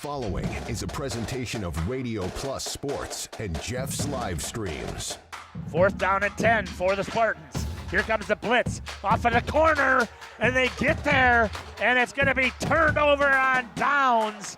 following is a presentation of Radio Plus Sports and Jeff's live streams. 4th down and 10 for the Spartans. Here comes the blitz off of the corner, and they get there, and it's going to be turned over on downs.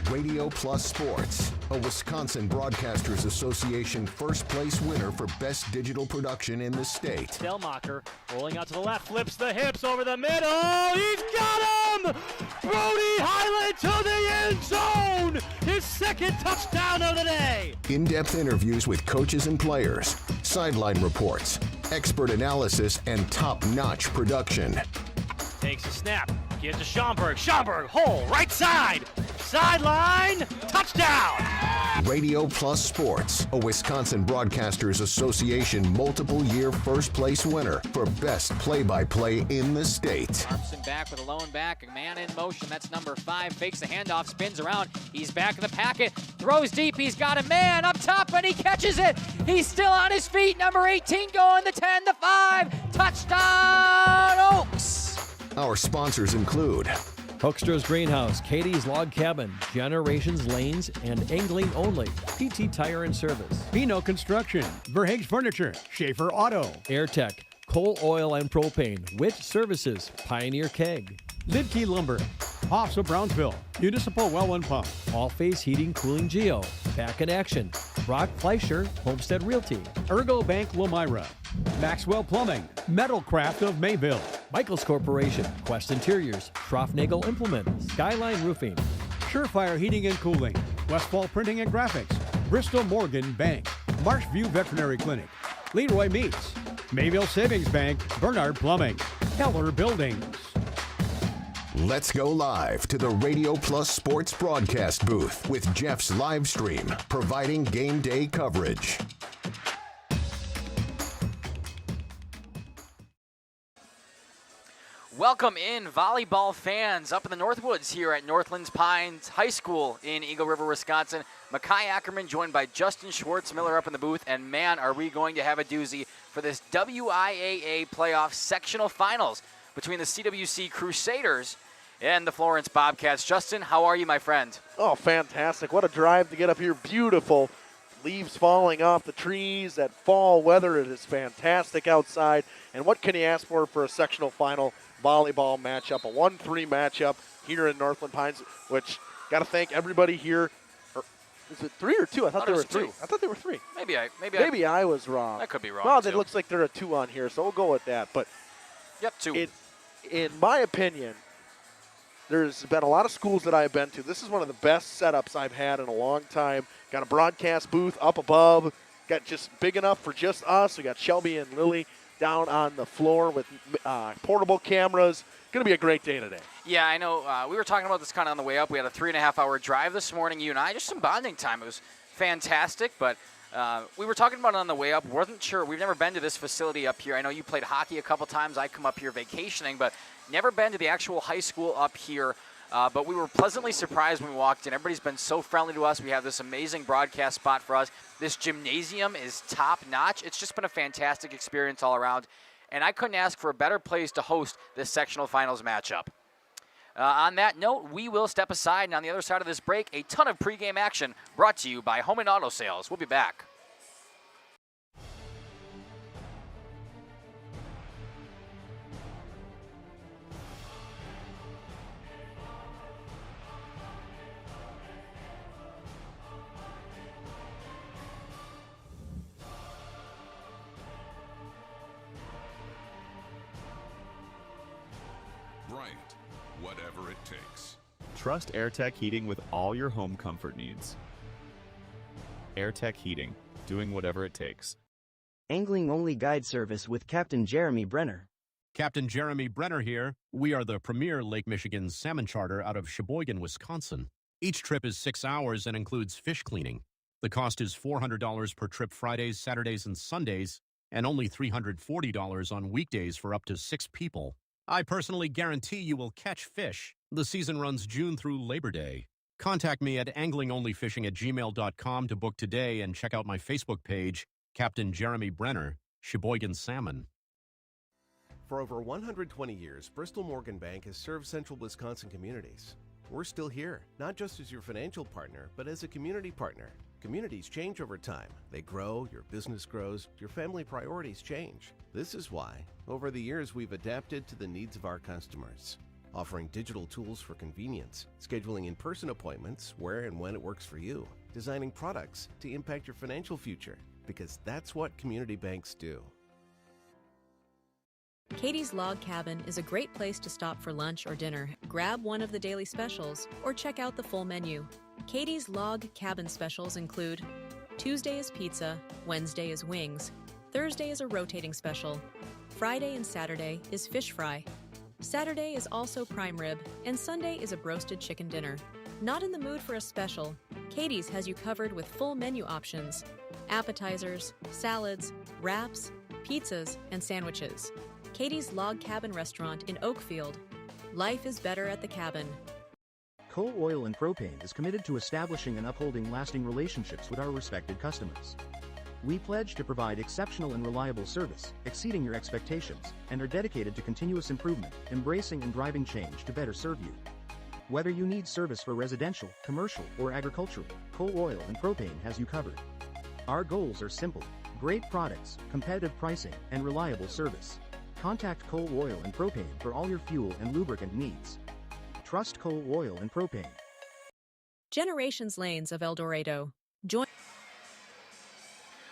Radio Plus Sports, a Wisconsin Broadcasters Association first place winner for best digital production in the state. Delmacher rolling out to the left, flips the hips over the middle. He's got him! Brody Highland to the end zone! His second touchdown of the day! In-depth interviews with coaches and players, sideline reports, expert analysis, and top-notch production. Takes a snap, gives to Schomburg. Schomburg, hole, right side! Sideline, touchdown! Radio Plus Sports, a Wisconsin Broadcasters Association multiple-year first-place winner for best play-by-play in the state. Armson back with a lone back, a man in motion, that's number 5, fakes the handoff, spins around, he's back in the packet, throws deep, he's got a man up top, and he catches it! He's still on his feet, number 18 going the 10, the 5, touchdown Oaks! Our sponsors include Hoekstra's Greenhouse, Katie's Log Cabin, Generations Lanes, and Angling Only, PT Tire and Service, Pino Construction, Verhaeg's Furniture, Schaefer Auto, AirTech, Coal Oil and Propane, Witt Services, Pioneer Keg, Lidkey Lumber, Hoffs of Brownsville, Municipal Well and Pump, All Face Heating Cooling Geo, Back in Action, Brock Fleischer, Homestead Realty, Ergo Bank Lomira, Maxwell Plumbing, Metalcraft of Mayville, Michaels Corporation, Quest Interiors, Schroffnagel Implement, Skyline Roofing, Surefire Heating and Cooling, Westfall Printing and Graphics, Bristol Morgan Bank, Marshview Veterinary Clinic, Leroy Meats, Mayville Savings Bank, Bernard Plumbing, Keller Buildings. Let's go live to the Radio Plus Sports broadcast booth with Jeff's live stream, providing game day coverage. Welcome in, volleyball fans up in the Northwoods here at Northlands Pines High School in Eagle River, Wisconsin. Makai Ackerman joined by Justin Schwartz-Miller up in the booth, and man, are we going to have a doozy for this WIAA playoff sectional finals between the CWC Crusaders and the Florence Bobcats. Justin, how are you, my friend? Oh, fantastic. What a drive to get up here. Beautiful. Leaves falling off the trees. That fall weather, it is fantastic outside. And what can you ask for a sectional final volleyball matchup, a 1-3 matchup here in Northland Pines, which got to thank everybody here. Is it 3 or 2? I thought they were 3. I thought they were 3. Maybe I was wrong. I could be wrong. Well, too. it looks like they're a 2 on here, so we'll go with that. But yep, 2. In my opinion, there's been a lot of schools that I've been to. This is one of the best setups I've had in a long time. Got a broadcast booth up above. Got just big enough for just us. We got Shelby and Lily down on the floor with portable cameras. Going to be a great day today. Yeah, I know. We were talking about this kind of on the way up. We had a 3.5-hour drive this morning, you and I. Just some bonding time. It was fantastic, but we were talking about it on the way up. Wasn't sure. We've never been to this facility up here. I know you played hockey a couple times. I come up here vacationing, but never been to the actual high school up here. But we were pleasantly surprised when we walked in. Everybody's been so friendly to us. We have this amazing broadcast spot for us. This gymnasium is top-notch. It's just been a fantastic experience all around. And I couldn't ask for a better place to host this sectional finals matchup. On that note, we will step aside. And on the other side of this break, a ton of pregame action brought to you by Home and Auto Sales. We'll be back. Bryant, whatever it takes. Trust AirTech Heating with all your home comfort needs. AirTech Heating, doing whatever it takes. Angling Only Guide Service with Captain Jeremy Brenner. Captain Jeremy Brenner here. We are the premier Lake Michigan salmon charter out of Sheboygan, Wisconsin. Each trip is 6 hours and includes fish cleaning. The cost is $400 per trip Fridays, Saturdays, and Sundays, and only $340 on weekdays for up to 6 people. I personally guarantee you will catch fish. The season runs June through Labor Day. Contact me at anglingonlyfishing@gmail.com to book today and check out my Facebook page, Captain Jeremy Brenner, Sheboygan Salmon. For over 120 years, Bristol Morgan Bank has served central Wisconsin communities. we're still here, not just as your financial partner, but as a community partner. Communities change over time. They grow, your business grows, your family priorities change. This is why, over the years, we've adapted to the needs of our customers, offering digital tools for convenience, scheduling in-person appointments where and when it works for you, designing products to impact your financial future, because that's what community banks do. Katie's Log Cabin is a great place to stop for lunch or dinner, grab one of the daily specials, or check out the full menu. Katie's Log Cabin specials include Tuesday is pizza, Wednesday is wings, Thursday is a rotating special, Friday and Saturday is fish fry, Saturday is also prime rib, and Sunday is a broasted chicken dinner. Not in the mood for a special? Katie's has you covered with full menu options, appetizers, salads, wraps, pizzas, and sandwiches. Katie's Log Cabin Restaurant in Oakfield. Life is better at the cabin. Coal Oil and Propane is committed to establishing and upholding lasting relationships with our respected customers. We pledge to provide exceptional and reliable service, exceeding your expectations, and are dedicated to continuous improvement, embracing and driving change to better serve you. Whether you need service for residential, commercial, or agricultural, Coal Oil and Propane has you covered. Our goals are simple: great products, competitive pricing, and reliable service. Contact Coal Oil and Propane for all your fuel and lubricant needs. Trust Coal Oil and Propane. Generations Lanes of El Dorado.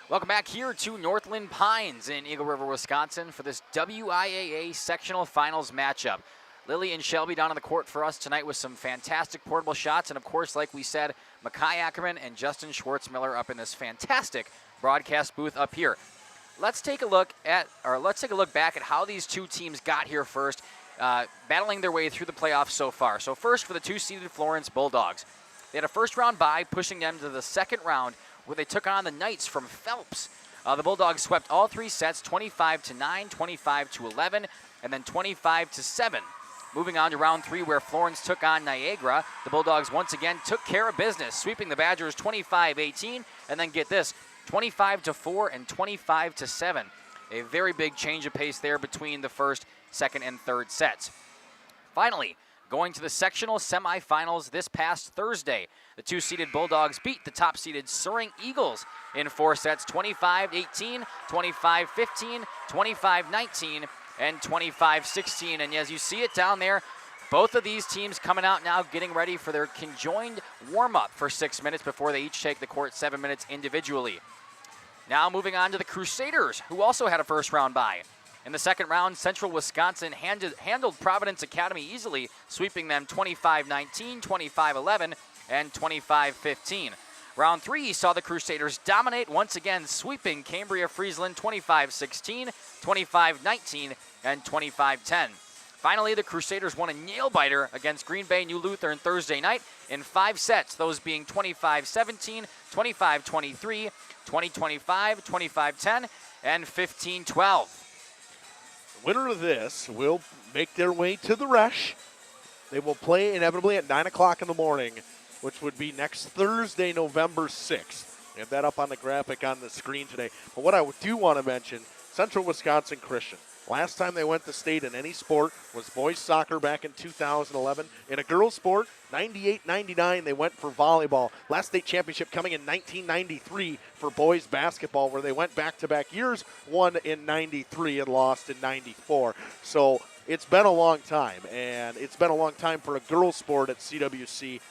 Welcome back here to Northland Pines in Eagle River, Wisconsin for this WIAA sectional finals matchup. Lily and Shelby down on the court for us tonight with some fantastic portable shots. And of course, like we said, Makai Ackerman and Justin Schwartzmiller up in this fantastic broadcast booth up here. Let's take a look back at how these two teams got here first, battling their way through the playoffs so far. So first for the 2-seeded Florence Bulldogs. They had a first-round bye, pushing them to the second round, where they took on the Knights from Phelps. The Bulldogs swept all three sets, 25-9, 25-11, and then 25-7. Moving on to round three, where Florence took on Niagara, the Bulldogs once again took care of business, sweeping the Badgers 25-18, and then get this, 25-4 and 25-7. A very big change of pace there between the first, second, and third sets. Finally, going to the sectional semifinals this past Thursday, the 2-seeded Bulldogs beat the top-seeded Suring Eagles in 4 sets, 25-18, 25-15, 25-19, and 25-16. And as you see it down there, both of these teams coming out now getting ready for their conjoined warm-up for 6 minutes before they each take the court 7 minutes individually. Now moving on to the Crusaders, who also had a first-round bye. In the second round, Central Wisconsin handled Providence Academy easily, sweeping them 25-19, 25-11, and 25-15. Round three saw the Crusaders dominate once again, sweeping Cambria Friesland 25-16, 25-19, and 25-10. Finally, the Crusaders won a nail-biter against Green Bay New Lutheran Thursday night in 5 sets, those being 25-17, 25-23, 20-25, 25-10, and 15-12. The winner of this will make their way to the Resch. They will play inevitably at 9 o'clock in the morning, which would be next Thursday, November 6th. We have that up on the graphic on the screen today. But what I do want to mention, Central Wisconsin Christian. Last time they went to state in any sport was boys soccer back in 2011. In a girls sport, 98-99, they went for volleyball. Last state championship coming in 1993 for boys basketball, where they went back-to-back years, won in 93 and lost in 94. So it's been a long time, and it's been a long time for a girls sport at CWC.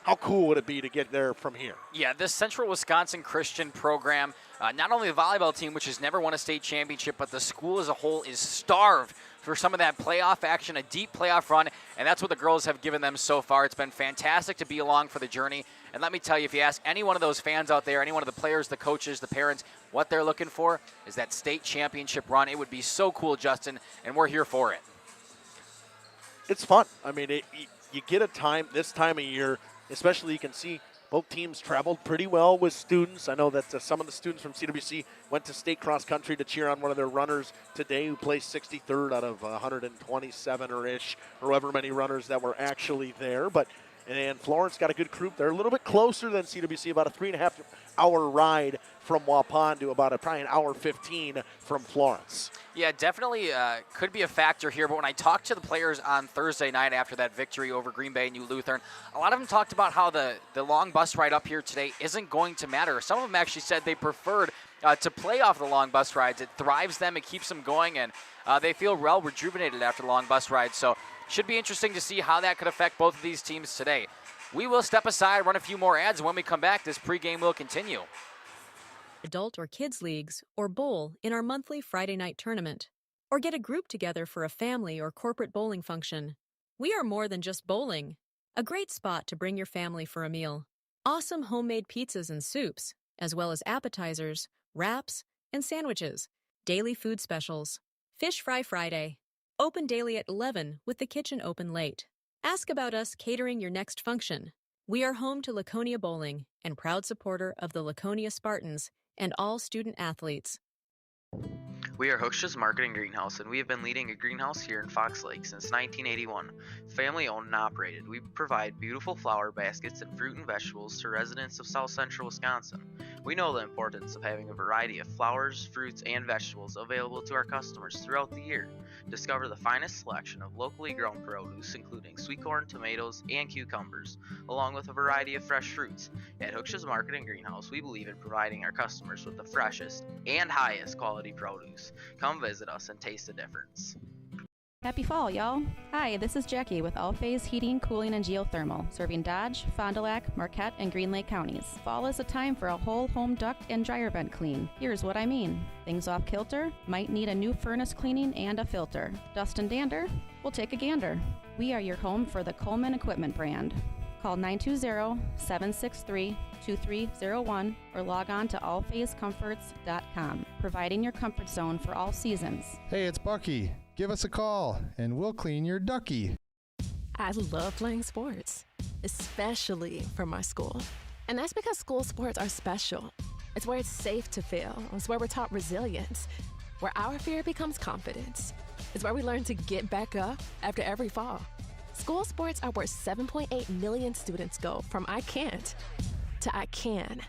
How cool would it be to get there from here? Yeah, this Central Wisconsin Christian program, not only the volleyball team, which has never won a state championship, but the school as a whole is starved for some of that playoff action, a deep playoff run, and that's what the girls have given them so far. It's been fantastic to be along for the journey. And let me tell you, if you ask any one of those fans out there, any one of the players, the coaches, the parents, what they're looking for is that state championship run. It would be so cool, Justin, and we're here for it. It's fun. I mean, you get this time of year, especially you can see both teams traveled pretty well with students. I know that some of the students from CWC went to state cross country to cheer on one of their runners today who placed 63rd out of 127 or however many runners that were actually there. And Florence got a good group. They're a little bit closer than CWC, about a 3.5-hour ride from Waupun to about probably an hour 15 from Florence. Yeah, definitely could be a factor here. But when I talked to the players on Thursday night after that victory over Green Bay and New Lutheran, a lot of them talked about how the long bus ride up here today isn't going to matter. Some of them actually said they preferred to play off the long bus rides. It thrives them, it keeps them going, and they feel well rejuvenated after the long bus ride. So should be interesting to see how that could affect both of these teams today. We will step aside, run a few more ads, and when we come back, this pregame will continue. Adult or kids leagues, or bowl in our monthly Friday night tournament, or get a group together for a family or corporate bowling function. We are more than just bowling. A great spot to bring your family for a meal. Awesome homemade pizzas and soups, as well as appetizers, wraps, and sandwiches. Daily food specials. Fish Fry Friday. Open daily at 11 with the kitchen open late. Ask about us catering your next function. We are home to Laconia Bowling and proud supporter of the Laconia Spartans and all student athletes. We are Hooksha's Marketing Greenhouse, and we have been leading a greenhouse here in Fox Lake since 1981. Family owned and operated, we provide beautiful flower baskets and fruit and vegetables to residents of South Central Wisconsin. We know the importance of having a variety of flowers, fruits, and vegetables available to our customers throughout the year. Discover the finest selection of locally grown produce, including sweet corn, tomatoes, and cucumbers, along with a variety of fresh fruits. At Hooksha's Marketing Greenhouse, we believe in providing our customers with the freshest and highest quality produce. Come visit us and taste the difference. Happy fall, y'all. Hi, this is Jackie with All Phase Heating, Cooling, and Geothermal, serving Dodge, Fond du Lac, Marquette, and Green Lake counties. Fall is a time for a whole home duct and dryer vent clean. Here's what I mean. Things off kilter? Might need a new furnace cleaning and a filter. Dust and dander? We'll take a gander. We are your home for the Coleman Equipment brand. Call 920-763-2301 or log on to allphasecomforts.com, providing your comfort zone for all seasons. Hey, it's Bucky. Give us a call, and we'll clean your ducky. I love playing sports, especially for my school. And that's because school sports are special. It's where it's safe to fail. It's where we're taught resilience, where our fear becomes confidence. It's where we learn to get back up after every fall. School sports are where 7.8 million students go from I can't to I can.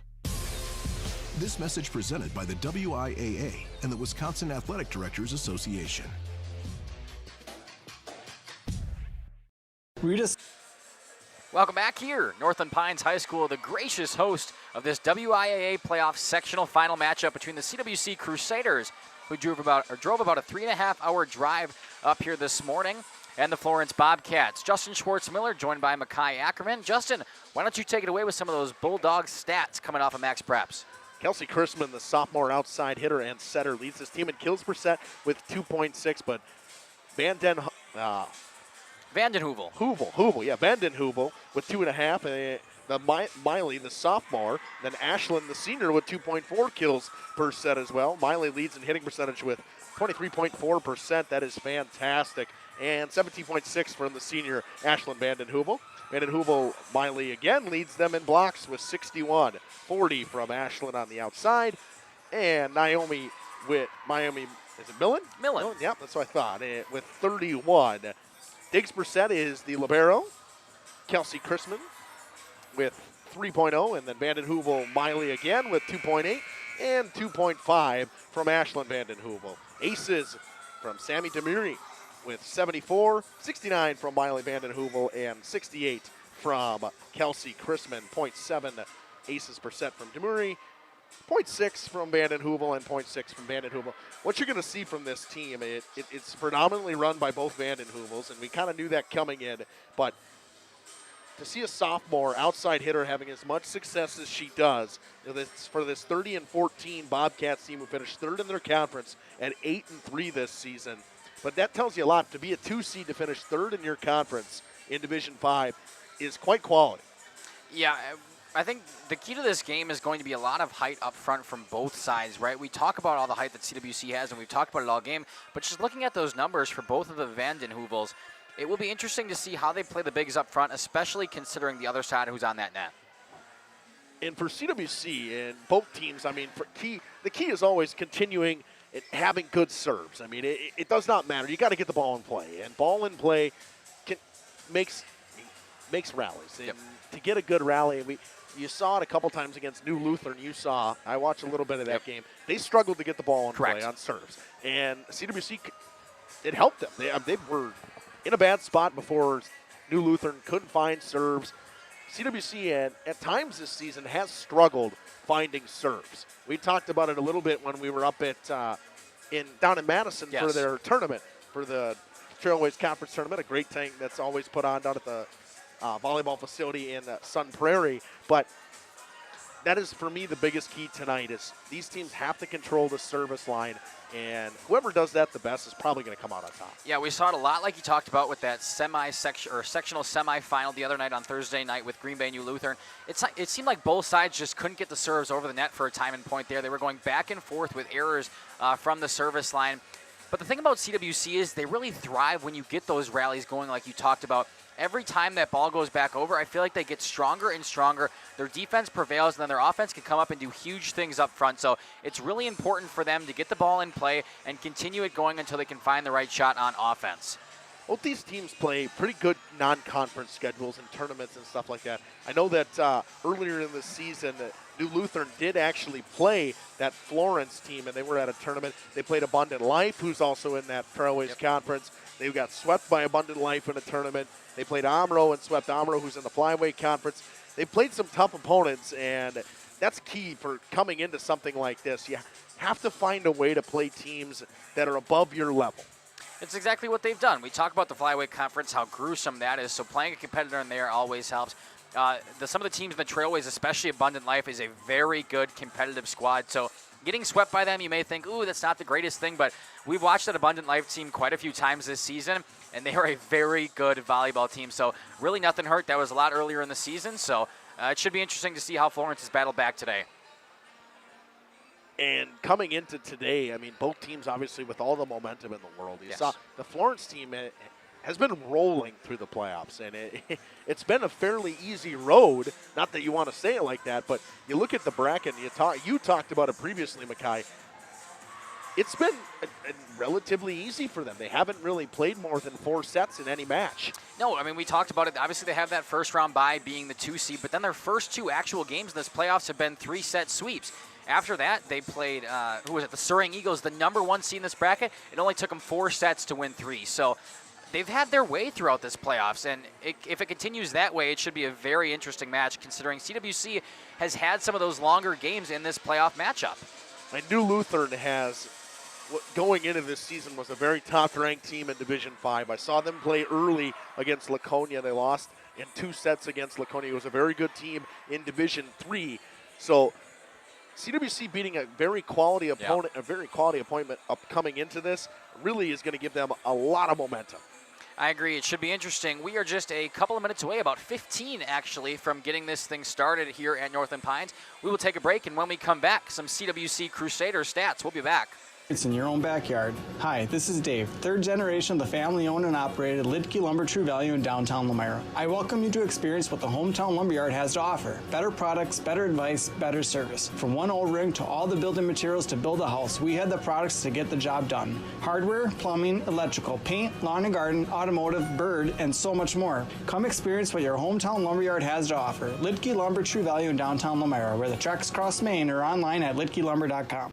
This message presented by the WIAA and the Wisconsin Athletic Directors Association. Welcome back here. Northland Pines High School, the gracious host of this WIAA playoff sectional final matchup between the CWC Crusaders, who drove about a 3.5-hour drive up here this morning, and the Florence Bobcats. Justin Schwartz-Miller joined by Makai Ackerman. Justin, why don't you take it away with some of those Bulldog stats coming off of Max Preps? Kelsey Chrisman, the sophomore outside hitter and setter, leads his team in kills per set with 2.6, but Vanden Heuvel with 2.5. Miley, the sophomore, then Ashland, the senior, with 2.4 kills per set as well. Miley leads in hitting percentage with 23.4%. That is fantastic. And 17.6 from the senior Ashland Vanden Heuvel. Vanden Heuvel, Miley again leads them in blocks with 61. 40 from Ashland on the outside. And Naomi, is it Millen? Millen. Yep, that's what I thought. With 31. Digs per set is the libero, Kelsey Chrisman, with 3.0, and then Vanden Heuvel, Miley again with 2.8, and 2.5 from Ashland Vanden Heuvel. Aces from Sammy Demiri with 74, 69 from Miley Vanden Heuvel, and 68 from Kelsey Chrisman. 0.7 aces per set from Demiri, 0.6 from Vanden Heuvel, and 0.6 from Vanden Heuvel. What you're going to see from this team, it's predominantly run by both Vanden Heuvels, and we kind of knew that coming in, but to see a sophomore outside hitter having as much success as she does, for this 30-14 Bobcats team who finished third in their conference at 8-3 this season. But that tells you a lot. To be a 2 seed to finish third in your conference in Division 5 is quite quality. Yeah, I think the key to this game is going to be a lot of height up front from both sides, right? We talk about all the height that CWC has, and we've talked about it all game, but just looking at those numbers for both of the Vanden Heuvels, it will be interesting to see how they play the bigs up front, especially considering the other side who's on that net. And for CWC and both teams, I mean, the key is always continuing and having good serves. I mean, it does not matter. You got to get the ball in play, and ball in play makes rallies. And to get a good rally, you saw it a couple times against New Lutheran. I watched a little bit of that game. They struggled to get the ball in play on serves. And CWC, it helped them. They were in a bad spot before New Lutheran couldn't find serves. CWC at times this season has struggled finding serves. We talked about it a little bit when we were up at down in Madison for their tournament, for the Trailways Conference Tournament, a great thing that's always put on down at the volleyball facility in Sun Prairie. But that is, for me, the biggest key tonight is these teams have to control the service line, and whoever does that the best is probably going to come out on top. Yeah, we saw it a lot like you talked about with that sectional semifinal the other night on Thursday night with Green Bay New Lutheran. It seemed like both sides just couldn't get the serves over the net for a time and point there. They were going back and forth with errors from the service line. But the thing about CWC is they really thrive when you get those rallies going like you talked about. Every time that ball goes back over, I feel like they get stronger and stronger. Their defense prevails, and then their offense can come up and do huge things up front. So it's really important for them to get the ball in play and continue it going until they can find the right shot on offense. Both these teams play pretty good non-conference schedules and tournaments and stuff like that. I know that earlier in the season, New Lutheran did actually play that Florence team, and they were at a tournament. They played Abundant Life, who's also in that Trailways Conference. They got swept by Abundant Life in a tournament. They played Amro and swept Amro, who's in the Flyweight Conference. They played some tough opponents, and that's key for coming into something like this. You have to find a way to play teams that are above your level. It's exactly what they've done. We talk about the Flyweight Conference, how gruesome that is, so playing a competitor in there always helps. Some of the teams in the Trailways, especially Abundant Life, is a very good competitive squad. So getting swept by them, you may think, ooh, that's not the greatest thing, but we've watched that Abundant Life team quite a few times this season, and they are a very good volleyball team. So really nothing hurt. That was a lot earlier in the season, so it should be interesting to see how Florence has battled back today. And coming into today, I mean, both teams obviously with all the momentum in the world. You saw the Florence team has been rolling through the playoffs, and it's been a fairly easy road. Not that you want to say it like that, but you look at the bracket, and you talked about it previously, Makai. It's been relatively easy for them. They haven't really played more than 4 sets in any match. No, I mean, we talked about it. Obviously, they have that first round bye being the 2 seed, but then their first 2 actual games in this playoffs have been 3-set sweeps. After that, they played, the Surrey Eagles, the number 1 seed in this bracket. It only took them 4 sets to win 3. So they've had their way throughout this playoffs, and if it continues that way, it should be a very interesting match, considering CWC has had some of those longer games in this playoff matchup. And New Lutheran has, going into this season, was a very top-ranked team in Division 5. I saw them play early against Laconia. They lost in 2 sets against Laconia. It was a very good team in Division 3. So CWC beating a very quality opponent, a very quality appointment coming into this, really is going to give them a lot of momentum. I agree. It should be interesting. We are just a couple of minutes away, about 15 actually, from getting this thing started here at Northland Pines. We will take a break, and when we come back, some CWC Crusader stats. We'll be back. It's in your own backyard. Hi, this is Dave, 3rd generation of the family-owned and operated Lidke Lumber True Value in downtown Lamira. I welcome you to experience what the Hometown Lumberyard has to offer. Better products, better advice, better service. From one O-ring to all the building materials to build a house, we have the products to get the job done. Hardware, plumbing, electrical, paint, lawn and garden, automotive, bird, and so much more. Come experience what your Hometown Lumberyard has to offer. Lidke Lumber True Value in downtown Lamira, where the tracks cross Main, or online at lidkelumber.com.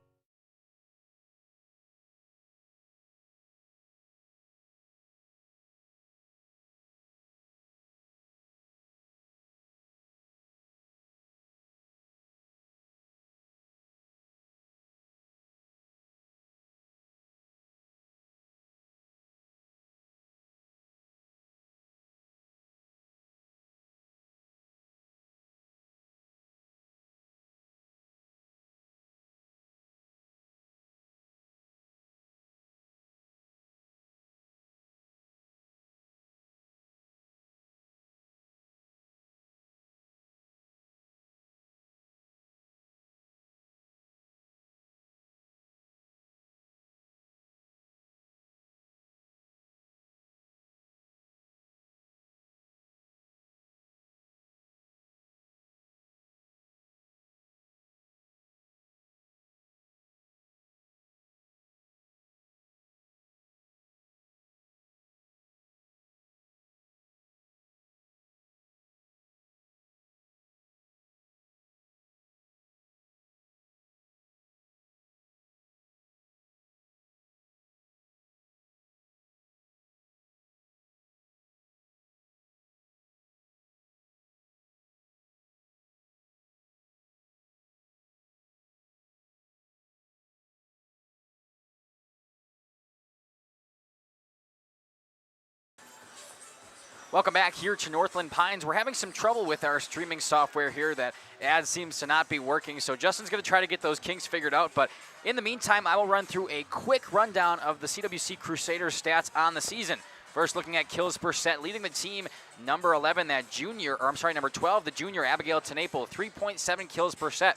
Welcome back here to Northland Pines. We're having some trouble with our streaming software here. That ad seems to not be working, so Justin's going to try to get those kinks figured out. But in the meantime, I will run through a quick rundown of the CWC Crusaders stats on the season. First, looking at kills per set, leading the team, number 11, number 12, the junior Abigail Tenapel, 3.7 kills per set.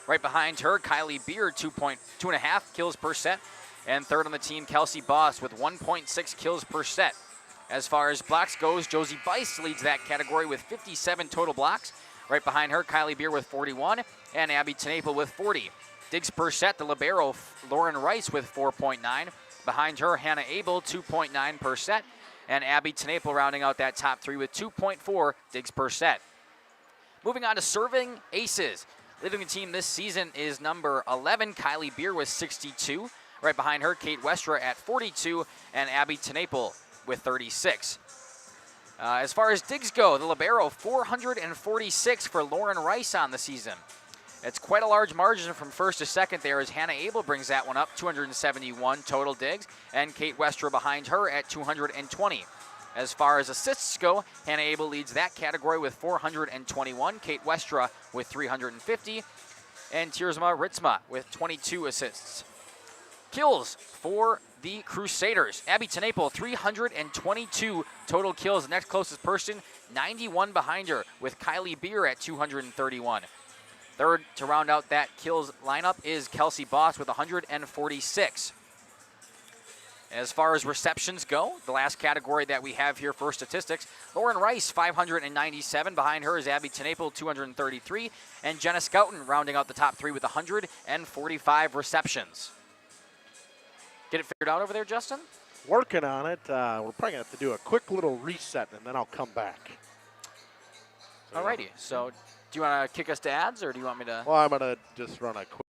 Right behind her, Kylie Beer, 2.5 kills per set. And third on the team, Kelsey Boss with 1.6 kills per set. As far as blocks goes, Josie Weiss leads that category with 57 total blocks. Right behind her, Kylie Beer with 41, and Abby Tenapel with 40. Digs per set, the libero, Lauren Rice with 4.9. Behind her, Hannah Abel, 2.9 per set. And Abby Tenapel rounding out that top three with 2.4 digs per set. Moving on to serving aces. Leading the team this season is number 11, Kylie Beer with 62. Right behind her, Kate Westra at 42, and Abby Tenapel with 36. As far as digs go, the libero, 446 for Lauren Rice on the season. It's quite a large margin from first to second there, as Hannah Abel brings that one up, 271 total digs, and Kate Westra behind her at 220. As far as assists go, Hannah Abel leads that category with 421, Kate Westra with 350, and Tirzma Ritzma with 22 assists. Kills for the Crusaders. Abby Tenapel, 322 total kills. The next closest person, 91 behind her, with Kylie Beer at 231. Third to round out that kills lineup is Kelsey Boss with 146. As far as receptions go, the last category that we have here for statistics, Lauren Rice, 597. Behind her is Abby Tenapel, 233. And Jenna Scouten rounding out the top three with 145 receptions. Get it figured out over there, Justin? Working on it. We're probably going to have to do a quick little reset, and then I'll come back. Alrighty. So do you want to kick us to ads, or do you want me to? Well, I'm going to just run a quick.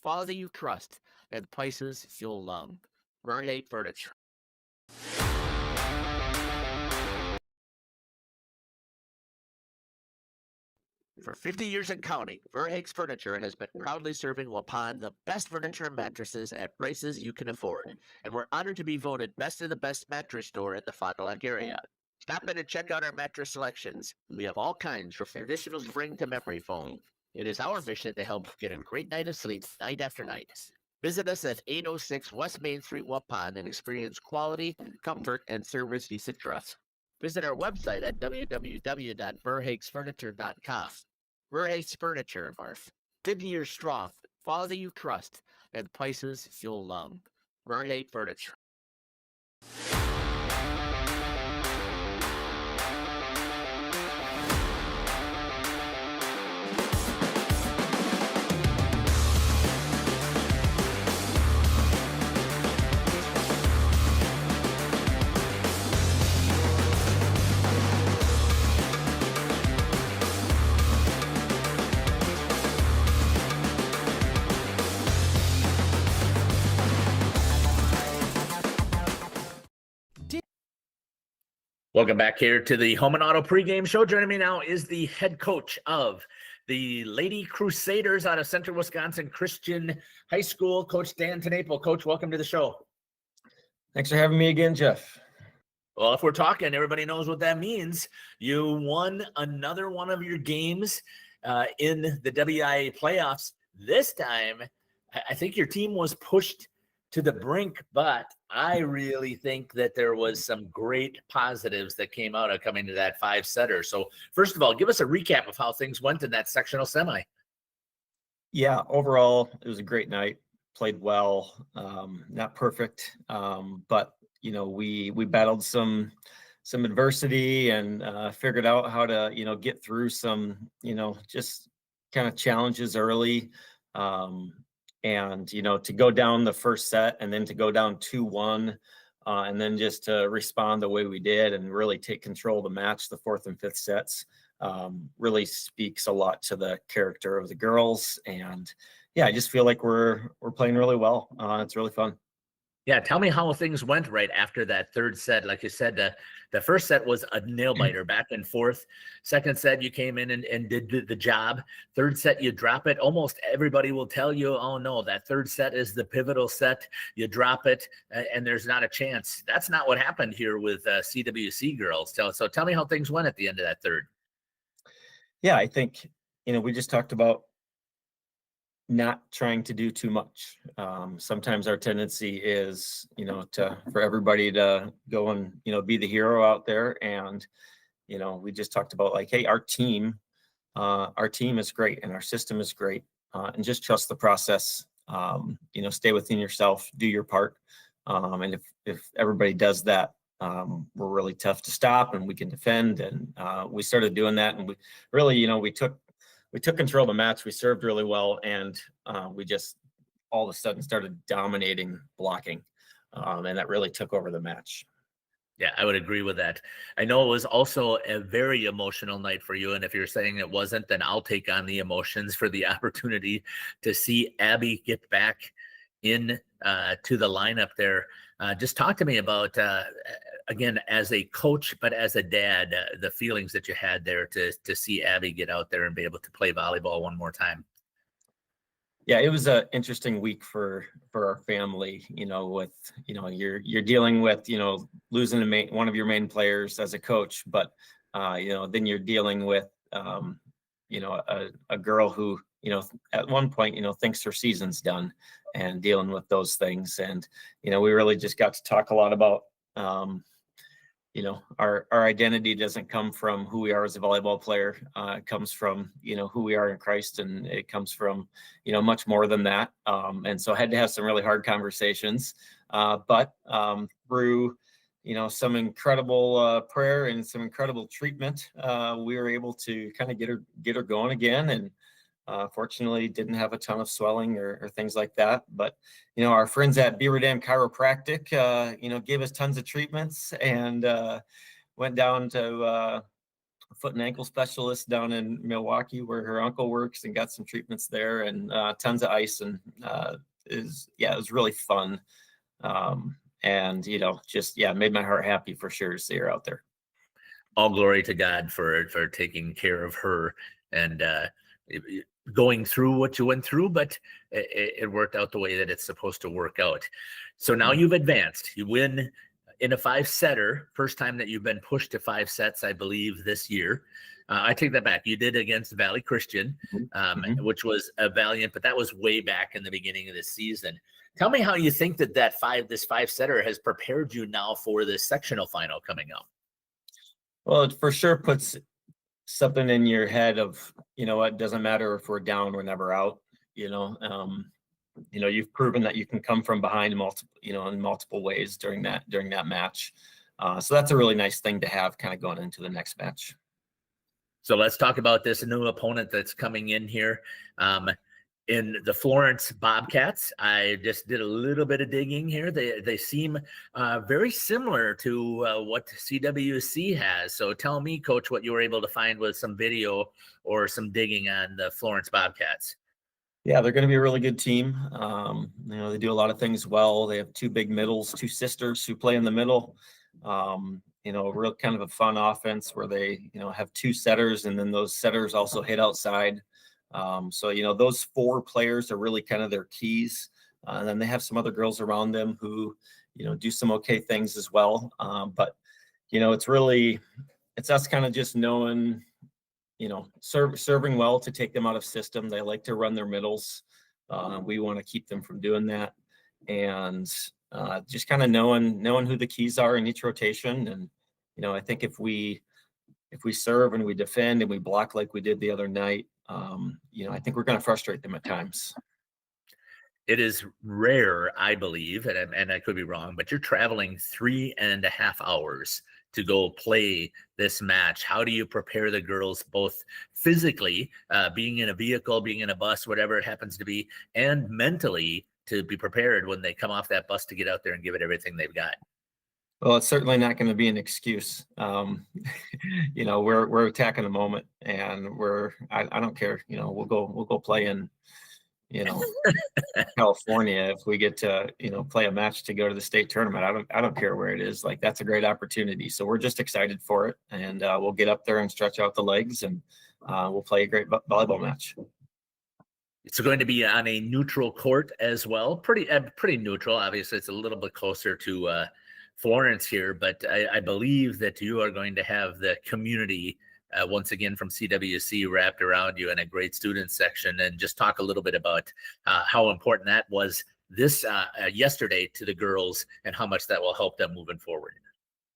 Quality you trust and prices you'll love. Vernet Furniture. For 50 years and counting, Verhaeg's Furniture has been proudly serving Waupun the best furniture and mattresses at prices you can afford. And we're honored to be voted best of the best mattress store in the Fond du Lac area. Stop in and check out our mattress selections. We have all kinds from traditional spring to memory foam. It is our mission to help get a great night of sleep night after night. Visit us at 806 West Main Street, Waupun, and experience quality, comfort, and service you should trust. Visit our website at www.verhaegsfurniture.com. Verhaeg's Furniture, Marf. 50 years strong, quality you trust, and prices you'll love. Verhaeg Furniture. Welcome back here to the Home and Auto pregame show. Joining me now is the head coach of the Lady Crusaders out of Central Wisconsin Christian High School, Coach Dan Tenapel. Coach, welcome to the show. Thanks for having me again, Jeff. Well, if we're talking, everybody knows what that means. You won another one of your games in the WIAA playoffs. This time, I think your team was pushed to the brink, but I really think that there was some great positives that came out of coming to that five-setter. So first of all, give us a recap of how things went in that sectional semi. Yeah, overall, it was a great night. Played well, not perfect, but you know, we battled some adversity and figured out how to, you know, get through some, you know, just kind of challenges early. And, you know, to go down the first set and then to go down 2-1, and then just to respond the way we did and really take control of the match, the 4th and 5th sets, really speaks a lot to the character of the girls. And yeah, I just feel like we're playing really well. It's really fun. Yeah, tell me how things went right after that third set. Like you said, the first set was a nail biter, back and forth. Second set, you came in and did the job. Third set, you drop it. Almost everybody will tell you, oh no, that third set is the pivotal set. You drop it, and there's not a chance. That's not what happened here with CWC girls. So tell me how things went at the end of that third. Yeah, I think, we just talked about not trying to do too much. Sometimes our tendency is, for everybody to go and, be the hero out there. And, we just talked about like, hey, our team is great and our system is great. And just trust the process. Stay within yourself, do your part. And if everybody does that, we're really tough to stop and we can defend. And we started doing that. And we really, we took control of the match. We served really well, and we just all of a sudden started dominating blocking, and that really took over the match. Yeah, I would agree with that. I know it was also a very emotional night for you, and if you're saying it wasn't, then I'll take on the emotions for the opportunity to see Abby get back in to the lineup there. Just talk to me about, again, as a coach, but as a dad, the feelings that you had there to see Abby get out there and be able to play volleyball one more time. Yeah, it was an interesting week for our family, with, you're dealing with, losing one of your main players as a coach, but, then you're dealing with, a girl who, at one point, thinks her season's done, and dealing with those things. And, we really just got to talk a lot about, our identity doesn't come from who we are as a volleyball player. It comes from, who we are in Christ, and it comes from, much more than that. And so I had to have some really hard conversations, but through, some incredible prayer and some incredible treatment, we were able to kind of get her going again. And fortunately didn't have a ton of swelling or things like that. But, our friends at Beaver Dam Chiropractic, gave us tons of treatments, and went down to a foot and ankle specialist down in Milwaukee where her uncle works, and got some treatments there, and tons of ice. And it was really fun. And, made my heart happy for sure to see her out there. All glory to God for taking care of her and going through what you went through, but it worked out the way that it's supposed to work out. So now you've advanced. You win in a 5-setter, first time that you've been pushed to 5 sets, I believe, this year. I take that back. You did against Valley Christian, which was a valiant, but that was way back in the beginning of the season. Tell me how you think that this 5-setter has prepared you now for this sectional final coming up. Well, it for sure puts something in your head of, it doesn't matter if we're down, we're never out. You've proven that you can come from behind in multiple ways during that match. So that's a really nice thing to have kind of going into the next match. So let's talk about this new opponent that's coming in here. In the Florence Bobcats, I just did a little bit of digging here. They seem very similar to what CWC has. So tell me, Coach, what you were able to find with some video or some digging on the Florence Bobcats. Yeah, they're going to be a really good team. They do a lot of things well. They have 2 big middles, 2 sisters who play in the middle. Real kind of a fun offense where they, have 2 setters, and then those setters also hit outside. So, those 4 players are really kind of their keys. And then they have some other girls around them who, do some okay things as well. But, it's us kind of just knowing, serving well to take them out of system. They like to run their middles. We want to keep them from doing that. And just kind of knowing who the keys are in each rotation. And, I think if we serve and we defend and we block like we did the other night, I think we're going to frustrate them at times. It is rare, I believe, and I could be wrong, but you're traveling 3.5 hours to go play this match. How do you prepare the girls both physically, being in a vehicle, being in a bus, whatever it happens to be, and mentally to be prepared when they come off that bus to get out there and give it everything they've got? Well, it's certainly not going to be an excuse. We're attacking the moment, and I don't care. We'll go play in, California if we get to, play a match to go to the state tournament. I don't care where it is. Like, that's a great opportunity. So we're just excited for it, and we'll get up there and stretch out the legs, and we'll play a great volleyball match. It's going to be on a neutral court as well. Pretty neutral. Obviously, it's a little bit closer to Florence here, but I believe that you are going to have the community once again from CWC wrapped around you, and a great student section. And just talk a little bit about how important that was this yesterday to the girls, and how much that will help them moving forward.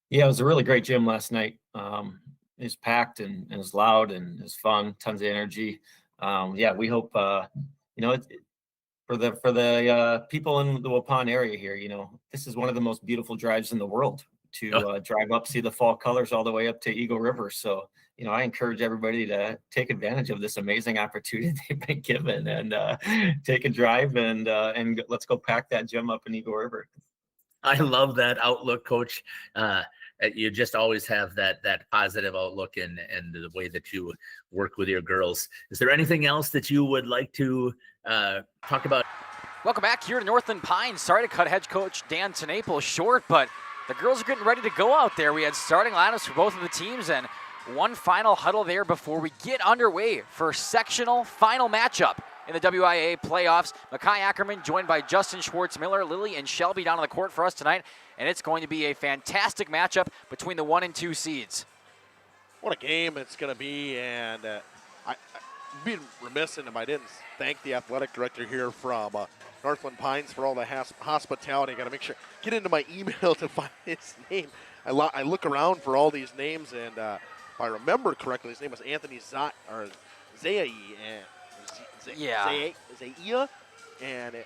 Yeah, it was a really great gym last night. It was packed and it was loud and it was fun, tons of energy. We hope for the people in the Waupun area here, this is one of the most beautiful drives in the world to drive up, see the fall colors all the way up to Eagle River. So, I encourage everybody to take advantage of this amazing opportunity they've been given, and take a drive and let's go pack that gym up in Eagle River. I love that outlook, Coach. You just always have that positive outlook and the way that you work with your girls. Is there anything else that you would like to talk about? Welcome back here to Northland Pines. Sorry to cut head coach Dan Tenapel short, but the girls are getting ready to go out there. We had starting lineups for both of the teams, and one final huddle there before we get underway for sectional final matchup in the WIAA playoffs. Makai Ackerman joined by Justin Schwartz-Miller, Lily, and Shelby down on the court for us tonight. And it's going to be a fantastic matchup between the 1 and 2 seeds. What a game it's going to be. And I'd be remiss if I didn't thank the athletic director here from Northland Pines for all the hospitality. Got to make sure, get into my email to find his name. I look around for all these names, and if I remember correctly, his name was Anthony Zayai. Zaya, and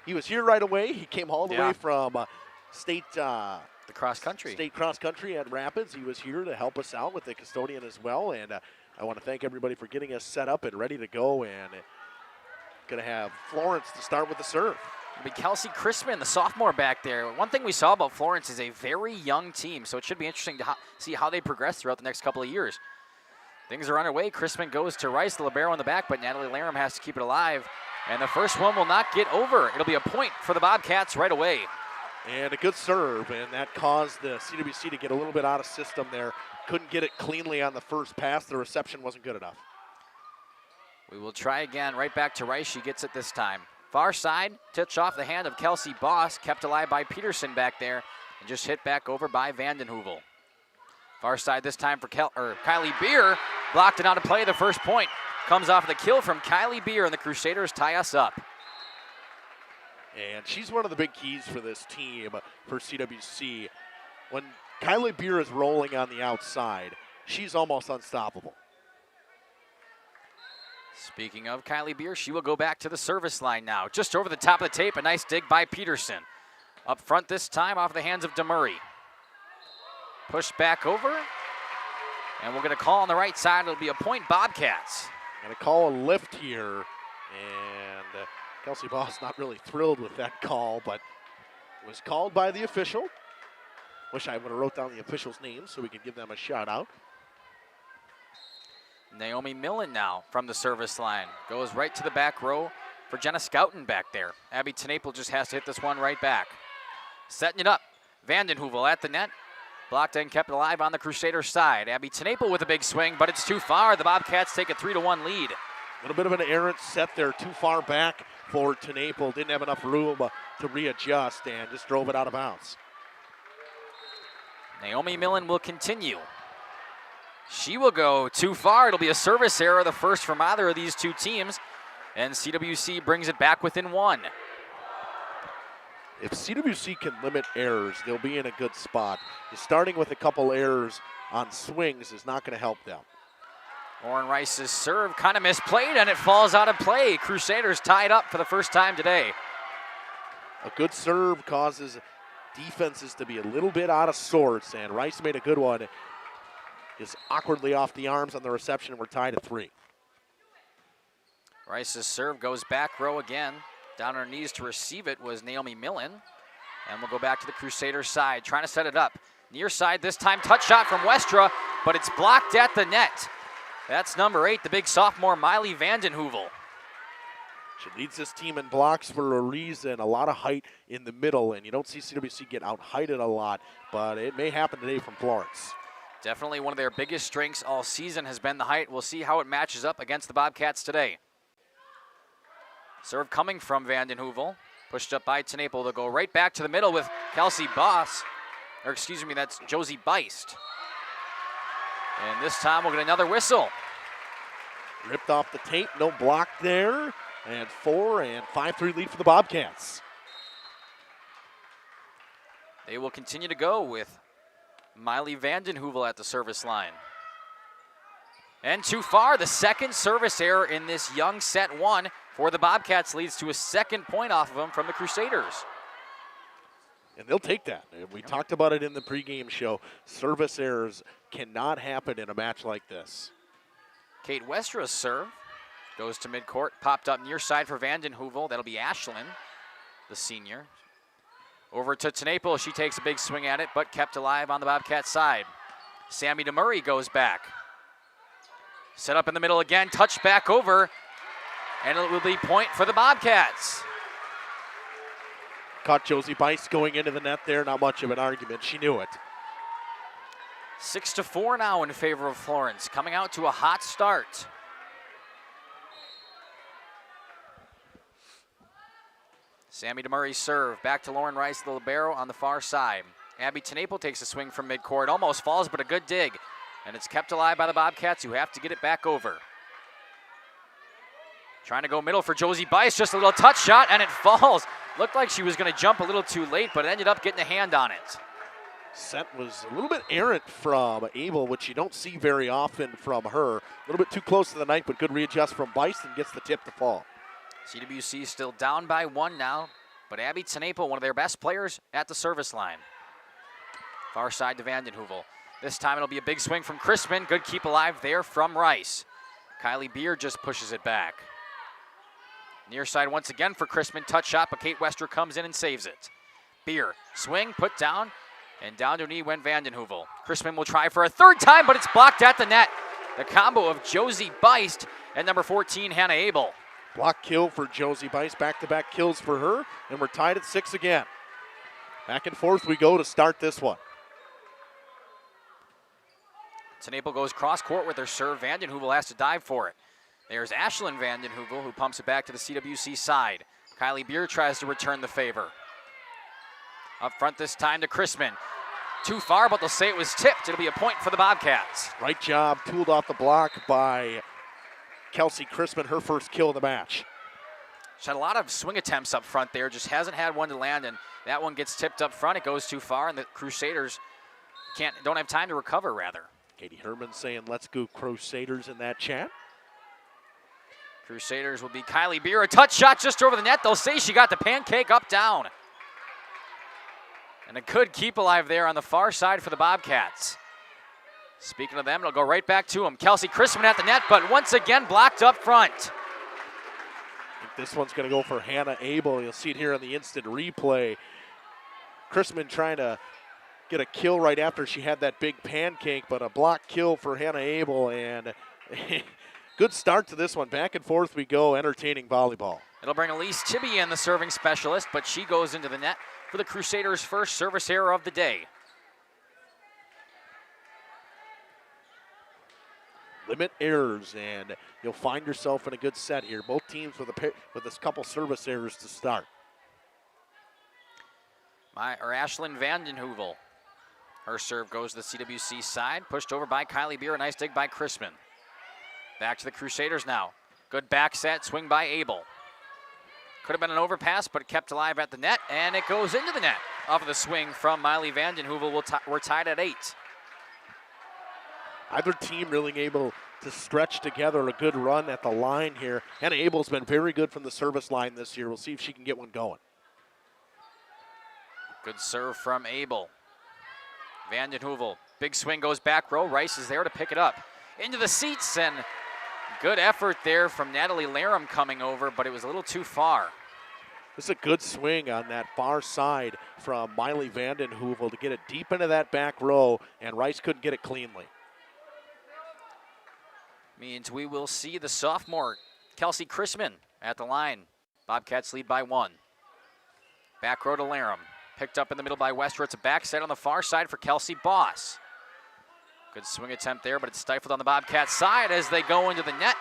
he was here right away. He came all the way from state the cross country at Rapids. He was here to help us out with the custodian as well, and I want to thank everybody for getting us set up and ready to go. And going to have Florence to start with the serve. It'll be Kelsey Crispin, the sophomore back there. One thing we saw about Florence is a very young team, so it should be interesting to see how they progress throughout the next couple of years. Things are underway. Crispin goes to Rice, the libero in the back, but Natalie Laram has to keep it alive. And the first one will not get over. It'll be a point for the Bobcats right away. And a good serve, and that caused the CWC to get a little bit out of system there. Couldn't get it cleanly on the first pass. The reception wasn't good enough. We will try again. Right back to Rice. She gets it this time. Far side, touch off the hand of Kelsey Boss, kept alive by Peterson back there, and just hit back over by Vandenhoevel. Far side this time for Kylie Beer. Blocked and out of play. The first point comes off the kill from Kylie Beer, and the Crusaders tie us up. And she's one of the big keys for this team for CWC. When Kylie Beer is rolling on the outside, she's almost unstoppable. Speaking of Kylie Beer, she will go back to the service line now. Just over the top of the tape, a nice dig by Peterson. Up front this time off the hands of DeMurray. Pushed back over, and we're going to call on the right side. It'll be a point Bobcats. Going to call a lift here, and Kelsey Boss not really thrilled with that call, but it was called by the official. Wish I would have wrote down the official's name so we could give them a shout out. Naomi Millen now from the service line. Goes right to the back row for Jenna Scouten back there. Abby Tenapel just has to hit this one right back. Setting it up. Vandenhoevel at the net. Blocked and kept alive on the Crusaders side. Abby Tenapel with a big swing, but it's too far. The Bobcats take a 3-1 lead. A little bit of an errant set there, too far back for Tenapel. Didn't have enough room to readjust and just drove it out of bounds. Naomi Millen will continue. She will go too far. It'll be a service error, the first from either of these two teams, and CWC brings it back within one. If CWC can limit errors, they'll be in a good spot. Starting with a couple errors on swings is not going to help them. Lauren Rice's serve kind of misplayed, and it falls out of play. Crusaders tied up for the first time today. A good serve causes defenses to be a little bit out of sorts, and Rice made a good one. Just awkwardly off the arms on the reception, and we're tied at 3. Rice's serve goes back row again. Down on her knees to receive it was Naomi Millen. And we'll go back to the Crusaders side, trying to set it up. Near side this time, touch shot from Westra, but it's blocked at the net. That's number 8, the big sophomore, Miley Vandenheuvel. She leads this team in blocks for a reason. A lot of height in the middle, and you don't see CWC get out-heighted a lot, but it may happen today from Florence. Definitely one of their biggest strengths all season has been the height. We'll see how it matches up against the Bobcats today. Serve coming from Vandenheuvel. Pushed up by Tenapel. They'll go right back to the middle with Kelsey Boss. Or excuse me, that's Josie Beist. And this time we'll get another whistle. Ripped off the tape, no block there. And 4 and 5-3 lead for the Bobcats. They will continue to go with Miley Vandenheuvel at the service line. And too far, the second service error in this young set 1 for the Bobcats leads to a second point off of them from the Crusaders. And they'll take that. We talked about it in the pregame show. Service errors cannot happen in a match like this. Kate Westra's serve goes to midcourt, popped up near side for Vandenheuvel. That'll be Ashlyn, the senior. Over to Tenapel. She takes a big swing at it, but kept alive on the Bobcat side. Sammy DeMurray goes back. Set up in the middle again, touch back over, and it will be point for the Bobcats. Caught Josie Beist going into the net there. Not much of an argument. She knew it. 6-4 now in favor of Florence, coming out to a hot start. Sammy DeMurray's serve, back to Lauren Rice, the libero on the far side. Abby Tenapel takes a swing from midcourt, almost falls, but a good dig. And it's kept alive by the Bobcats, who have to get it back over. Trying to go middle for Josie Beist, just a little touch shot, and it falls. Looked like she was going to jump a little too late, but ended up getting a hand on it. Set was a little bit errant from Abel, which you don't see very often from her. A little bit too close to the net, but good readjust from Beist and gets the tip to fall. CWC still down by 1 now, but Abby Tenapel, one of their best players at the service line. Far side to Vandenheuvel. This time it'll be a big swing from Crispin. Good keep alive there from Rice. Kylie Beer just pushes it back. Near side once again for Crispin. Touch shot, but Kate Wester comes in and saves it. Beer, swing, put down, and down to knee went Vandenheuvel. Crispin will try for a third time, but it's blocked at the net. The combo of Josie Beist and number 14, Hannah Abel. Block kill for Josie Beist, back-to-back kills for her, and we're tied at 6 again. Back and forth we go to start this one. Tenapel goes cross-court with her serve. Vandenheuvel has to dive for it. There's Ashlyn Vandenheuvel, who pumps it back to the CWC side. Kylie Beer tries to return the favor. Up front this time to Crispin. Too far, but they'll say it was tipped. It'll be a point for the Bobcats. Right job, tooled off the block by Kelsey Crispin, her first kill of the match. She had a lot of swing attempts up front there, just hasn't had one to land, and that one gets tipped up front. It goes too far, and the Crusaders don't have time to recover, rather. Katie Herman saying, let's go Crusaders in that chat. Crusaders will be Kylie Beer. A touch shot just over the net. They'll say she got the pancake up down. And a good keep alive there on the far side for the Bobcats. Speaking of them, it'll go right back to them. Kelsey Crispin at the net, but once again blocked up front. I think this one's going to go for Hannah Abel. You'll see it here on the instant replay. Crispin trying to get a kill right after she had that big pancake, but a block kill for Hannah Abel, and good start to this one. Back and forth we go, entertaining volleyball. It'll bring Elise Tibby in, the serving specialist, but she goes into the net for the Crusaders' first service error of the day. Limit errors, and you'll find yourself in a good set here. Both teams with a couple service errors to start. Ashlyn Vandenheuvel. Her serve goes to the CWC side, pushed over by Kylie Beer. A nice dig by Crispin. Back to the Crusaders now. Good back set, swing by Abel. Could have been an overpass, but it kept alive at the net, and it goes into the net. Off of the swing from Miley Vandenheuvel, we're tied at 8. Either team really able to stretch together a good run at the line here. Hannah Abel's been very good from the service line this year. We'll see if she can get one going. Good serve from Abel. Vandenheuvel, big swing goes back row. Rice is there to pick it up. Into the seats, and good effort there from Natalie Larum coming over, but it was a little too far. This is a good swing on that far side from Miley Vanden Heuvel to get it deep into that back row, and Rice couldn't get it cleanly. Means we will see the sophomore, Kelsey Chrisman, at the line. Bobcats lead by 1. Back row to Laram. Picked up in the middle by Wester. It's a backside on the far side for Kelsey Boss. Good swing attempt there, but it's stifled on the Bobcats side as they go into the net.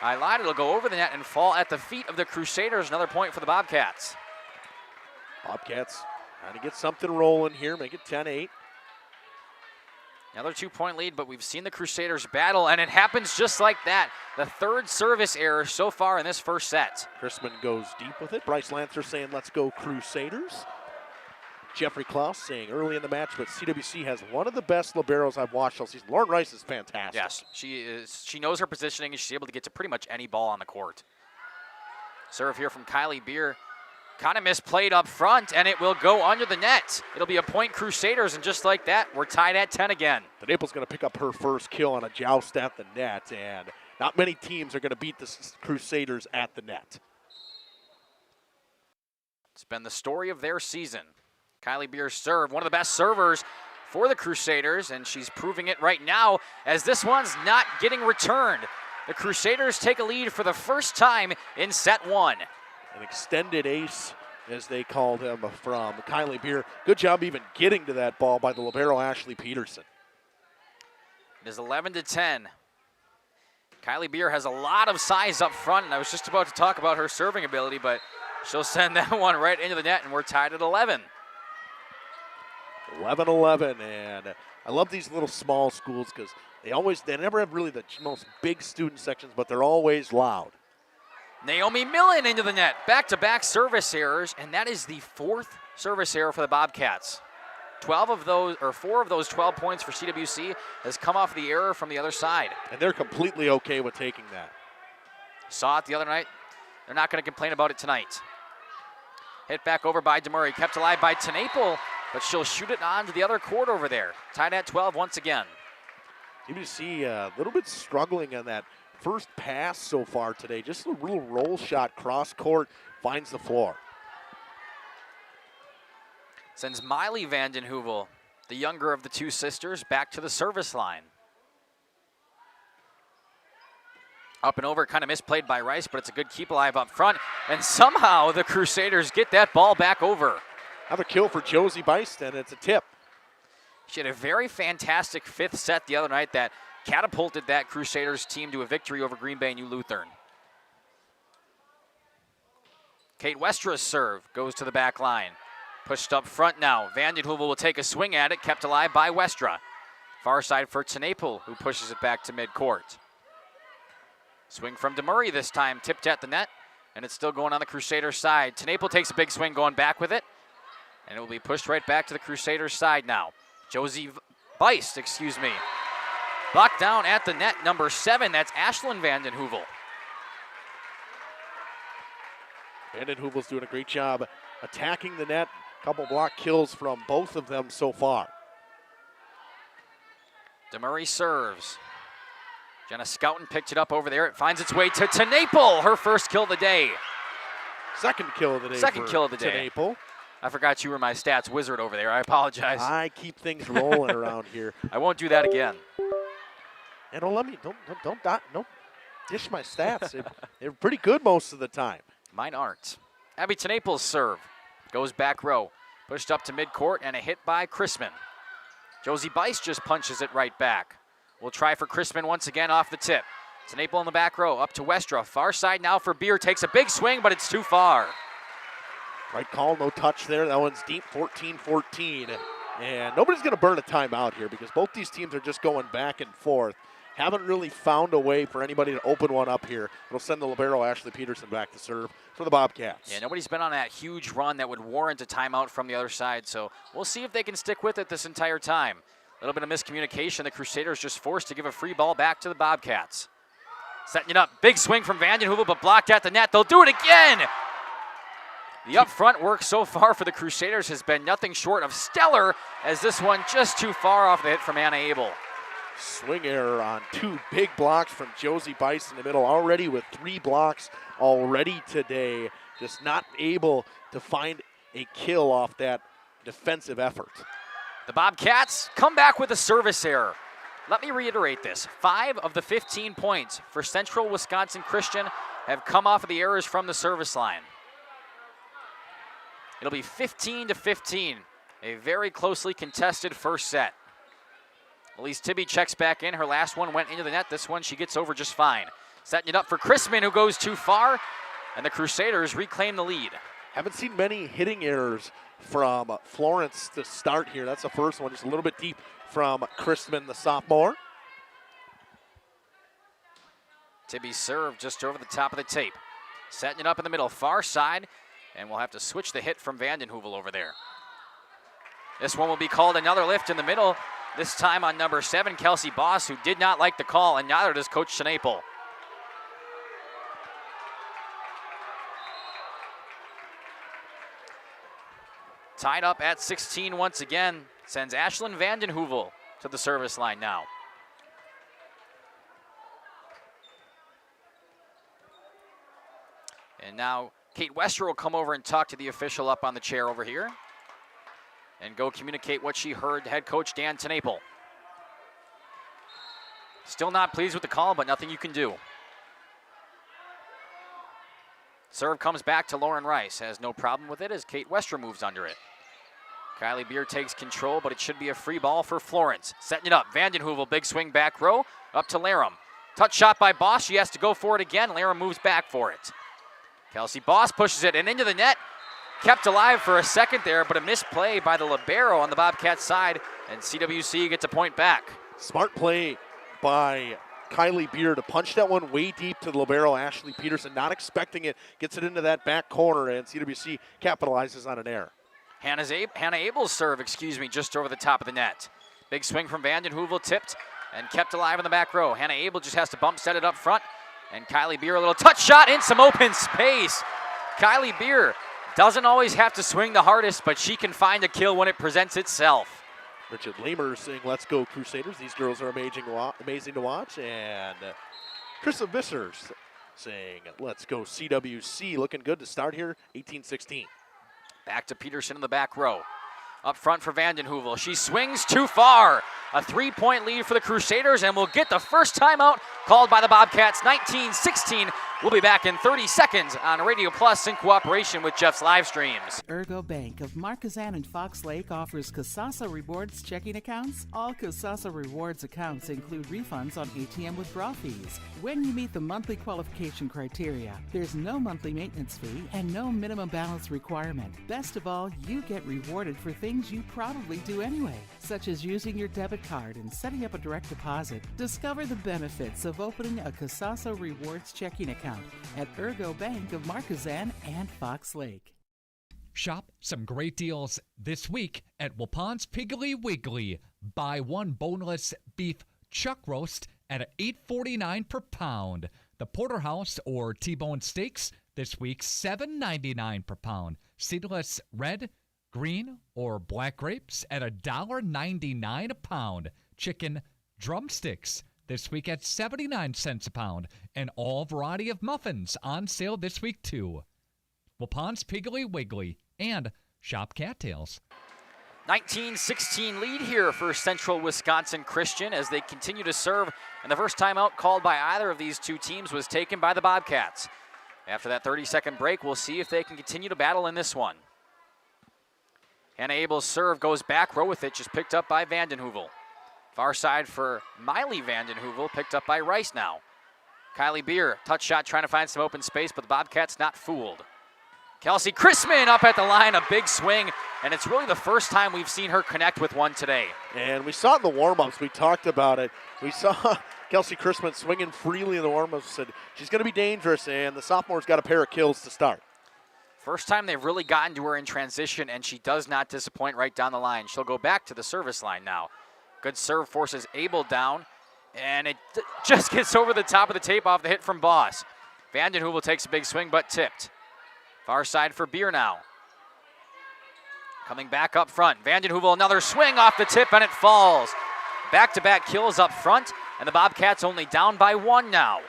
I lied, it'll go over the net and fall at the feet of the Crusaders. Another point for the Bobcats. Bobcats trying to get something rolling here, make it 10-8. Another 2-point lead, but we've seen the Crusaders battle, and it happens just like that. The third service error so far in this first set. Chrisman goes deep with it. Bryce Lancer saying, let's go Crusaders. Jeffrey Klaus saying early in the match, but CWC has one of the best liberos I've watched all season. Lauren Rice is fantastic. Yes, she is. She knows her positioning, and she's able to get to pretty much any ball on the court. Serve here from Kylie Beer. Kind of misplayed up front, and it will go under the net. It'll be a point Crusaders, and just like that, we're tied at 10 again. Tenapel's going to pick up her first kill on a joust at the net, and not many teams are going to beat the Crusaders at the net. It's been the story of their season. Kylie Beer's serve, one of the best servers for the Crusaders, and she's proving it right now as this one's not getting returned. The Crusaders take a lead for the first time in set 1. An extended ace, as they called him, from Kylie Beer. Good job even getting to that ball by the libero Ashley Peterson. It is 11-10. Kylie Beer has a lot of size up front, and I was just about to talk about her serving ability, but she'll send that one right into the net, and we're tied at 11. 11-11, and I love these little small schools because they never have really the most big student sections, but they're always loud. Naomi Millen into the net. Back-to-back service errors, and that is the 4th service error for the Bobcats. 4 of those 12 points for CWC has come off the error from the other side. And they're completely okay with taking that. Saw it the other night. They're not going to complain about it tonight. Hit back over by DeMurray, kept alive by Tenapel, but she'll shoot it onto the other court over there. Tied at 12 once again. CWC a little bit struggling on that first pass so far today. Just a little roll shot cross court, finds the floor. Sends Miley Vanden Heuvel, the younger of the two sisters, back to the service line. Up and over, kind of misplayed by Rice, but it's a good keep alive up front. And somehow the Crusaders get that ball back over. Another kill for Josie Byston. It's a tip. She had a very fantastic 5th set the other night that catapulted that Crusaders team to a victory over Green Bay New Lutheran. Kate Westra's serve goes to the back line. Pushed up front now. Vanden Heuvel will take a swing at it, kept alive by Westra. Far side for Tenapel, who pushes it back to midcourt. Swing from DeMurray this time, tipped at the net, and it's still going on the Crusaders side. Tenapel takes a big swing going back with it, and it will be pushed right back to the Crusaders side now. Josie Beist, blocked down at the net, number 7, that's Ashlyn Vanden Heuvel. Vanden Heuvel's doing a great job attacking the net. Couple block kills from both of them so far. DeMurray serves. Jenna Scouten picked it up over there. It finds its way to Tenapel, her first kill of the day. Second kill of the day. Second kill of the day. Tenapel. I forgot you were my stats wizard over there. I apologize. I keep things rolling around here. I won't do that again. And don't dish my stats. They're pretty good most of the time. Mine aren't. Abby Tenapel's serve goes back row. Pushed up to midcourt and a hit by Chrisman. Josie Beist just punches it right back. We'll try for Chrisman once again off the tip. Tenapel in the back row, up to Westra. Far side now for Beer. Takes a big swing, but it's too far. Right call, no touch there. That one's deep, 14-14. And nobody's going to burn a timeout here because both these teams are just going back and forth. Haven't really found a way for anybody to open one up here. It'll send the libero Ashley Peterson back to serve for the Bobcats. Yeah, nobody's been on that huge run that would warrant a timeout from the other side, so we'll see if they can stick with it this entire time. A little bit of miscommunication. The Crusaders just forced to give a free ball back to the Bobcats. Setting it up. Big swing from Vanden Heuvel, but blocked at the net. They'll do it again! The up front work so far for the Crusaders has been nothing short of stellar, as this one just too far off the hit from Anna Abel. Swing error on 2 big blocks from Josie Beist in the middle, already with 3 blocks already today. just not able to find a kill off that defensive effort. The Bobcats come back with a service error. Let me reiterate this. 5 of the 15 points for Central Wisconsin Christian have come off of the errors from the service line. It'll be 15-15, a very closely contested first set. Elise Tibby checks back in. Her last one went into the net. This one she gets over just fine. Setting it up for Chrisman, who goes too far, and the Crusaders reclaim the lead. Haven't seen many hitting errors from Florence to start here. That's the first one, just a little bit deep from Chrisman, the sophomore. Tibby's serve just over the top of the tape. Setting it up in the middle, far side, and we'll have to switch the hit from Vandenheuvel over there. This one will be called another lift in the middle, this time on number 7, Kelsey Boss, who did not like the call, and neither does Coach Tenapel. Tied up at 16 once again, sends Ashlyn Vandenheuvel to the service line now. And now Kate Wester will come over and talk to the official up on the chair over here and go communicate what she heard to head coach Dan Tenapel. Still not pleased with the call, but nothing you can do. Serve comes back to Lauren Rice. Has no problem with it as Kate Wester moves under it. Kylie Beer takes control, but it should be a free ball for Florence. Setting it up. Vandenheuvel, big swing back row. Up to Larum. Touch shot by Boss. She has to go for it again. Larum moves back for it. Kelsey Boss pushes it and into the net. Kept alive for a second there, but a misplay by the libero on the Bobcats side, and CWC gets a point back. Smart play by Kylie Beer to punch that one way deep to the libero, Ashley Peterson, not expecting it, gets it into that back corner, and CWC capitalizes on an error. Hannah Abel's serve, just over the top of the net. Big swing from Vandenheuvel, tipped and kept alive in the back row. Hannah Abel just has to bump set it up front, and Kylie Beer, a little touch shot in some open space. Kylie Beer doesn't always have to swing the hardest, but she can find a kill when it presents itself. Richard Lamer saying, "Let's go Crusaders." These girls are amazing to watch. And Krista Vissers saying, "Let's go CWC." Looking good to start here, 18-16. Back to Peterson in the back row. Up front for Vandenheuvel. She swings too far. A 3-point lead for the Crusaders, and we'll get the first timeout called by the Bobcats, 19-16. We'll be back in 30 seconds on Radio Plus in cooperation with Jeff's live streams. Ergo Bank of Marquezan and Fox Lake offers Casasa Rewards checking accounts. All Casasa Rewards accounts include refunds on ATM withdrawal fees when you meet the monthly qualification criteria. There's no monthly maintenance fee and no minimum balance requirement. Best of all, you get rewarded for things you probably do anyway, such as using your debit card and setting up a direct deposit. Discover the benefits of opening a Casasa Rewards checking account at Ergo Bank of Marquezan and Fox Lake. Shop some great deals this week at Waupons's Piggly Wiggly. Buy one boneless beef chuck roast at $8.49 per pound. The porterhouse or T-bone steaks this week $7.99 per pound. Seedless red, green, or black grapes at $1.99 a pound. Chicken drumsticks this week at 79 cents a pound, and all variety of muffins on sale this week too. Waupons's Piggly Wiggly and Shop Cattails. 19-16 lead here for Central Wisconsin Christian as they continue to serve, and the first timeout called by either of these two teams was taken by the Bobcats. After that 30-second break, we'll see if they can continue to battle in this one. Hannah Abel's serve goes back row with it, just picked up by Vandenheuvel. Far side for Miley Vandenheuvel, picked up by Rice now. Kylie Beer, touch shot trying to find some open space, but the Bobcats not fooled. Kelsey Chrisman up at the line, a big swing, and it's really the first time we've seen her connect with one today. And we saw it in the warm-ups. We talked about it. We saw Kelsey Chrisman swinging freely in the warm-ups. Said she's going to be dangerous, and the sophomore's got a pair of kills to start. First time they've really gotten to her in transition, and she does not disappoint right down the line. She'll go back to the service line now. Good serve forces Abel down, and it just gets over the top of the tape off the hit from Boss. Vandenheuvel takes a big swing, but tipped. Far side for Beer now. Coming back up front. Vandenheuvel, another swing off the tip, and it falls. Back-to-back kills up front, and the Bobcats only down by one now.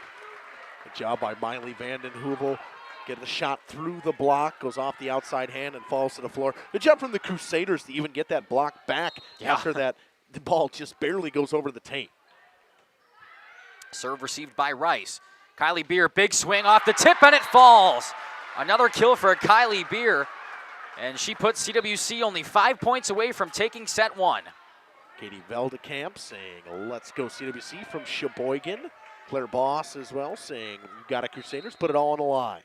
Good job by Miley Vandenheuvel. Get the shot through the block, goes off the outside hand and falls to the floor. Good job from the Crusaders to even get that block back after that. The ball just barely goes over the tape. Serve received by Rice. Kylie Beer, big swing off the tip, and it falls. Another kill for Kylie Beer, and she puts CWC only 5 points away from taking set one. Katie Veldkamp saying, let's go CWC from Sheboygan. Claire Boss as well saying, you got it Crusaders, put it all on the line.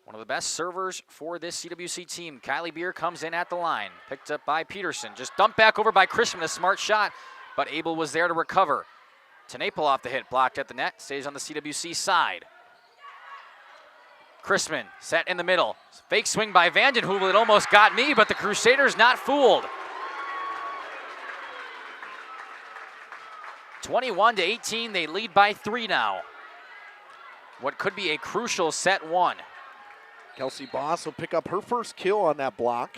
One of the best servers for this CWC team. Kylie Beer comes in at the line. Picked up by Peterson. Just dumped back over by Chrisman, a smart shot, but Abel was there to recover. Tenapel off the hit, blocked at the net, stays on the CWC side. Chrisman set in the middle. Fake swing by Vandenhoevel. It almost got me, but the Crusaders not fooled. 21-18, they lead by 3 now. What could be a crucial set one. Kelsey Boss will pick up her first kill on that block.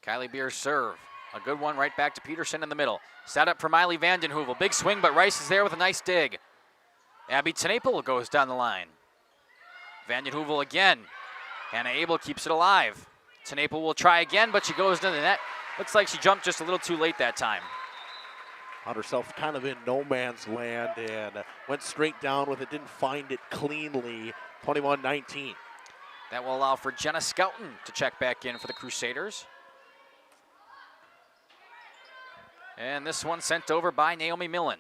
Kylie Beer's serve. A good one right back to Peterson in the middle. Set up for Miley Vandenhoevel. Big swing, but Rice is there with a nice dig. Abby Tenapel goes down the line. Vandenhoevel again. Hannah Abel keeps it alive. Tenapel will try again, but she goes to the net. Looks like she jumped just a little too late that time. Found herself kind of in no man's land and went straight down with it. Didn't find it cleanly. 21-19. That will allow for Jenna Skelton to check back in for the Crusaders. And this one sent over by Naomi Millen.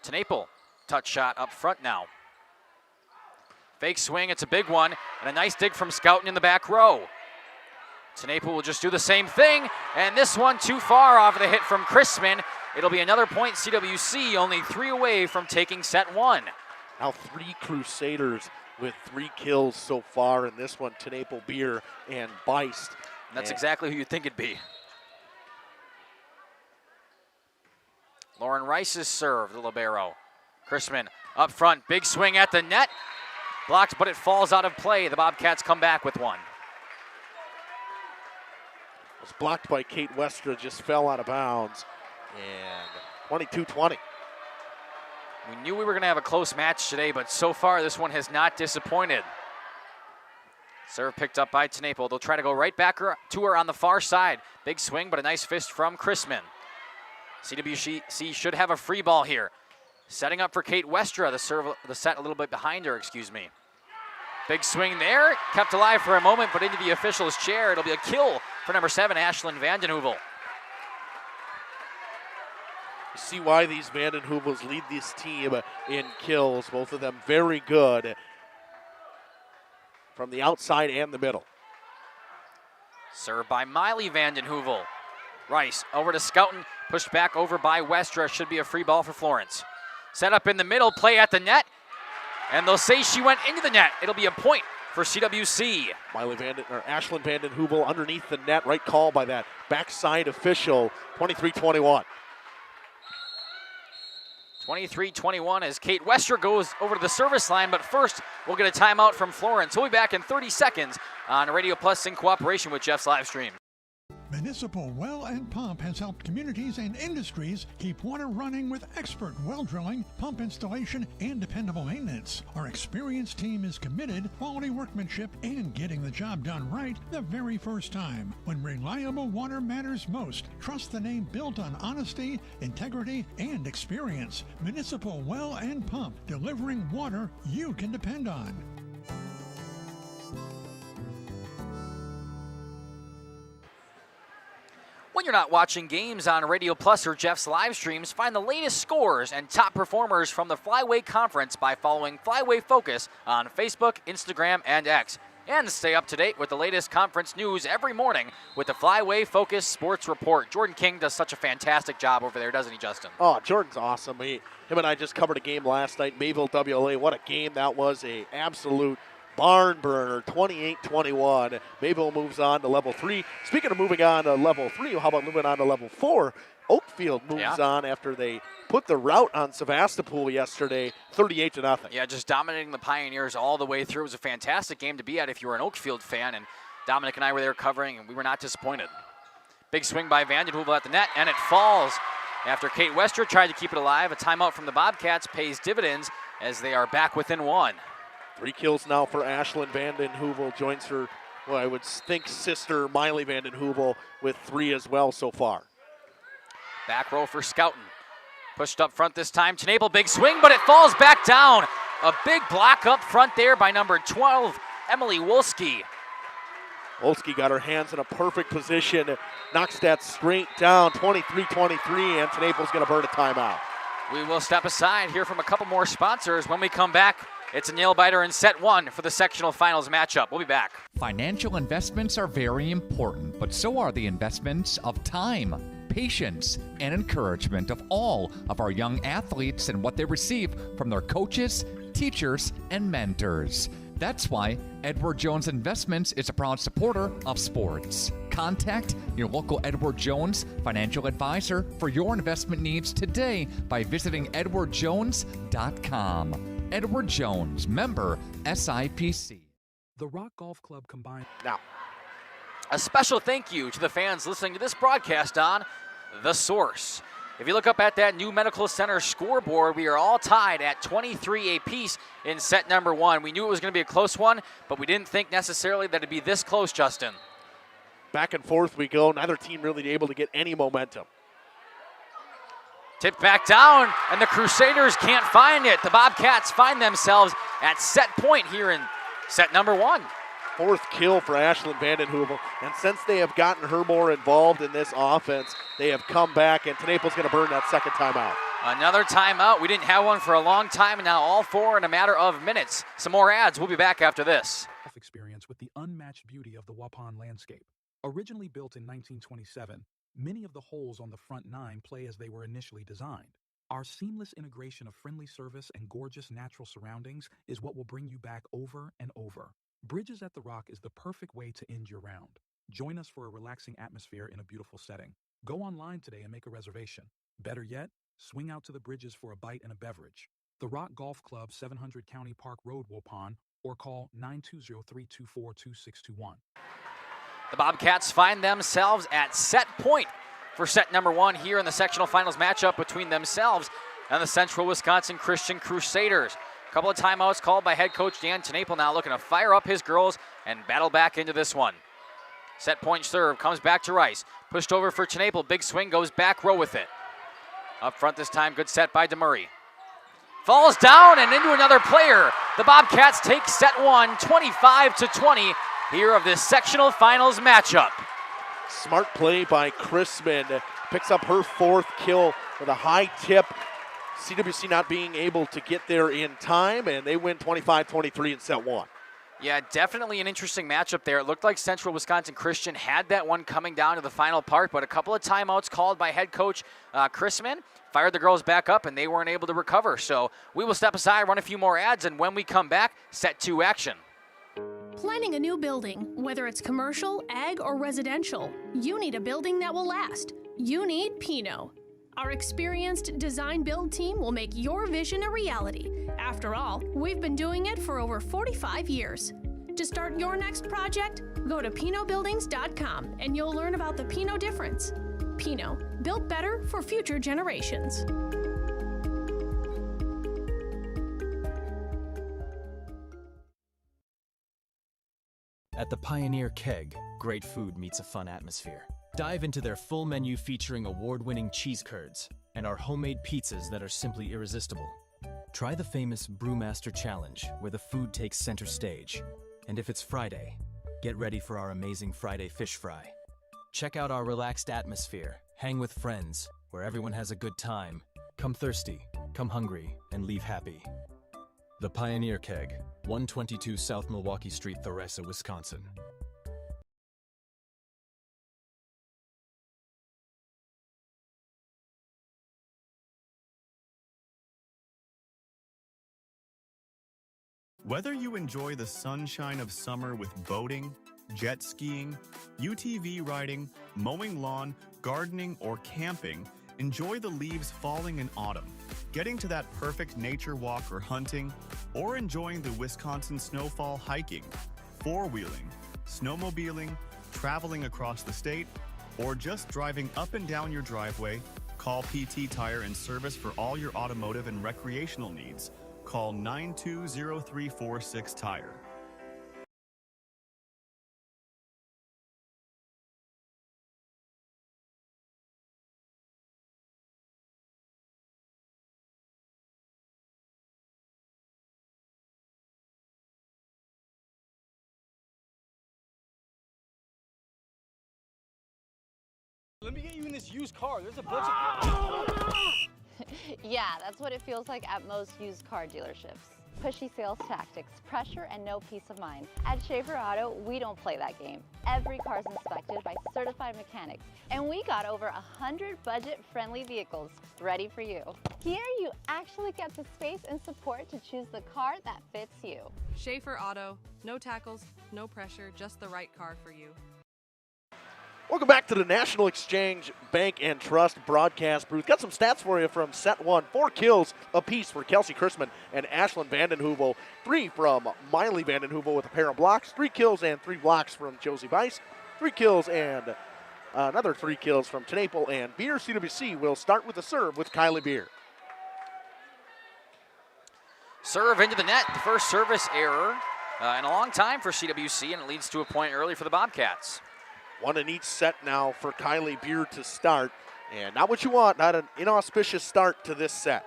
Tenapel, touch shot up front now. Fake swing, it's a big one, and a nice dig from Skelton in the back row. Tenapel will just do the same thing, and this one too far off of the hit from Chrisman. It'll be another point CWC, only 3 away from taking set one. Now 3 Crusaders with 3 kills so far in this one. Tenapel, Beer, and Beist. That's exactly who you'd think it'd be. Lauren Rice's serve, the libero. Chrisman up front, big swing at the net. Blocked, but it falls out of play. The Bobcats come back with one. It was blocked by Kate Westra, just fell out of bounds. And 22-20. We knew we were going to have a close match today, but so far this one has not disappointed. Serve picked up by Tenapel. They'll try to go right back to her on the far side. Big swing, but a nice fist from Chrisman. CWC should have a free ball here. Setting up for Kate Westra, the set a little bit behind her, excuse me. Big swing there, kept alive for a moment, but into the official's chair. It'll be a kill for number 7, Ashlyn Vandenhoevel. You see why these Vandenhoevels lead this team in kills. Both of them very good from the outside and the middle. Served by Miley Vandenhoevel. Rice over to Skelton, pushed back over by Westra. Should be a free ball for Florence. Set up in the middle, play at the net, and they'll say she went into the net. It'll be a point for CWC. Ashlyn Vandenhoevel underneath the net, right call by that backside official. 23-21. 23-21 as Kate Westra goes over to the service line, but first we'll get a timeout from Florence. We'll be back in 30 seconds on Radio Plus in cooperation with Jeff's live stream. Municipal Well and Pump has helped communities and industries keep water running with expert well drilling, pump installation, and dependable maintenance. Our experienced team is committed, quality workmanship, and getting the job done right the very first time. When reliable water matters most, trust the name built on honesty, integrity, and experience. Municipal Well and Pump, delivering water you can depend on. When you're not watching games on Radio Plus or Jeff's live streams, find the latest scores and top performers from the Flyway Conference by following Flyway Focus on Facebook, Instagram, and X. And stay up to date with the latest conference news every morning with the Flyway Focus Sports Report. Jordan King does such a fantastic job over there, doesn't he, Justin? Oh, Jordan's awesome. Him and I just covered a game last night, Mayville WLA. What a game that was, a absolute barn burner, 28-21. Mayville moves on to level 3. Speaking of moving on to level 3, how about moving on to level 4? Oakfield moves on after they put the rout on Sevastopol yesterday, 38-0. Yeah, just dominating the Pioneers all the way through. It was a fantastic game to be at if you were an Oakfield fan, and Dominic and I were there covering, and we were not disappointed. Big swing by Vandenhoevel at the net, and it falls after Kate Westra tried to keep it alive. A timeout from the Bobcats pays dividends as they are back within 1. 3 kills now for Ashlyn Vanden Heuvel. Joins her, well, I would think, sister Miley Vanden Heuvel with 3 as well so far. Back row for Scouten. Pushed up front this time. Tenapel, big swing, but it falls back down. A big block up front there by number 12, Emily Wolski. Wolski got her hands in a perfect position, knocks that straight down, 23-23, and Tenapel's going to burn a timeout. We will step aside, hear from a couple more sponsors. When we come back, it's a nail-biter in set 1 for the sectional finals matchup. We'll be back. Financial investments are very important, but so are the investments of time, patience, and encouragement of all of our young athletes and what they receive from their coaches, teachers, and mentors. That's why Edward Jones Investments is a proud supporter of sports. Contact your local Edward Jones financial advisor for your investment needs today by visiting edwardjones.com. Edward Jones, member SIPC. The Rock Golf Club combined. Now, a special thank you to the fans listening to this broadcast on The Source. If you look up at that new Medical Center scoreboard, we are all tied at 23 apiece in set number 1. We knew it was going to be a close one, but we didn't think necessarily that it'd be this close, Justin. Back and forth we go. Neither team really able to get any momentum. Tipped back down, and the Crusaders can't find it. The Bobcats find themselves at set point here in set number 1. 4th kill for Ashlyn Vanden Heuvel. And since they have gotten her more involved in this offense, they have come back, and Tenapel's going to burn that second timeout. Another timeout. We didn't have one for a long time, and now all 4 in a matter of minutes. Some more ads. We'll be back after this. Experience with the unmatched beauty of the Waupun landscape. Originally built in 1927, many of the holes on the front 9 play as they were initially designed. Our seamless integration of friendly service and gorgeous natural surroundings is what will bring you back over and over. Bridges at the Rock is the perfect way to end your round. Join us for a relaxing atmosphere in a beautiful setting. Go online today and make a reservation. Better yet, swing out to the Bridges for a bite and a beverage. The Rock Golf Club, 700 County Park Road, Waupun, or call 920-324-2621. The Bobcats find themselves at set point for set number 1 here in the sectional finals matchup between themselves and the Central Wisconsin Christian Crusaders. A couple of timeouts called by head coach Dan Tenapel, now looking to fire up his girls and battle back into this one. Set point serve comes back to Rice. Pushed over for Tenapel. Big swing, goes back row with it. Up front this time, good set by DeMurray. Falls down and into another player. The Bobcats take set 1, 25-20 here of this sectional finals matchup. Smart play by Chrisman. Picks up her 4th kill with a high tip. CWC not being able to get there in time, and they win 25-23 in set 1. Yeah, definitely an interesting matchup there. It looked like Central Wisconsin Christian had that one coming down to the final part, but a couple of timeouts called by head coach Chrisman fired the girls back up, and they weren't able to recover. So we will step aside, run a few more ads, and when we come back, set 2 action. Planning a new building, whether it's commercial, ag, or residential, you need a building that will last. You need Pino. Our experienced design build team will make your vision a reality. After all, we've been doing it for over 45 years. To start your next project, go to pinobuildings.com and you'll learn about the Pino difference. Pino, built better for future generations. At the Pioneer Keg, great food meets a fun atmosphere. Dive into their full menu featuring award-winning cheese curds and our homemade pizzas that are simply irresistible. Try the famous Brewmaster Challenge, where the food takes center stage. And if it's Friday, get ready for our amazing Friday fish fry. Check out our relaxed atmosphere, hang with friends, where everyone has a good time. Come thirsty, come hungry, and leave happy. The Pioneer Keg, 122 South Milwaukee Street, Theresa, Wisconsin. Whether you enjoy the sunshine of summer with boating, jet skiing, UTV riding, mowing lawn, gardening, or camping, enjoy the leaves falling in autumn, getting to that perfect nature walk or hunting, or enjoying the Wisconsin snowfall hiking, four-wheeling, snowmobiling, traveling across the state, or just driving up and down your driveway, call PT Tire and Service for all your automotive and recreational needs. call 920-346-TIRE. Let me get you in this used car. There's a bunch of... Yeah, that's what it feels like at most used car dealerships. Pushy sales tactics, pressure, and no peace of mind. At Schaefer Auto, we don't play that game. Every car's inspected by certified mechanics, and we got over 100 budget-friendly vehicles ready for you. Here, you actually get the space and support to choose the car that fits you. Schaefer Auto, no tackles, no pressure, just the right car for you. Welcome back to the National Exchange Bank and Trust broadcast booth. Got some stats for you from set one. 4 kills apiece for Kelsey Chrisman and Ashlyn Vandenheuvel. 3 from Miley Vandenheuvel with a pair of blocks. 3 kills and 3 blocks from Josie Bice. 3 kills and another 3 kills from Tenapel and Beer. CWC will start with a serve with Kylie Beer. Serve into the net, the first service error in a long time for CWC, and it leads to a point early for the Bobcats. 1 in each set now for Kylie Beer to start. And not what you want, not an inauspicious start to this set.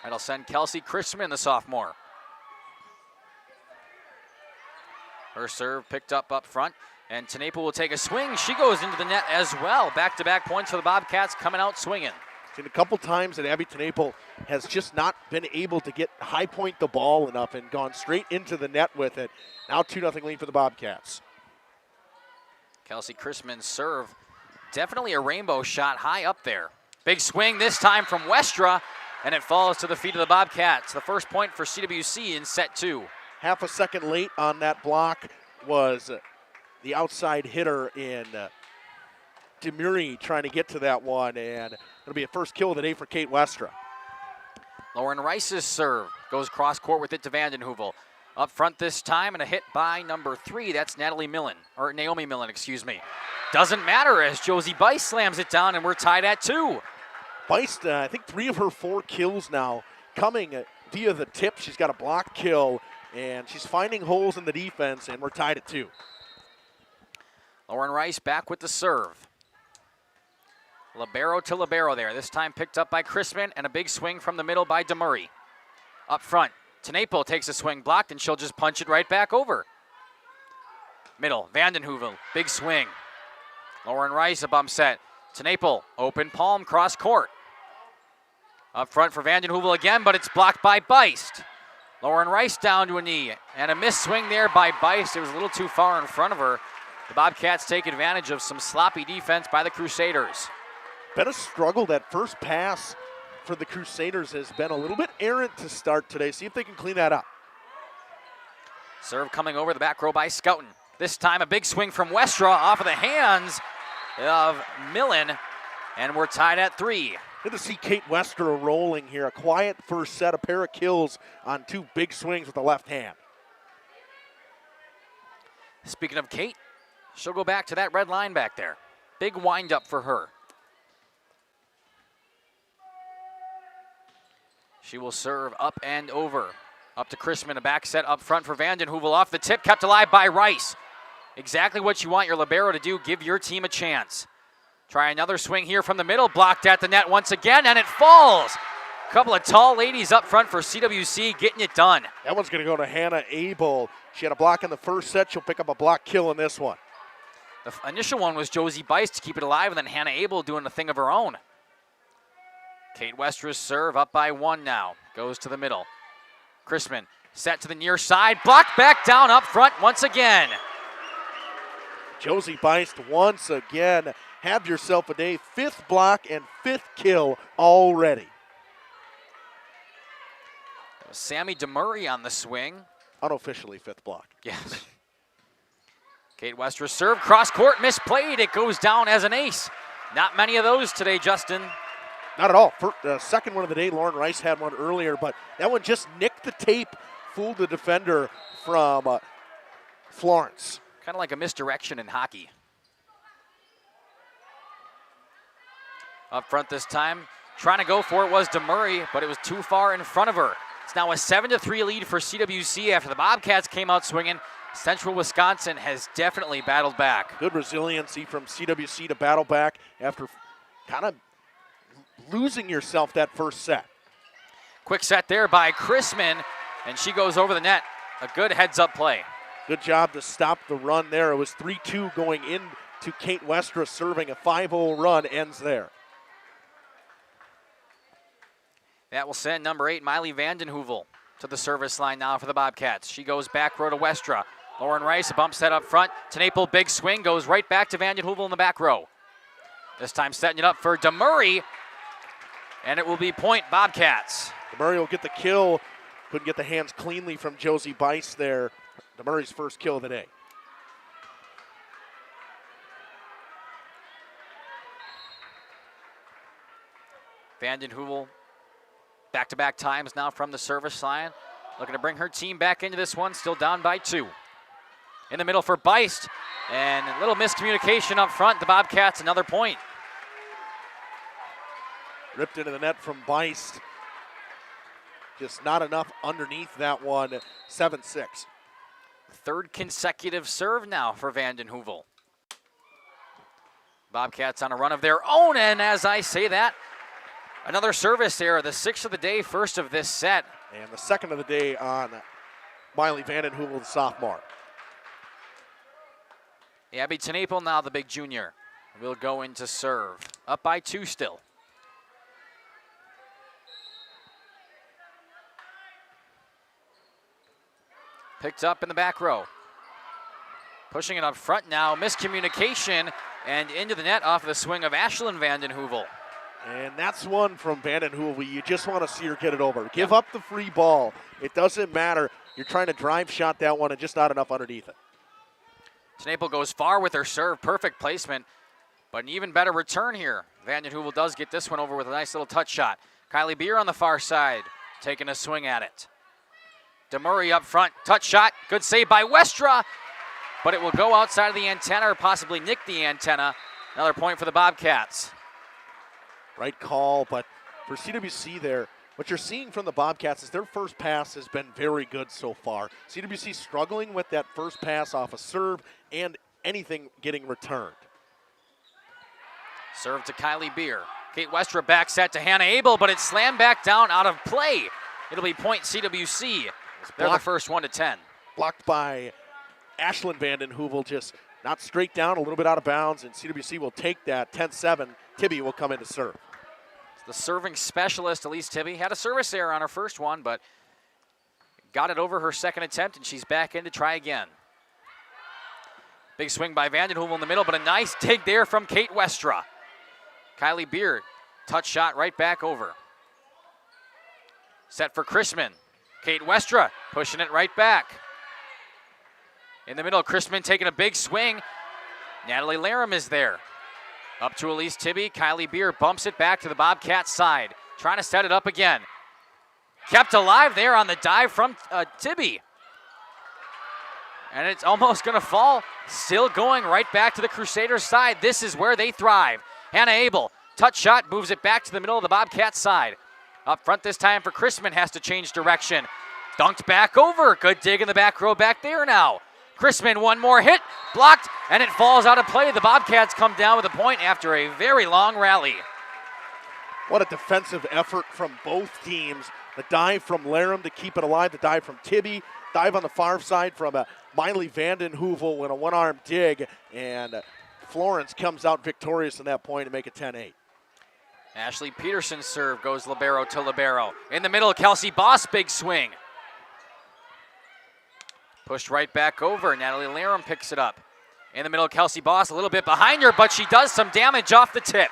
That'll send Kelsey Chrisman, the sophomore. Her serve picked up front, and Tenapel will take a swing. She goes into the net as well. Back-to-back points for the Bobcats, coming out swinging. Seen a couple times that Abby Tenapel has just not been able to get high point the ball enough and gone straight into the net with it. Now 2-0 lead for the Bobcats. Kelsey Chrisman's serve, definitely a rainbow shot high up there. Big swing this time from Westra, and it falls to the feet of the Bobcats. The first point for CWC in set 2. Half a second late on that block was the outside hitter in Demurray trying to get to that one, and it'll be a first kill of the day for Kate Westra. Lauren Rice's serve goes cross court with it to Vandenheuvel. Up front this time, and a hit by number 3. That's Naomi Millen. Doesn't matter as Josie Bice slams it down, and we're tied at 2. Bice, I think 3 of her 4 kills now coming via the tip. She's got a block kill, and she's finding holes in the defense, and we're tied at 2. Lauren Rice back with the serve. Libero to libero there. This time picked up by Chrisman, and a big swing from the middle by Demurray. Up front, Tenapel takes a swing blocked, and she'll just punch it right back over. Middle, Vandenheuvel, big swing. Lauren Rice, a bump set. Tenapel, open palm, cross court. Up front for Vandenheuvel again, but it's blocked by Beist. Lauren Rice down to a knee, and a missed swing there by Beist. It was a little too far in front of her. The Bobcats take advantage of some sloppy defense by the Crusaders. Been a struggle. That first pass for the Crusaders has been a little bit errant to start today. See if they can clean that up. Serve coming over the back row by Scouten. This time a big swing from Westra off of the hands of Millen, and we're tied at 3. Good to see Kate Westra rolling here. A quiet first set, a pair of kills on 2 big swings with the left hand. Speaking of Kate, she'll go back to that red line back there. Big windup for her. She will serve up and over. Up to Chrisman, a back set up front for Vandenheuvel. Off the tip, kept alive by Rice. Exactly what you want your libero to do, give your team a chance. Try another swing here from the middle, blocked at the net once again, and it falls. A couple of tall ladies up front for CWC getting it done. That one's going to go to Hannah Abel. She had a block in the first set. She'll pick up a block kill in this one. The initial one was Josie Bice to keep it alive, and then Hannah Abel doing a thing of her own. Kate Westra's serve up by 1 now. Goes to the middle. Chrisman set to the near side. Blocked back down up front once again. Josie Bice once again. Have yourself a day. 5th block and 5th kill already. Sammy Demurray on the swing. Unofficially 5th block. Yes. Kate Westra's serve. Cross court misplayed. It goes down as an ace. Not many of those today, Justin. Not at all. Second one of the day, Lauren Rice had one earlier, but that one just nicked the tape, fooled the defender from Florence. Kind of like a misdirection in hockey. Up front this time, trying to go for it was Demurray, but it was too far in front of her. It's now a 7-3 lead for CWC after the Bobcats came out swinging. Central Wisconsin has definitely battled back. Good resiliency from CWC to battle back after kind of losing yourself that first set. Quick set there by Chrisman, and she goes over the net. A good heads-up play. Good job to stop the run there. It was 3-2 going into Kate Westra serving. A 5-0 run ends there. That will send number 8, Miley Vandenheuvel, to the service line now for the Bobcats. She goes back row to Westra. Lauren Rice bumps that up front. Tenapel, big swing, goes right back to Vandenheuvel in the back row. This time setting it up for DeMurray, and it will be point Bobcats. DeMurray will get the kill. Couldn't get the hands cleanly from Josie Bice there. DeMurray's first kill of the day. Vandenheuvel, back-to-back times now from the service line. Looking to bring her team back into this one, still down by 2. In the middle for Beist, and a little miscommunication up front. The Bobcats, another point. Ripped into the net from Beist. Just not enough underneath that one, 7-6. Third consecutive serve now for Vandenheuvel. Bobcats on a run of their own, and as I say that, another service error, the 6th of the day, first of this set. And the 2nd of the day on Miley Vandenheuvel, the sophomore. Abby Tenapel, now the big junior, will go into serve. Up by 2 still. Picked up in the back row. Pushing it up front now, miscommunication, and into the net off the swing of Ashlyn Vandenheuvel. And that's one from Vandenheuvel. You just want to see her get it over. Give up the free ball. It doesn't matter. You're trying to drive shot that one and just not enough underneath it. Tenapel goes far with her serve. Perfect placement, but an even better return here. Vandenheuvel does get this one over with a nice little touch shot. Kylie Beer on the far side, taking a swing at it. DeMurray up front, touch shot. Good save by Westra, but it will go outside of the antenna or possibly nick the antenna. Another point for the Bobcats. Right call, but for CWC there, what you're seeing from the Bobcats is their first pass has been very good so far. CWC struggling with that first pass off a serve and anything getting returned. Serve to Kylie Beer. Kate Westra back set to Hannah Abel, but it's slammed back down out of play. It'll be point CWC. They're the first 1 to 10. Blocked by Ashlyn Vandenheuvel, just not straight down, a little bit out of bounds, and CWC will take that. 10-7. Tibby will come in to serve. The serving specialist, Elise Tibby, had a service error on her first one, but got it over her second attempt, and she's back in to try again. Big swing by Vandenheuvel in the middle, but a nice dig there from Kate Westra. Kylie Beer, touch shot right back over. Set for Chrisman. Kate Westra pushing it right back. In the middle, Chrisman taking a big swing. Natalie Laram is there. Up to Elise Tibby. Kylie Beer bumps it back to the Bobcats side. Trying to set it up again. Kept alive there on the dive from Tibby. And it's almost going to fall. Still going right back to the Crusaders side. This is where they thrive. Hannah Abel, touch shot, moves it back to the middle of the Bobcats side. Up front this time for Chrisman, has to change direction. Dunked back over. Good dig in the back row back there now. Chrisman, one more hit, blocked, and it falls out of play. The Bobcats come down with a point after a very long rally. What a defensive effort from both teams. The dive from Laram to keep it alive, the dive from Tibby, dive on the far side from Miley Vandenheuvel with a one-arm dig, and Florence comes out victorious in that point to make it 10-8. Ashley Peterson's serve goes libero to libero. In the middle, Kelsey Boss, big swing. Pushed right back over. Natalie Laram picks it up. In the middle, Kelsey Boss a little bit behind her, but she does some damage off the tip.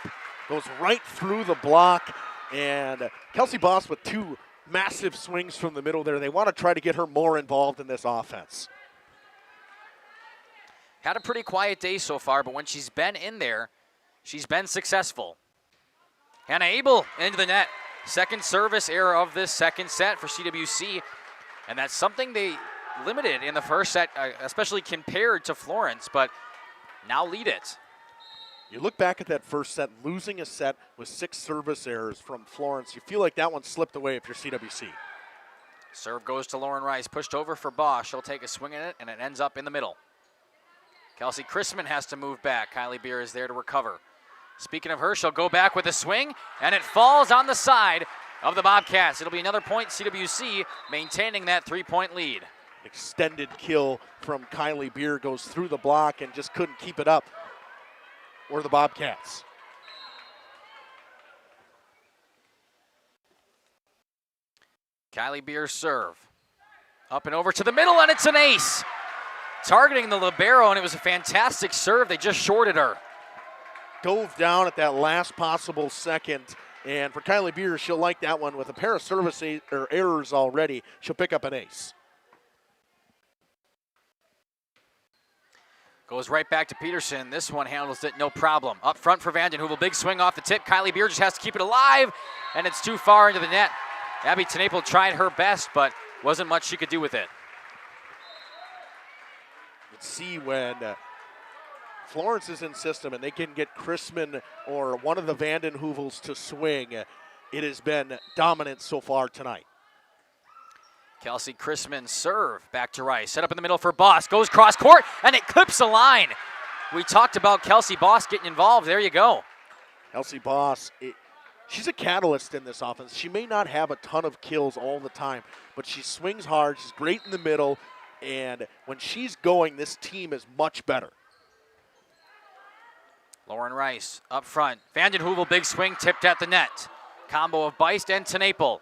Goes right through the block, and Kelsey Boss with 2 massive swings from the middle there. They want to try to get her more involved in this offense. Had a pretty quiet day so far, but when she's been in there, she's been successful. Hannah Abel into the net. Second service error of this second set for CWC, and that's something they limited in the first set, especially compared to Florence, but now lead it. You look back at that first set, losing a set with 6 service errors from Florence. You feel like that one slipped away if you're CWC. Serve goes to Lauren Rice, pushed over for Bosch. She'll take a swing at it, and it ends up in the middle. Kelsey Chrisman has to move back. Kylie Beer is there to recover. Speaking of her, she'll go back with a swing, and it falls on the side of the Bobcats. It'll be another point, CWC maintaining that 3-point lead. Extended kill from Kylie Beer, goes through the block and just couldn't keep it up. Or the Bobcats. Kylie Beer's serve. Up and over to the middle, and it's an ace. Targeting the libero, and it was a fantastic serve. They just shorted her. Dove down at that last possible second. And for Kylie Beer, she'll like that one. With a pair of service errors already, she'll pick up an ace. Goes right back to Peterson. This one handles it no problem. Up front for Vanden Heuvel. Big swing off the tip. Kylie Beer just has to keep it alive, and it's too far into the net. Abby Tenapel tried her best, but wasn't much she could do with it. Let's see when Florence is in system and they can get Chrisman or one of the Vanden Heuvels to swing. It has been dominant so far tonight. Kelsey Chrisman serve back to Rice. Set up in the middle for Boss. Goes cross court, and it clips a line. We talked about Kelsey Boss getting involved. There you go. Kelsey Boss, she's a catalyst in this offense. She may not have a ton of kills all the time, but she swings hard. She's great in the middle, and when she's going, this team is much better. Lauren Rice up front. Vanden Heuvel, big swing, tipped at the net. Combo of Beist and Tenapel.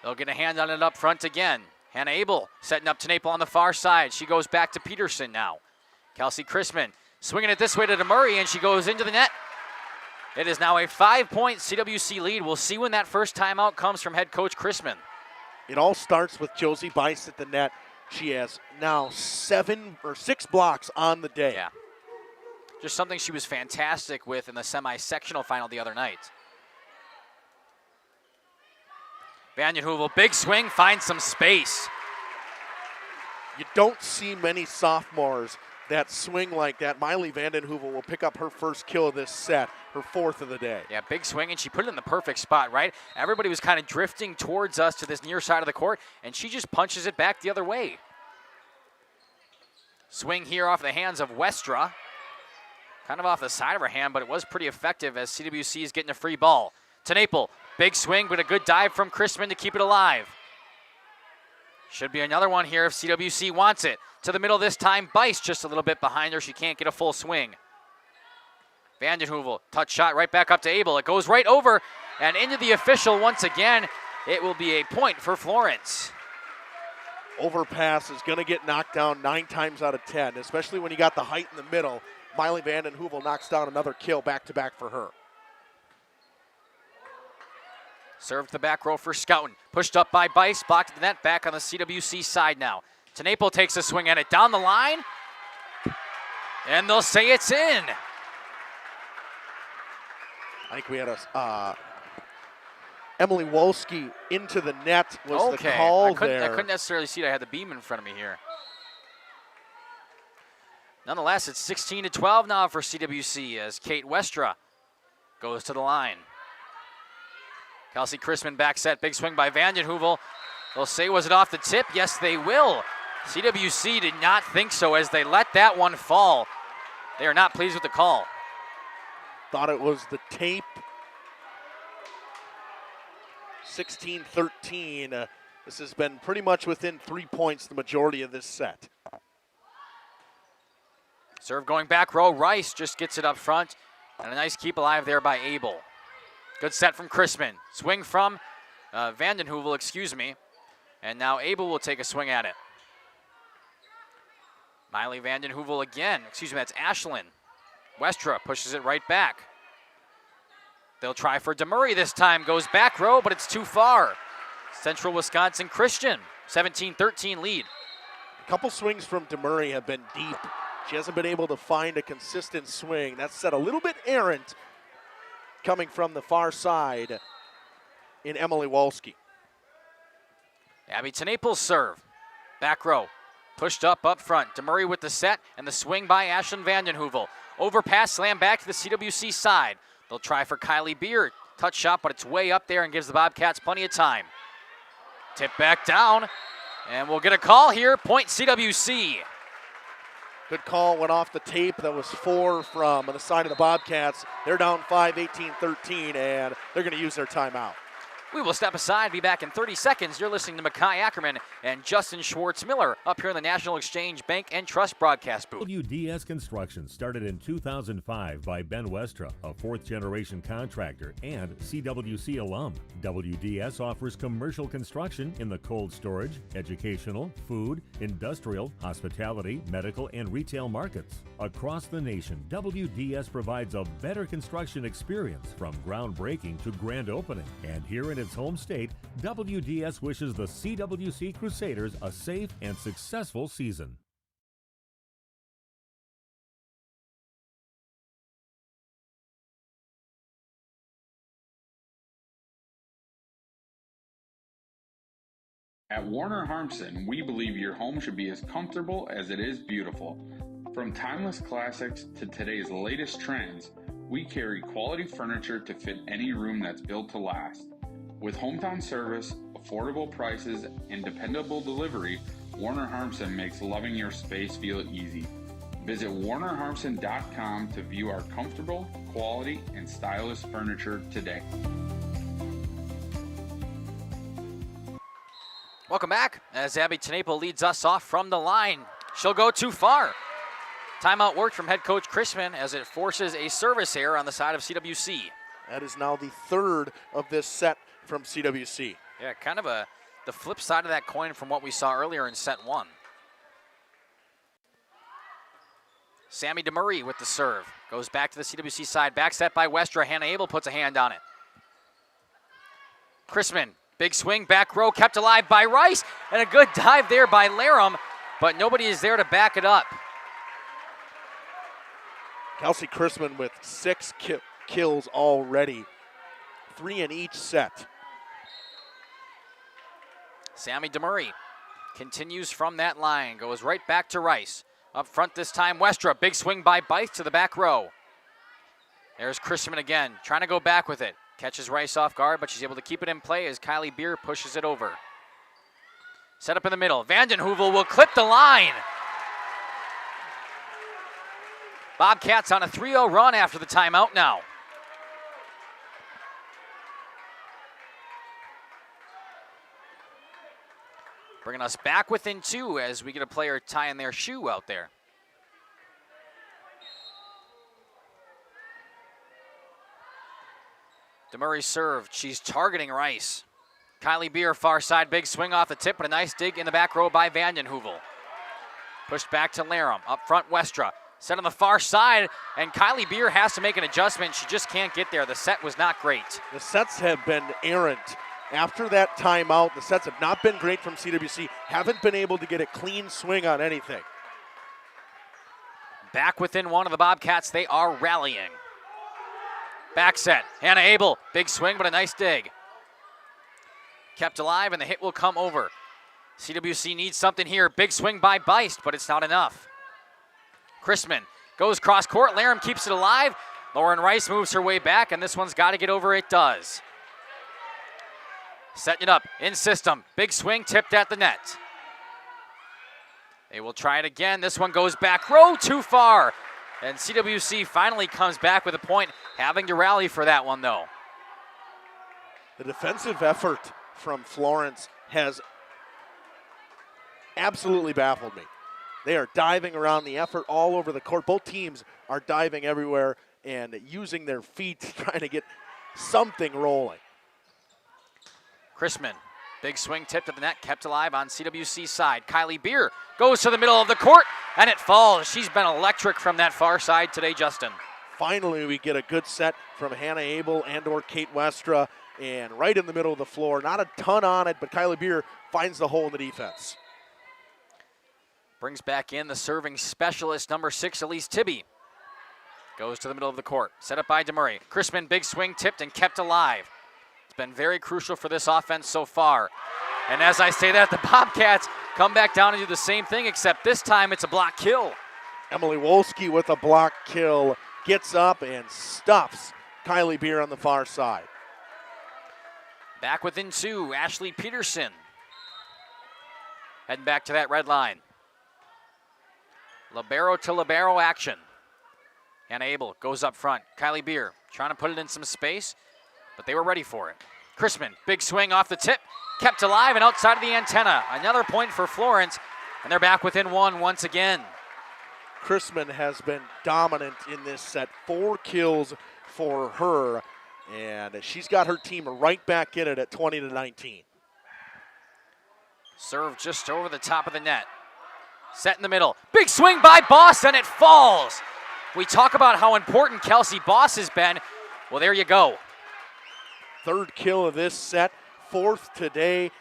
They'll get a hand on it up front again. Hannah Abel setting up Tenapel on the far side. She goes back to Peterson now. Kelsey Chrisman swinging it this way to DeMurray, and she goes into the net. It is now a 5-point CWC lead. We'll see when that first timeout comes from head coach Chrisman. It all starts with Josie Beist at the net. She has now 6 blocks on the day. Yeah. Just something she was fantastic with in the semi-sectional final the other night. Vanden Heuvel, big swing, finds some space. You don't see many sophomores that swing like that. Miley Vanden Heuvel will pick up her first kill of this set, her 4th of the day. Yeah, big swing, and she put it in the perfect spot, right? Everybody was kind of drifting towards us to this near side of the court, and she just punches it back the other way. Swing here off the hands of Westra. Kind of off the side of her hand, but it was pretty effective as CWC is getting a free ball. Tenapel, big swing, but a good dive from Chrisman to keep it alive. Should be another one here if CWC wants it. To the middle this time, Beist just a little bit behind her. She can't get a full swing. Vanden Heuvel, touch shot right back up to Abel. It goes right over and into the official once again. It will be a point for Florence. Overpass is going to get knocked down 9 times out of 10, especially when you got the height in the middle. Miley Vanden Heuvel knocks down another kill back-to-back for her. Serve to the back row for Scouten. Pushed up by Beist, blocked at the net, back on the CWC side now. Tenapel takes a swing at it down the line, and they'll say it's in. I think we had a Emily Wolski into the net was the call there. I couldn't necessarily see it. I had the beam in front of me here. Nonetheless, it's 16-12 now for CWC as Kate Westra goes to the line. Kelsey Chrisman back set, big swing by Vanden Heuvel. They'll say, was it off the tip? Yes, they will. CWC did not think so as they let that one fall. They are not pleased with the call. Thought it was the tape. 16-13. This has been pretty much within 3 points the majority of this set. Serve going back row. Rice just gets it up front. And a nice keep alive there by Abel. Good set from Chrisman. Swing from Vanden Heuvel, excuse me. And now Abel will take a swing at it. Miley Vanden Heuvel again. Excuse me, that's Ashlyn. Westra pushes it right back. They'll try for DeMurray this time. Goes back row, but it's too far. Central Wisconsin Christian, 17-13 lead. A couple swings from DeMurray have been deep. She hasn't been able to find a consistent swing. That's set a little bit errant coming from the far side in Emily Wolski. Abby Tenapel's serve. Back row. Pushed up front. DeMurray with the set and the swing by Ashlyn Vanden Heuvel. Overpass, slam back to the CWC side. They'll try for Kylie Beer. Touch shot, but it's way up there and gives the Bobcats plenty of time. Tip back down, and we'll get a call here. Point CWC. Good call, went off the tape. That was 4 from the side of the Bobcats. They're down 5, 18-13, and they're going to use their timeout. We will step aside, be back in 30 seconds. You're listening to Mackay Ackerman and Justin Schwartz-Miller up here in the National Exchange Bank and Trust broadcast booth. WDS Construction started in 2005 by Ben Westra, a fourth-generation contractor and CWC alum. WDS offers commercial construction in the cold storage, educational, food, industrial, hospitality, medical, and retail markets. Across the nation, WDS provides a better construction experience from groundbreaking to grand opening. And here in its home state, WDS wishes the CWC Crusaders a safe and successful season. At Warner Harmson, we believe your home should be as comfortable as it is beautiful. From timeless classics to today's latest trends, we carry quality furniture to fit any room that's built to last. With hometown service, affordable prices, and dependable delivery, Warner Harmson makes loving your space feel easy. Visit warnerharmson.com to view our comfortable, quality, and stylish furniture today. Welcome back as Abby Tenapel leads us off from the line. She'll go too far. Timeout worked from head coach Chrisman as it forces a service error on the side of CWC. That is now the third of this set from CWC. Yeah, kind of the flip side of that coin from what we saw earlier in set 1. Sammy DeMurray with the serve. Goes back to the CWC side. Back set by Westra. Hannah Abel puts a hand on it. Chrisman, big swing, back row, kept alive by Rice. And a good dive there by Laram, but nobody is there to back it up. Kelsey Chrisman with 6 kills already. 3 in each set. Sammy DeMurray continues from that line. Goes right back to Rice. Up front this time, Westra. Big swing by Byth to the back row. There's Chrisman again, trying to go back with it. Catches Rice off guard, but she's able to keep it in play as Kylie Beer pushes it over. Set up in the middle. Vandenheuvel will clip the line. Bobcats on a 3-0 run after the timeout now. Bringing us back within 2 as we get a player tying their shoe out there. DeMurray served. She's targeting Rice. Kylie Beer, far side, big swing off the tip, but a nice dig in the back row by Vandenheuvel. Pushed back to Laram. Up front, Westra. Set on the far side, and Kylie Beer has to make an adjustment. She just can't get there. The set was not great. The sets have been errant. After that timeout, the sets have not been great from CWC. Haven't been able to get a clean swing on anything. Back within 1 of the Bobcats. They are rallying. Back set. Hannah Abel. Big swing, but a nice dig. Kept alive, and the hit will come over. CWC needs something here. Big swing by Beist, but it's not enough. Chrisman goes cross court. Laram keeps it alive. Lauren Rice moves her way back, and this one's got to get over. It does. Setting it up in system. Big swing tipped at the net. They will try it again. This one goes back row too far. And CWC finally comes back with a point, having to rally for that one, though. The defensive effort from Florence has absolutely baffled me. They are diving around the effort all over the court. Both teams are diving everywhere and using their feet trying to get something rolling. Chrisman, big swing tipped at the net, kept alive on CWC's side. Kylie Beer goes to the middle of the court, and it falls. She's been electric from that far side today, Justin. Finally, we get a good set from Hannah Abel and or Kate Westra, and right in the middle of the floor. Not a ton on it, but Kylie Beer finds the hole in the defense. Brings back in the serving specialist, number 6, Elise Tibby. Goes to the middle of the court. Set up by DeMurray. Chrisman, big swing, tipped and kept alive. It's been very crucial for this offense so far. And as I say that, the Bobcats come back down and do the same thing, except this time it's a block kill. Emily Wolski with a block kill. Gets up and stuffs Kylie Beer on the far side. Back within 2, Ashley Peterson. heading back to that red line. Libero to libero action. Hannah Abel goes up front. Kylie Beer trying to put it in some space, but they were ready for it. Chrisman, big swing off the tip, kept alive and outside of the antenna. Another point for Florence, and they're back within one once again. Chrisman has been dominant in this set. 4 kills for her, and she's got her team right back in it at 20-19. Serve just over the top of the net. Set in the middle. Big swing by Boss, and it falls. We talk about how important Kelsey Boss has been. Well, there you go. 3rd kill of this set, 4th today.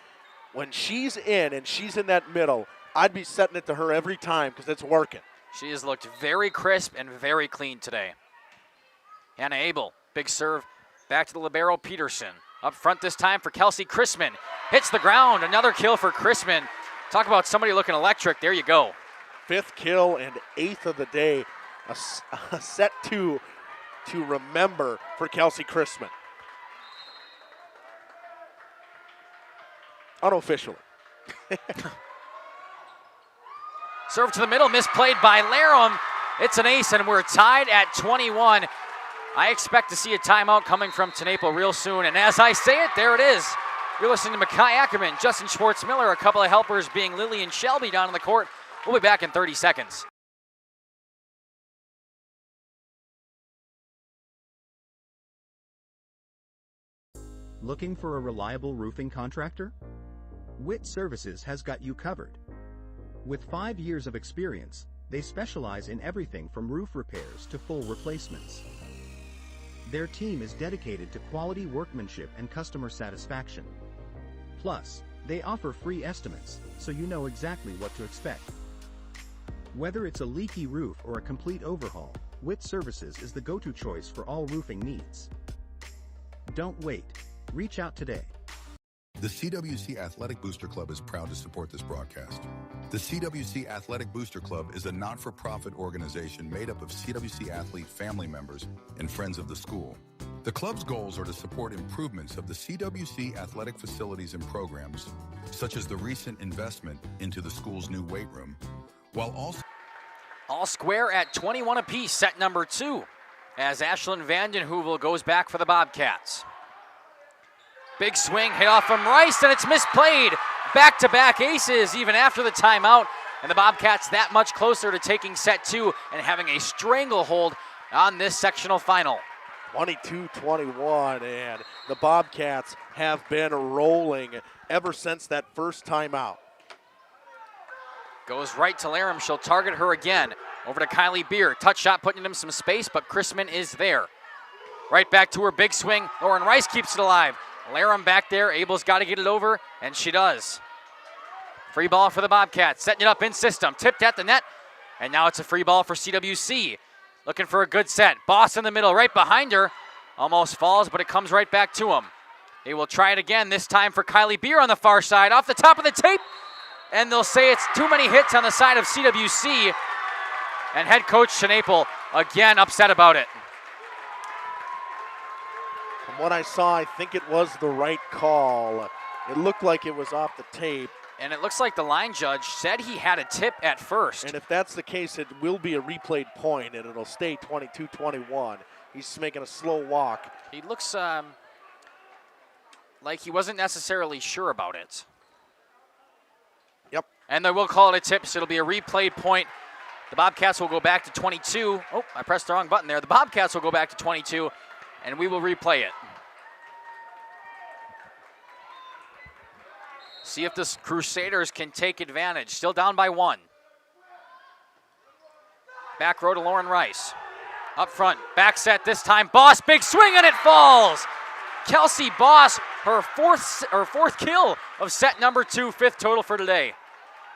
When she's in and she's in that middle, I'd be setting it to her every time because it's working. She has looked very crisp and very clean today. Hannah Abel, big serve back to the libero Peterson. Up front this time for Kelsey Chrisman. Hits the ground, another kill for Chrisman. Talk about somebody looking electric, there you go. 5th kill and 8th of the day. A set 2 to remember for Kelsey Chrisman. Unofficially. Serve to the middle, misplayed by Larum. It's an ace, and we're tied at 21. I expect to see a timeout coming from Tenapel real soon, and as I say it, there it is. You're listening to Mackay Ackerman, Justin Schwartz-Miller, a couple of helpers being Lily and Shelby down on the court. We'll be back in 30 seconds. Looking for a reliable roofing contractor? WIT Services has got you covered. With 5 years of experience, they specialize in everything from roof repairs to full replacements. Their team is dedicated to quality workmanship and customer satisfaction. Plus, they offer free estimates, so you know exactly what to expect. Whether it's a leaky roof or a complete overhaul, WIT Services is the go-to choice for all roofing needs. Don't wait. Reach out today. The CWC Athletic Booster Club is proud to support this broadcast. The CWC Athletic Booster Club is a not-for-profit organization made up of CWC athlete family members and friends of the school. The club's goals are to support improvements of the CWC athletic facilities and programs, such as the recent investment into the school's new weight room, while also... All square at 21 apiece, set number 2, as Ashlyn Vandenheuvel goes back for the Bobcats. Big swing hit off from Rice, and it's misplayed. Back-to-back aces even after the timeout, and the Bobcats that much closer to taking set 2 and having a stranglehold on this sectional final. 22-21, and the Bobcats have been rolling ever since that first timeout. Goes right to Larum. She'll target her again. Over to Kylie Beer. Touch shot putting him some space, but Chrisman is there. Right back to her big swing. Lauren Rice keeps it alive. Larum back there. Abel's got to get it over, and she does. Free ball for the Bobcats. Setting it up in system. Tipped at the net, and now it's a free ball for CWC. Looking for a good set. Boss in the middle, right behind her. Almost falls, but it comes right back to him. They will try it again, this time for Kylie Beer on the far side. Off the top of the tape, and they'll say it's too many hits on the side of CWC. And head coach Tenapel again upset about it. From what I saw, I think it was the right call. It looked like it was off the tape. And it looks like the line judge said he had a tip at first. And if that's the case, it will be a replayed point, and it'll stay 22-21. He's making a slow walk. He looks like he wasn't necessarily sure about it. Yep. And they will call it a tip, so it'll be a replayed point. The Bobcats will go back to 22. Oh, I pressed the wrong button there. The Bobcats will go back to 22, and we will replay it. See if the Crusaders can take advantage. Still down by 1. Back row to Lauren Rice. Up front, back set this time. Boss, big swing, and it falls. Kelsey Boss, her fourth kill of set number 2, 5th total for today.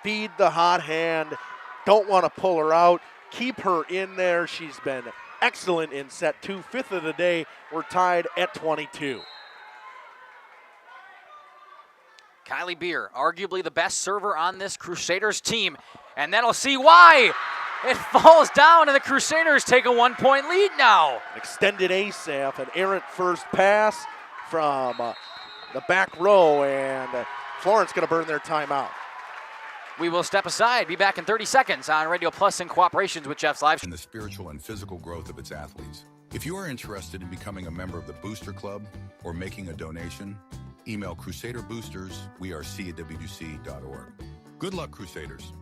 Feed the hot hand. Don't want to pull her out. Keep her in there. She's been excellent in set 2, 5th of the day. We're tied at 22. Kylie Beer, arguably the best server on this Crusaders team, and that'll see why. It falls down, and the Crusaders take a 1-point lead now. Extended ace off an errant first pass from the back row, and Florence going to burn their timeout. We will step aside. Be back in 30 seconds on Radio Plus in cooperation with Jeff's Live. In the spiritual and physical growth of its athletes. If you are interested in becoming a member of the Booster Club or making a donation, email Crusader Boosters, WC@WC.org. Good luck, Crusaders.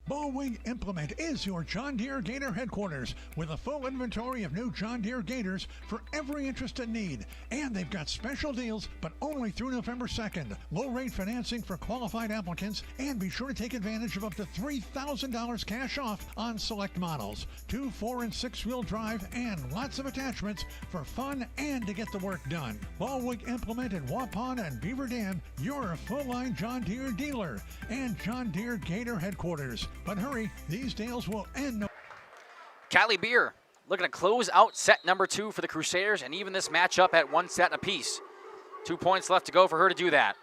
Ballwing Implement is your John Deere Gator headquarters with a full inventory of new John Deere Gators for every interested need. And they've got special deals, but only through November 2nd. Low rate financing for qualified applicants, and be sure to take advantage of up to $3,000 cash off on select models. 2-, 4-, and 6-wheel drive, and lots of attachments for fun and to get the work done. Ballwing Implement in Waupun and Beaver Dam, you're a full-line John Deere dealer and John Deere Gator headquarters. But hurry, these deals will end. Callie Beer looking to close out set number 2 for the Crusaders, and even this matchup at 1 set apiece. 2 points left to go for her to do that.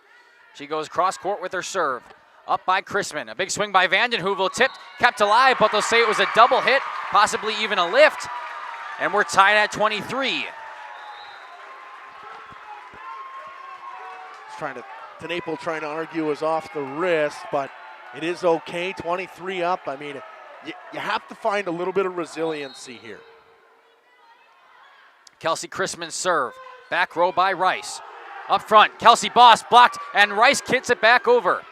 She goes cross court with her serve. Up by Chrisman. A big swing by Vanden Heuvel, tipped, kept alive, but they'll say it was a double hit, possibly even a lift. And we're tied at 23. Tenapel trying to argue is off the wrist, but it is okay, 23 up. I mean, you have to find a little bit of resiliency here. Kelsey Chrisman's serve. Back row by Rice. Up front, Kelsey Boss blocked, and Rice kicks it back over.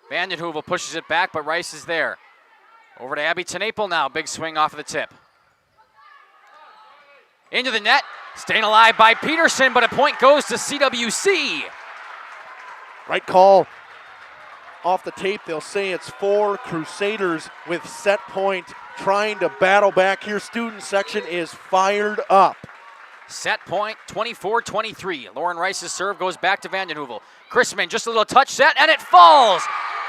Vanden Heuvel pushes it back, but Rice is there. Over to Abby Tenapel now. Big swing off of the tip. Into the net. Staying alive by Peterson, but a point goes to CWC. Right call. Off the tape, they'll say it's 4 Crusaders with set point trying to battle back here. Student section is fired up. Set point, 24-23. Lauren Rice's serve goes back to Vanden Heuvel. Chrisman, just a little touch set, and it falls.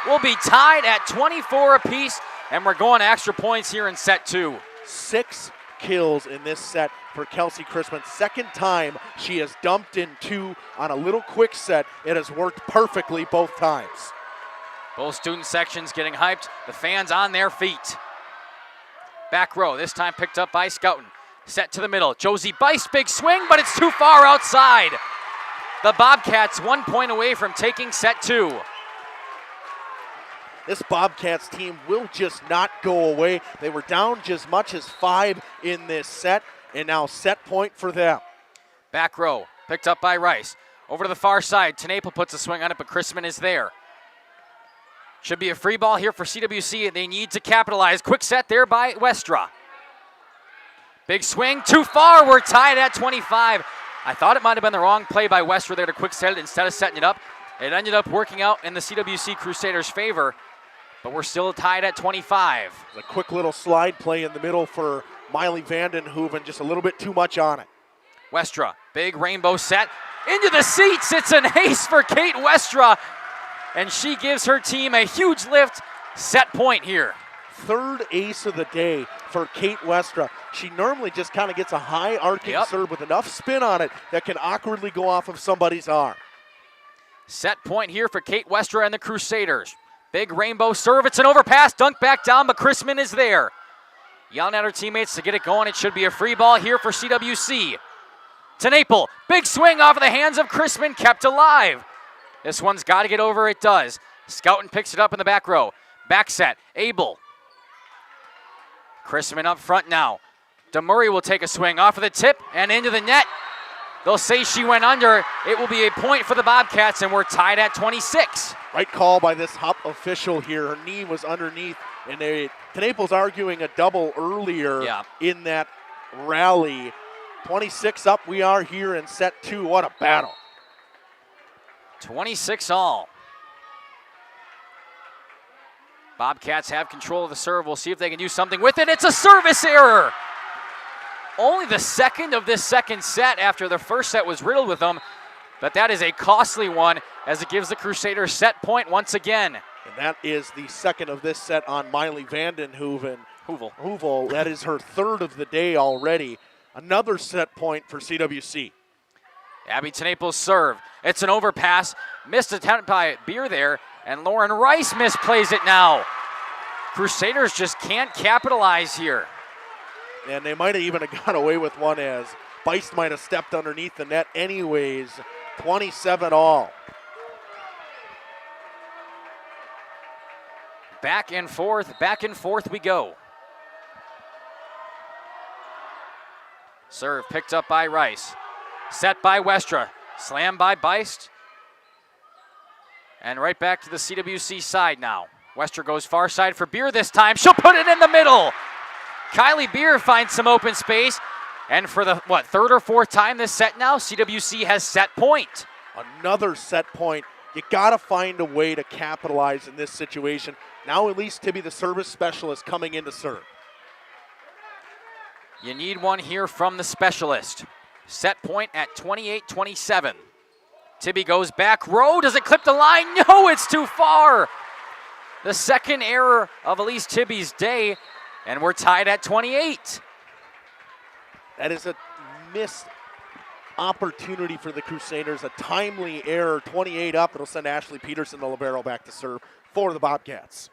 We'll be tied at 24 apiece, and we're going to extra points here in set 2. 6 kills in this set for Kelsey Chrisman. Second time she has dumped in 2 on a little quick set. It has worked perfectly both times. Both student sections getting hyped. The fans on their feet. Back row, this time picked up by Scouten. Set to the middle. Josie Bice, big swing, but it's too far outside. The Bobcats 1 point away from taking set 2. This Bobcats team will just not go away. They were down just much as 5 in this set, and now set point for them. Back row, picked up by Rice. Over to the far side, Tenapel puts a swing on it, but Chrisman is there. Should be a free ball here for CWC, and they need to capitalize. Quick set there by Westra. Big swing, too far. We're tied at 25. I thought it might have been the wrong play by Westra there to quick set it instead of setting it up. It ended up working out in the CWC Crusaders' favor, but we're still tied at 25. A quick little slide play in the middle for Miley Vanden Heuvel, just a little bit too much on it. Westra, big rainbow set. Into the seats, it's an ace for Kate Westra. And she gives her team a huge lift. Set point here. Third ace of the day for Kate Westra. She normally just kind of gets a high arcing serve with enough spin on it that can awkwardly go off of somebody's arm. Set point here for Kate Westra and the Crusaders. Big rainbow serve. It's an overpass. Dunk back down, but Chrisman is there. Yelling at her teammates to get it going. It should be a free ball here for CWC. Tenapel, big swing off of the hands of Chrisman, kept alive. This one's got to get over. It does. Scouten picks it up in the back row. Back set. Abel. Chrisman up front now. DeMurray will take a swing off of the tip and into the net. They'll say she went under. It will be a point for the Bobcats, and we're tied at 26. Right call by this Hup official here. Her knee was underneath, and Tenapel's arguing a double earlier in that rally. 26 up we are here in set 2. What a battle. 26 all. Bobcats have control of the serve. We'll see if they can do something with it. It's a service error. Only the second of this second set after the first set was riddled with them. But that is a costly one as it gives the Crusaders set point once again. And that is the second of this set on Miley Vanden Heuvel. That is her third of the day already. Another set point for CWC. Abby Tenapel's serve. It's an overpass. Missed attempt by Beer there, and Lauren Rice misplays it now. Crusaders just can't capitalize here. And they might have even got away with one as Beist might have stepped underneath the net anyways. 27 all. Back and forth we go. Serve picked up by Rice. Set by Westra. Slam by Beist. And right back to the CWC side now. Westra goes far side for Beer this time. She'll put it in the middle. Kylie Beer finds some open space. And for the, third or fourth time this set now, CWC has set point. Another set point. You got to find a way to capitalize in this situation. Now at least Tibby, the service specialist, coming in to serve. You need one here from the specialist. Set point at 28-27. Tibby goes back row. Does it clip the line? No, it's too far. The second error of Elise Tibby's day, and we're tied at 28. That is a missed opportunity for the Crusaders. A timely error, 28 up. It'll send Ashley Peterson, the libero, back to serve for the Bobcats.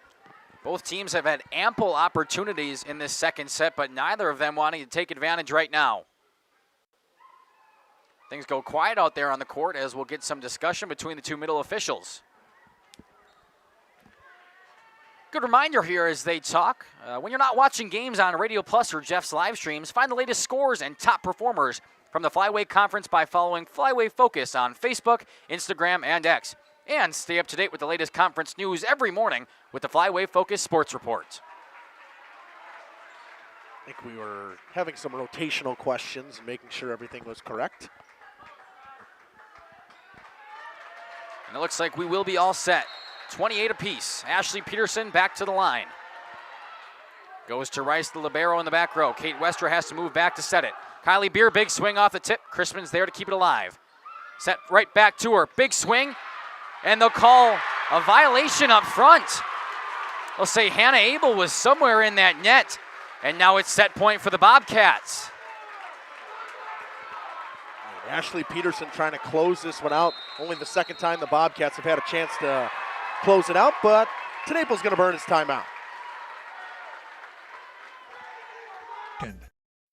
Both teams have had ample opportunities in this second set, but neither of them wanting to take advantage right now. Things go quiet out there on the court as we'll get some discussion between the two middle officials. Good reminder here as they talk. When you're not watching games on Radio Plus or Jeff's live streams, find the latest scores and top performers from the Flyweight Conference by following Flyweight Focus on Facebook, Instagram, and X. And stay up to date with the latest conference news every morning with the Flyweight Focus Sports Report. I think we were having some rotational questions and making sure everything was correct. And it looks like we will be all set. 28 apiece. Ashley Peterson back to the line. Goes to Rice, the libero in the back row. Kate Westra has to move back to set it. Kylie Beer, big swing off the tip. Crispin's there to keep it alive. Set right back to her. Big swing. And they'll call a violation up front. They'll say Hannah Abel was somewhere in that net. And now it's set point for the Bobcats. Ashley Peterson trying to close this one out. Only the second time the Bobcats have had a chance to close it out, but Tenapel's going to burn his timeout.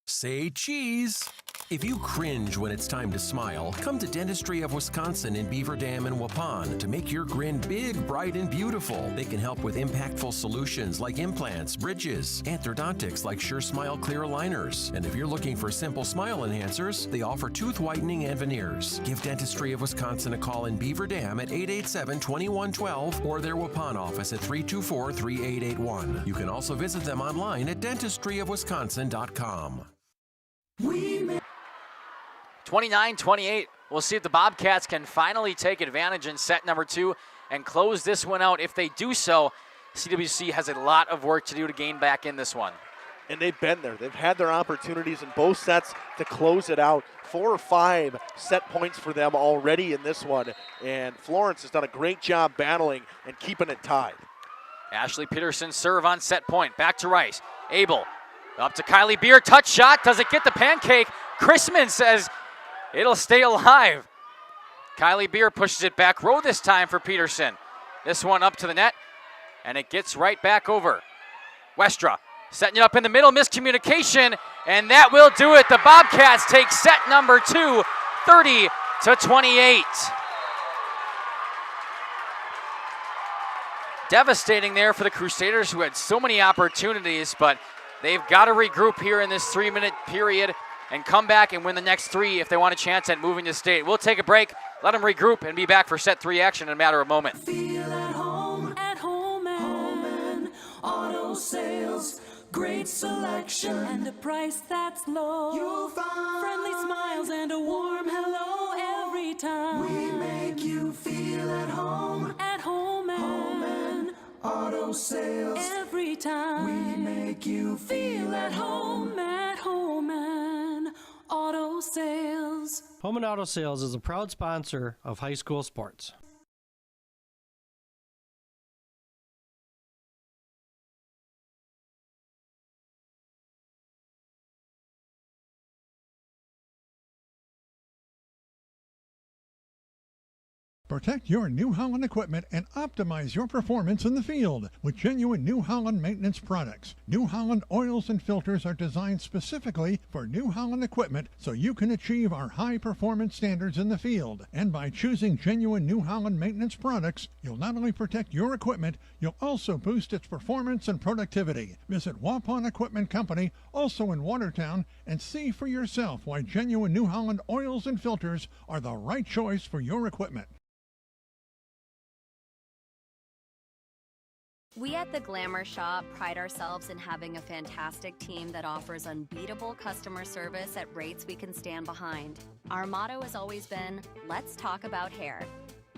Say cheese. If you cringe when it's time to smile, come to Dentistry of Wisconsin in Beaver Dam and Waupun to make your grin big, bright, and beautiful. They can help with impactful solutions like implants, bridges, orthodontics like Sure Smile clear aligners. And if you're looking for simple smile enhancers, they offer tooth whitening and veneers. Give Dentistry of Wisconsin a call in Beaver Dam at 887-2112 or their Waupun office at 324-3881. You can also visit them online at dentistryofwisconsin.com. 29-28. We'll see if the Bobcats can finally take advantage in set number 2 and close this one out. If they do so, CWC has a lot of work to do to gain back in this one. And they've been there. They've had their opportunities in both sets to close it out. 4 or 5 set points for them already in this one. And Florence has done a great job battling and keeping it tied. Ashley Peterson serve on set point. Back to Rice. Abel up to Kylie Beer. Touch shot. Does it get the pancake? Chrisman says it'll stay alive. Kylie Beer pushes it back row this time for Peterson. This one up to the net, and it gets right back over. Westra setting it up in the middle. Miscommunication, and that will do it. The Bobcats take set number 2, 30-28. Devastating there for the Crusaders, who had so many opportunities, but they've got to regroup here in this 3-minute period and come back and win the next 3 if they want a chance at moving to state. We'll take a break, let them regroup, and be back for set 3 action in a matter of moments. Feel at home and auto sales. Great selection and a price that's low. You'll find friendly smiles and a warm hello every time. We make you feel at home and auto sales. Every time we make you feel at home and auto sales. Home and Auto Sales is a proud sponsor of high school sports. Protect your New Holland equipment and optimize your performance in the field with genuine New Holland maintenance products. New Holland oils and filters are designed specifically for New Holland equipment so you can achieve our high performance standards in the field. And by choosing genuine New Holland maintenance products, you'll not only protect your equipment, you'll also boost its performance and productivity. Visit Waupun Equipment Company, also in Watertown, and see for yourself why genuine New Holland oils and filters are the right choice for your equipment. We at the Glamour Shop pride ourselves in having a fantastic team that offers unbeatable customer service at rates we can stand behind. Our motto has always been, let's talk about hair.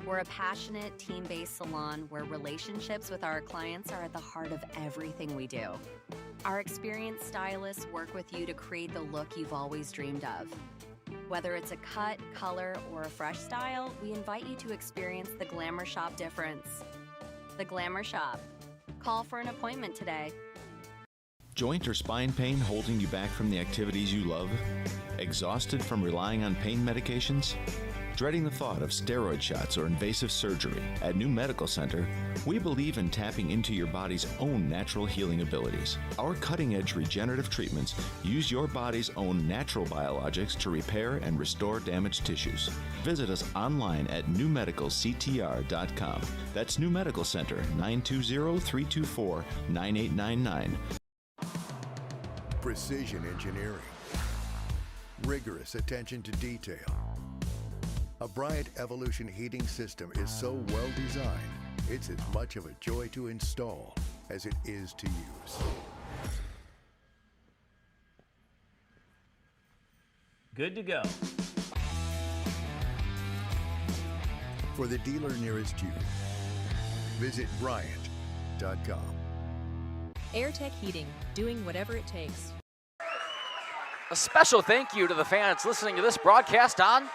We're a passionate, team-based salon where relationships with our clients are at the heart of everything we do. Our experienced stylists work with you to create the look you've always dreamed of. Whether it's a cut, color, or a fresh style, we invite you to experience the Glamour Shop difference. The Glamour Shop. Call for an appointment today. Joint or spine pain holding you back from the activities you love? Exhausted from relying on pain medications? Dreading the thought of steroid shots or invasive surgery? At New Medical Center, we believe in tapping into your body's own natural healing abilities. Our cutting-edge regenerative treatments use your body's own natural biologics to repair and restore damaged tissues. Visit us online at newmedicalctr.com. That's New Medical Center, 920-324-9899. Precision engineering. Rigorous attention to detail. A Bryant Evolution heating system is so well designed, it's as much of a joy to install as it is to use. Good to go. For the dealer nearest you, visit Bryant.com. AirTech Heating, doing whatever it takes. A special thank you to the fans listening to this broadcast on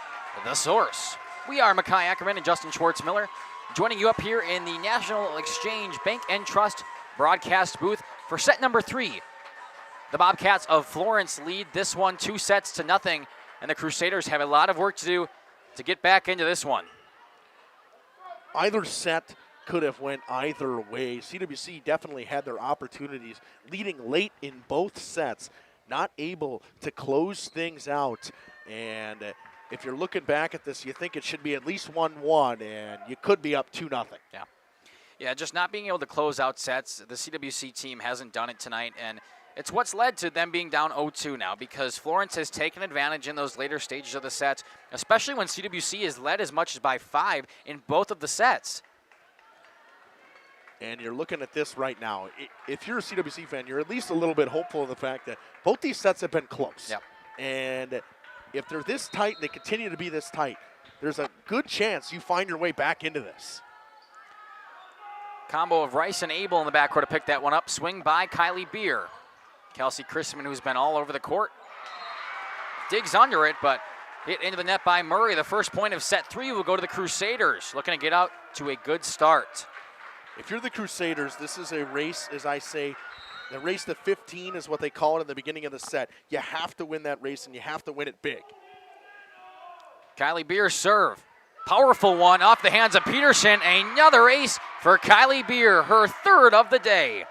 The Source. We are Mackay Ackerman and Justin Schwartz-Miller, joining you up here in the National Exchange Bank and Trust broadcast booth for set number 3. The Bobcats of Florence lead this one 2-0, and the Crusaders have a lot of work to do to get back into this one. Either set could have went either way. CWC definitely had their opportunities, leading late in both sets, not able to close things out. And if you're looking back at this, you think it should be at least 1-1, and you could be up 2-0. Yeah, just not being able to close out sets. The CWC team hasn't done it tonight, and it's what's led to them being down 0-2 now, because Florence has taken advantage in those later stages of the sets, especially when CWC is led as much as by 5 in both of the sets. And you're looking at this right now. If you're a CWC fan, you're at least a little bit hopeful of the fact that both these sets have been close. Yep. And if they're this tight and they continue to be this tight, there's a good chance you find your way back into this. Combo of Rice and Abel in the backcourt to pick that one up. Swing by Kylie Beer. Kelsey Chrisman, who's been all over the court, digs under it, but hit into the net by Murray. The first point of set 3 will go to the Crusaders, looking to get out to a good start. If you're the Crusaders, this is a race, as I say, the race to 15 is what they call it in the beginning of the set. You have to win that race, and you have to win it big. Kylie Beer serve. Powerful one off the hands of Peterson. Another ace for Kylie Beer, her 3rd of the day.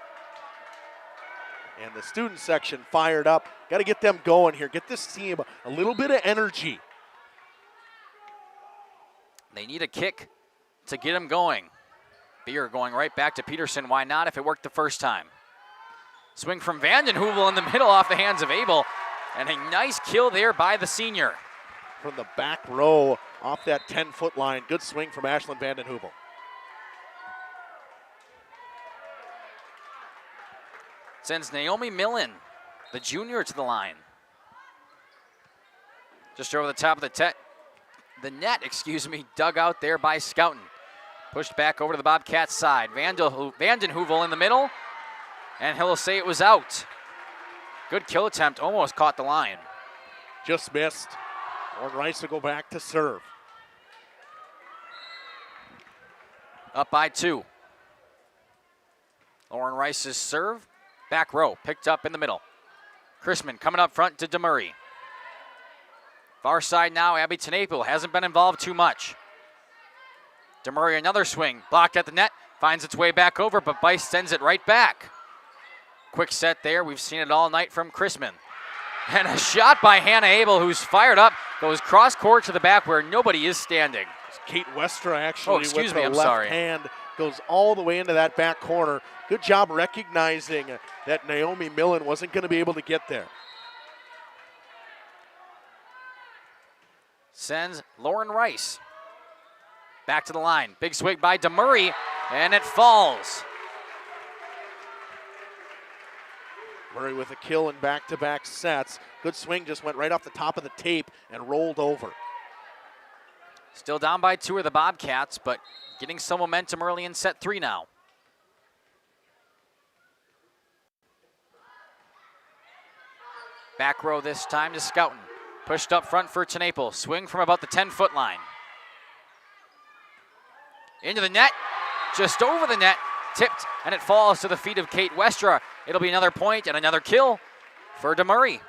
And the student section fired up. Got to get them going here. Get this team a little bit of energy. They need a kick to get them going. Beer going right back to Peterson. Why not if it worked the first time? Swing from Vandenhoevel in the middle off the hands of Abel. And a nice kill there by the senior. From the back row off that 10-foot line. Good swing from Ashlyn Vandenhoevel. Sends Naomi Millen, the junior, to the line. Just over the top of the net, dug out there by Schouten. Pushed back over to the Bobcats side. Vandenhoevel in the middle, and he'll say it was out. Good kill attempt, almost caught the line. Just missed. Lauren Rice will go back to serve. Up by 2. Lauren Rice's serve. Back row, picked up in the middle. Chrisman coming up front to DeMurray. Far side now, Abby Tenapel hasn't been involved too much. DeMurray another swing, blocked at the net, finds its way back over, but Bice sends it right back. Quick set there, we've seen it all night from Chrisman. And a shot by Hannah Abel, who's fired up, goes cross court to the back where nobody is standing. Kate Westra actually with the I'm left sorry. hand goes all the way into that back corner. Good job recognizing that Naomi Millen wasn't going to be able to get there. Sends Lauren Rice back to the line. Big swing by DeMurray, and it falls. Murray with a kill in back-to-back sets. Good swing, just went right off the top of the tape and rolled over. Still down by 2 are the Bobcats, but getting some momentum early in set 3 now. Back row this time to Scouten. Pushed up front for Tenapel. Swing from about the 10-foot line. Into the net, just over the net, tipped, and it falls to the feet of Kate Westra. It'll be another point and another kill for DeMurray.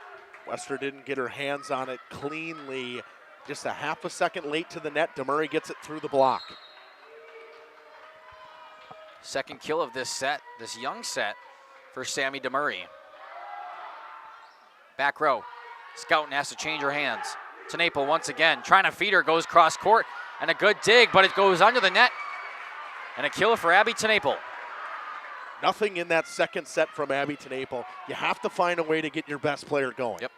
Westra didn't get her hands on it cleanly. Just a half a second late to the net. DeMurray gets it through the block. Second kill of this set, this young set, for Sammy DeMurray. Back row. Scouten has to change her hands. Tenapel once again trying to feed her, goes cross court, and a good dig, but it goes under the net. And a kill for Abby Tenapel. Nothing in that second set from Abby Tenapel. You have to find a way to get your best player going. Yep.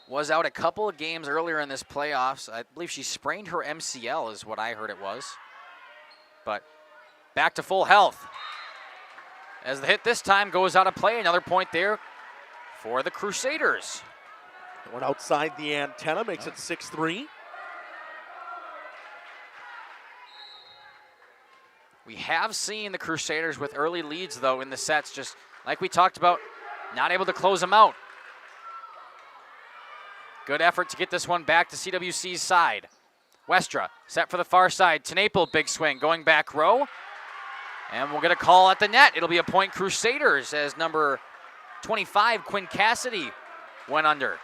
Was out a couple of games earlier in this playoffs. I believe she sprained her MCL is what I heard it was. But back to full health. As the hit this time goes out of play, another point there for the Crusaders. Went outside the antenna, makes it 6-3. We have seen the Crusaders with early leads, though, in the sets, just like we talked about, not able to close them out. Good effort to get this one back to CWC's side. Westra set for the far side. Tenapel, big swing, going back row. And we'll get a call at the net. It'll be a point Crusaders as number 25, Quinn Cassidy, went under.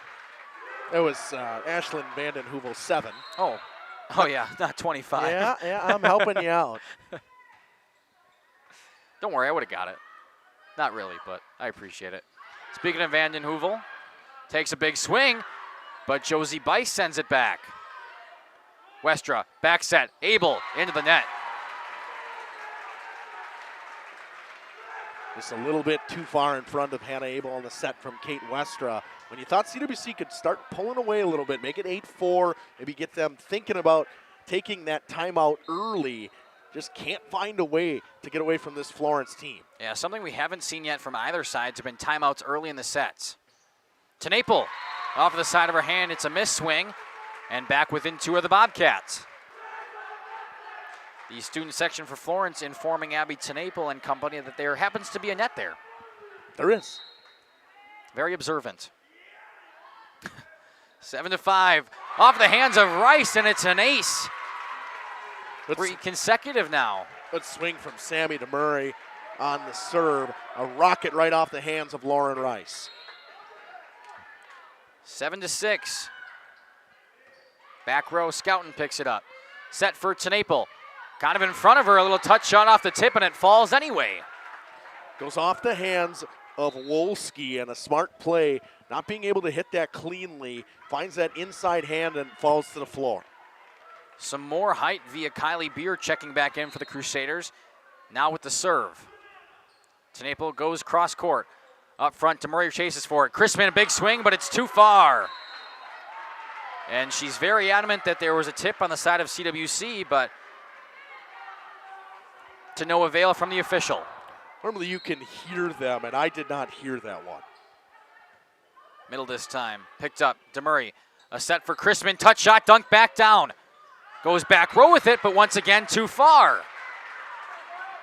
It was Ashlyn Vanden Heuvel 7. Oh yeah, not 25. Yeah, I'm helping you out. Don't worry, I would have got it. Not really, but I appreciate it. Speaking of Vanden Heuvel, takes a big swing, but Josie Bice sends it back. Westra, back set, Abel into the net. Just a little bit too far in front of Hannah Abel on the set from Kate Westra. When you thought CWC could start pulling away a little bit, make it 8-4, maybe get them thinking about taking that timeout early, just can't find a way to get away from this Florence team. Yeah, something we haven't seen yet from either side have been timeouts early in the sets. Tenapel off the side of her hand, it's a miss swing, and back within 2 of the Bobcats. The student section for Florence informing Abby Tenapel and company that there happens to be a net there. There is. Very observant. 7-5, off the hands of Rice, and it's an ace. 3 consecutive now. Good swing from Sammy DeMurray on the serve. A rocket right off the hands of Lauren Rice. 7-6. Back row, Scouten picks it up. Set for Tenapel. Kind of in front of her, a little touch shot off the tip, and it falls anyway. Goes off the hands of Wolski, and a smart play, not being able to hit that cleanly, finds that inside hand and falls to the floor. Some more height via Kylie Beer checking back in for the Crusaders. Now with the serve. Tenapel goes cross court. Up front, DeMurray chases for it. Chrisman, a big swing, but it's too far. And she's very adamant that there was a tip on the side of CWC, but to no avail from the official. Normally you can hear them, and I did not hear that one. Middle this time. Picked up, DeMurray. A set for Chrisman, touch shot, dunk back down. Goes back row with it, but once again too far.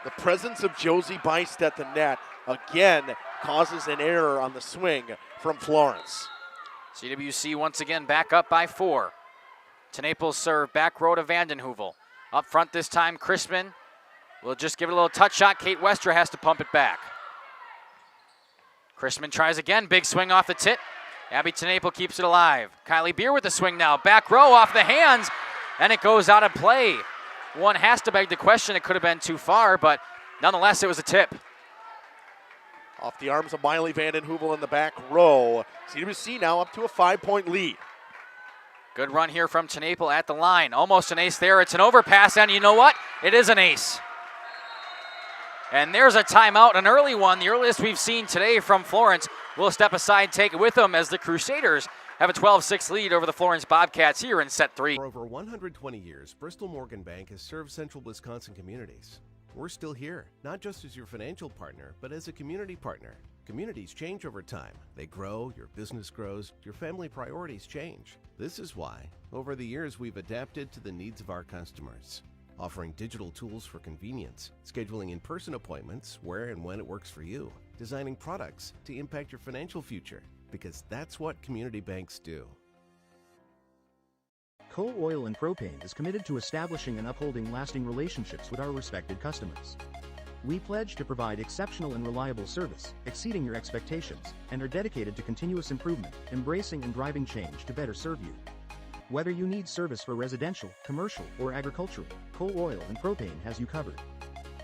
The presence of Josie Beist at the net again causes an error on the swing from Florence. CWC once again back up by 4. Tenapel serve back row to Vanden Heuvel. Up front this time, Chrisman will just give it a little touch shot. Kate Westra has to pump it back. Chrisman tries again, big swing off the tip. Abby Tenapel keeps it alive. Kylie Beer with the swing now. Back row off the hands, and it goes out of play. one has to beg the question, it could have been too far, but nonetheless, it was a tip. Off the arms of Miley Vanden Heuvel in the back row. CWC now up to a 5-point lead. Good run here from Tenapel at the line. Almost an ace there. It's an overpass, and you know what? It is an ace. And there's a timeout, an early one, the earliest we've seen today from Florence. We'll step aside, take it with them as the Crusaders have a 12-6 lead over the Florence Bobcats here in set 3. For over 120 years, Bristol Morgan Bank has served central Wisconsin communities. We're still here, not just as your financial partner, but as a community partner. Communities change over time. They grow, your business grows, your family priorities change. This is why, over the years, we've adapted to the needs of our customers, offering digital tools for convenience, scheduling in-person appointments where and when it works for you, designing products to impact your financial future, because that's what community banks do. Coal Oil and Propane is committed to establishing and upholding lasting relationships with our respected customers. We pledge to provide exceptional and reliable service, exceeding your expectations, and are dedicated to continuous improvement, embracing and driving change to better serve you. Whether you need service for residential, commercial, or agricultural, Coal Oil and Propane has you covered.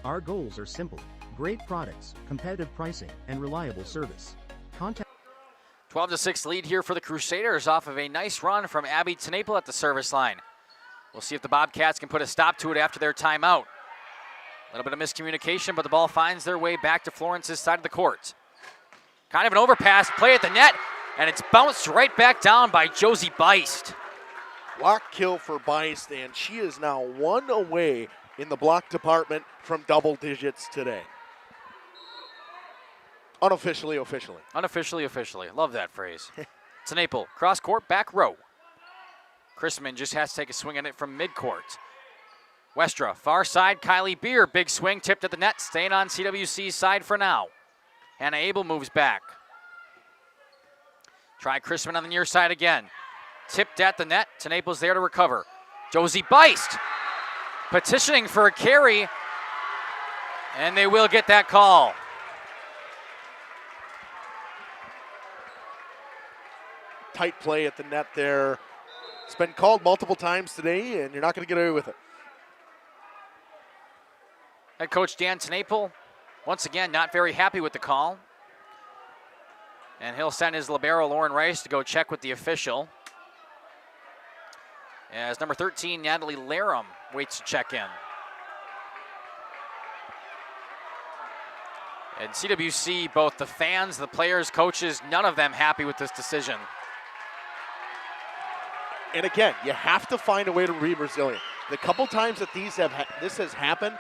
Our goals are simple: great products, competitive pricing, and reliable service. Contact 12-6 lead here for the Crusaders off of a nice run from Abby Tenapel at the service line. We'll see if the Bobcats can put a stop to it after their timeout. A little bit of miscommunication, but the ball finds their way back to Florence's side of the court. Kind of an overpass, play at the net, and it's bounced right back down by Josie Beist. Block kill for Beist, and she is now one away in the block department from double digits today. Unofficially, officially. Unofficially, officially. Love that phrase. Tenapel, cross court, back row. Chrisman just has to take a swing at it from midcourt. Westra, far side, Kylie Beer, big swing, tipped at the net, staying on CWC's side for now. Hannah Abel moves back. Try Chrisman on the near side again. Tipped at the net, Tenapel's there to recover. Josie Beist petitioning for a carry, and they will get that call. Tight play at the net there. It's been called multiple times today, and you're not going to get away with it. Head coach Dan Tenapel, once again, not very happy with the call. And he'll send his libero, Lauren Rice, to go check with the official. As number 13, Natalie Larum, waits to check in. And CWC, both the fans, the players, coaches, none of them happy with this decision. And again, you have to find a way to be resilient. The couple times that this has happened,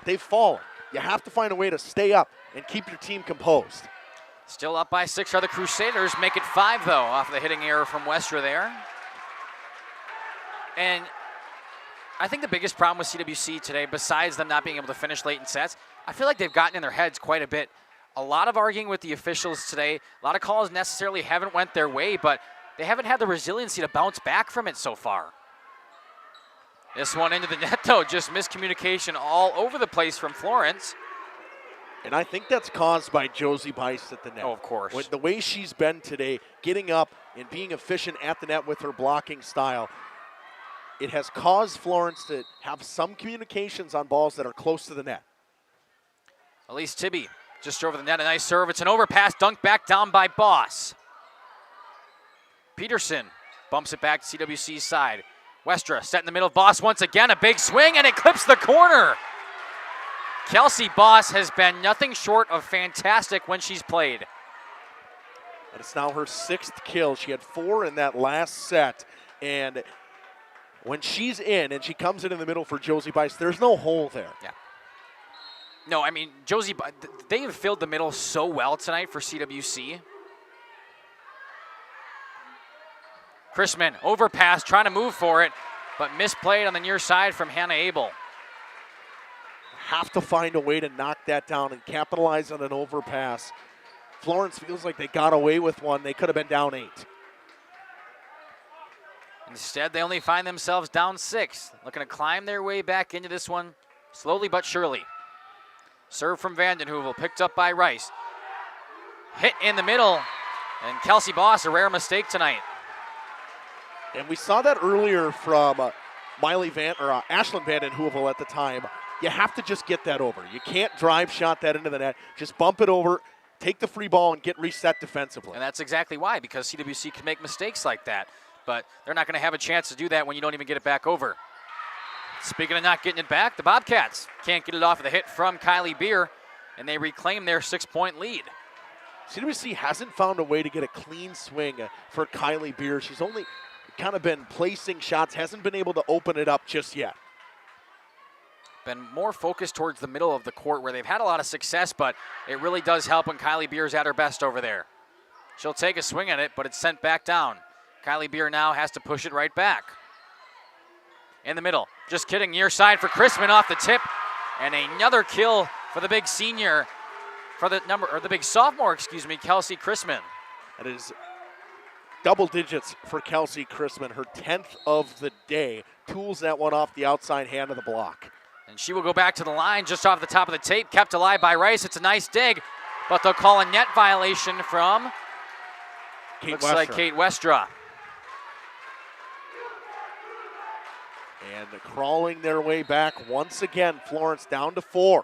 they've fallen. You have to find a way to stay up and keep your team composed. Still up by 6 are the Crusaders. Make it 5, though, off the hitting error from Westra there. And I think the biggest problem with CWC today, besides them not being able to finish late in sets, I feel like they've gotten in their heads quite a bit. A lot of arguing with the officials today. A lot of calls necessarily haven't went their way, but they haven't had the resiliency to bounce back from it so far. This one into the net, though, just miscommunication all over the place from Florence. And I think that's caused by Josie Beist at the net. Oh, of course. The way she's been today, getting up and being efficient at the net with her blocking style, it has caused Florence to have some communications on balls that are close to the net. Elise Tibby just over the net, a nice serve. It's an overpass, dunked back down by Boss. Peterson bumps it back to CWC's side. Westra set in the middle of Boss once again, a big swing, and it clips the corner. Kelsey Boss has been nothing short of fantastic when she's played. And it's now her 6th kill. She had 4 in that last set. And when she's in and she comes in the middle for Josie Beist, there's no hole there. Yeah. No, I mean, Josie, they have filled the middle so well tonight for CWC. Chrisman, overpass, trying to move for it, but misplayed on the near side from Hannah Abel. Have to find a way to knock that down and capitalize on an overpass. Florence feels like they got away with one. They could have been down 8. Instead, they only find themselves down 6. Looking to climb their way back into this one slowly but surely. Serve from Vanden Heuvel, picked up by Rice. Hit in the middle, and Kelsey Boss, a rare mistake tonight. And we saw that earlier from Ashlyn Vanden Heuvel at the time, you have to just get that over. You can't drive shot that into the net. Just bump it over, take the free ball, and get reset defensively. And that's exactly why, because CWC can make mistakes like that. But they're not going to have a chance to do that when you don't even get it back over. Speaking of not getting it back, the Bobcats can't get it off of the hit from Kylie Beer, and they reclaim their 6-point lead. CWC hasn't found a way to get a clean swing for Kylie Beer. She's only kind of been placing shots, hasn't been able to open it up just yet. Been more focused towards the middle of the court where they've had a lot of success, but it really does help when Kylie Beer's at her best over there. She'll take a swing at it, but it's sent back down. Kylie Beer now has to push it right back. In the middle, just kidding, near side for Chrisman off the tip, and another kill for the big senior, for the big sophomore, Kelsey Chrisman. That is double digits for Kelsey Chrisman, her 10th of the day. Tools that one off the outside hand of the block. And she will go back to the line just off the top of the tape, kept alive by Rice. It's a nice dig, but they'll call a net violation from, Kate Westra. And crawling their way back once again, Florence down to 4.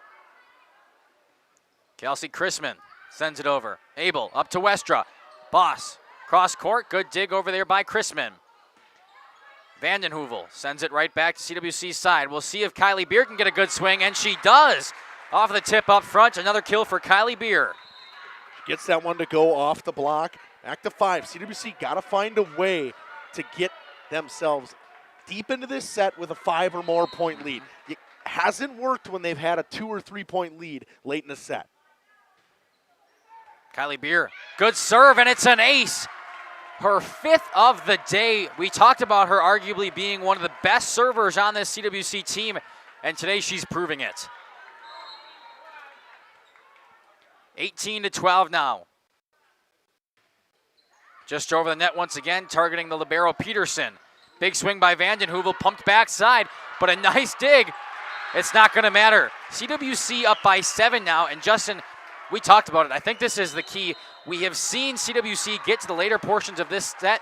Kelsey Chrisman sends it over. Abel up to Westra. Boss, cross court, good dig over there by Chrisman. Vanden Heuvel sends it right back to CWC's side. We'll see if Kylie Beer can get a good swing, and she does. Off the tip up front, another kill for Kylie Beer. Gets that one to go off the block. Back to 5. CWC got to find a way to get themselves deep into this set with a 5 or more point lead. It hasn't worked when they've had a 2 or 3 point lead late in the set. Kylie Beer, good serve, and it's an ace. Her 5th of the day. We talked about her arguably being one of the best servers on this CWC team, and today she's proving it. 18-12 now. Just over the net once again, targeting the libero Peterson. Big swing by Vanden Heuvel, pumped backside, but a nice dig. It's not going to matter. CWC up by 7 now, and Justin, we talked about it. I think this is the key. We have seen CWC get to the later portions of this set,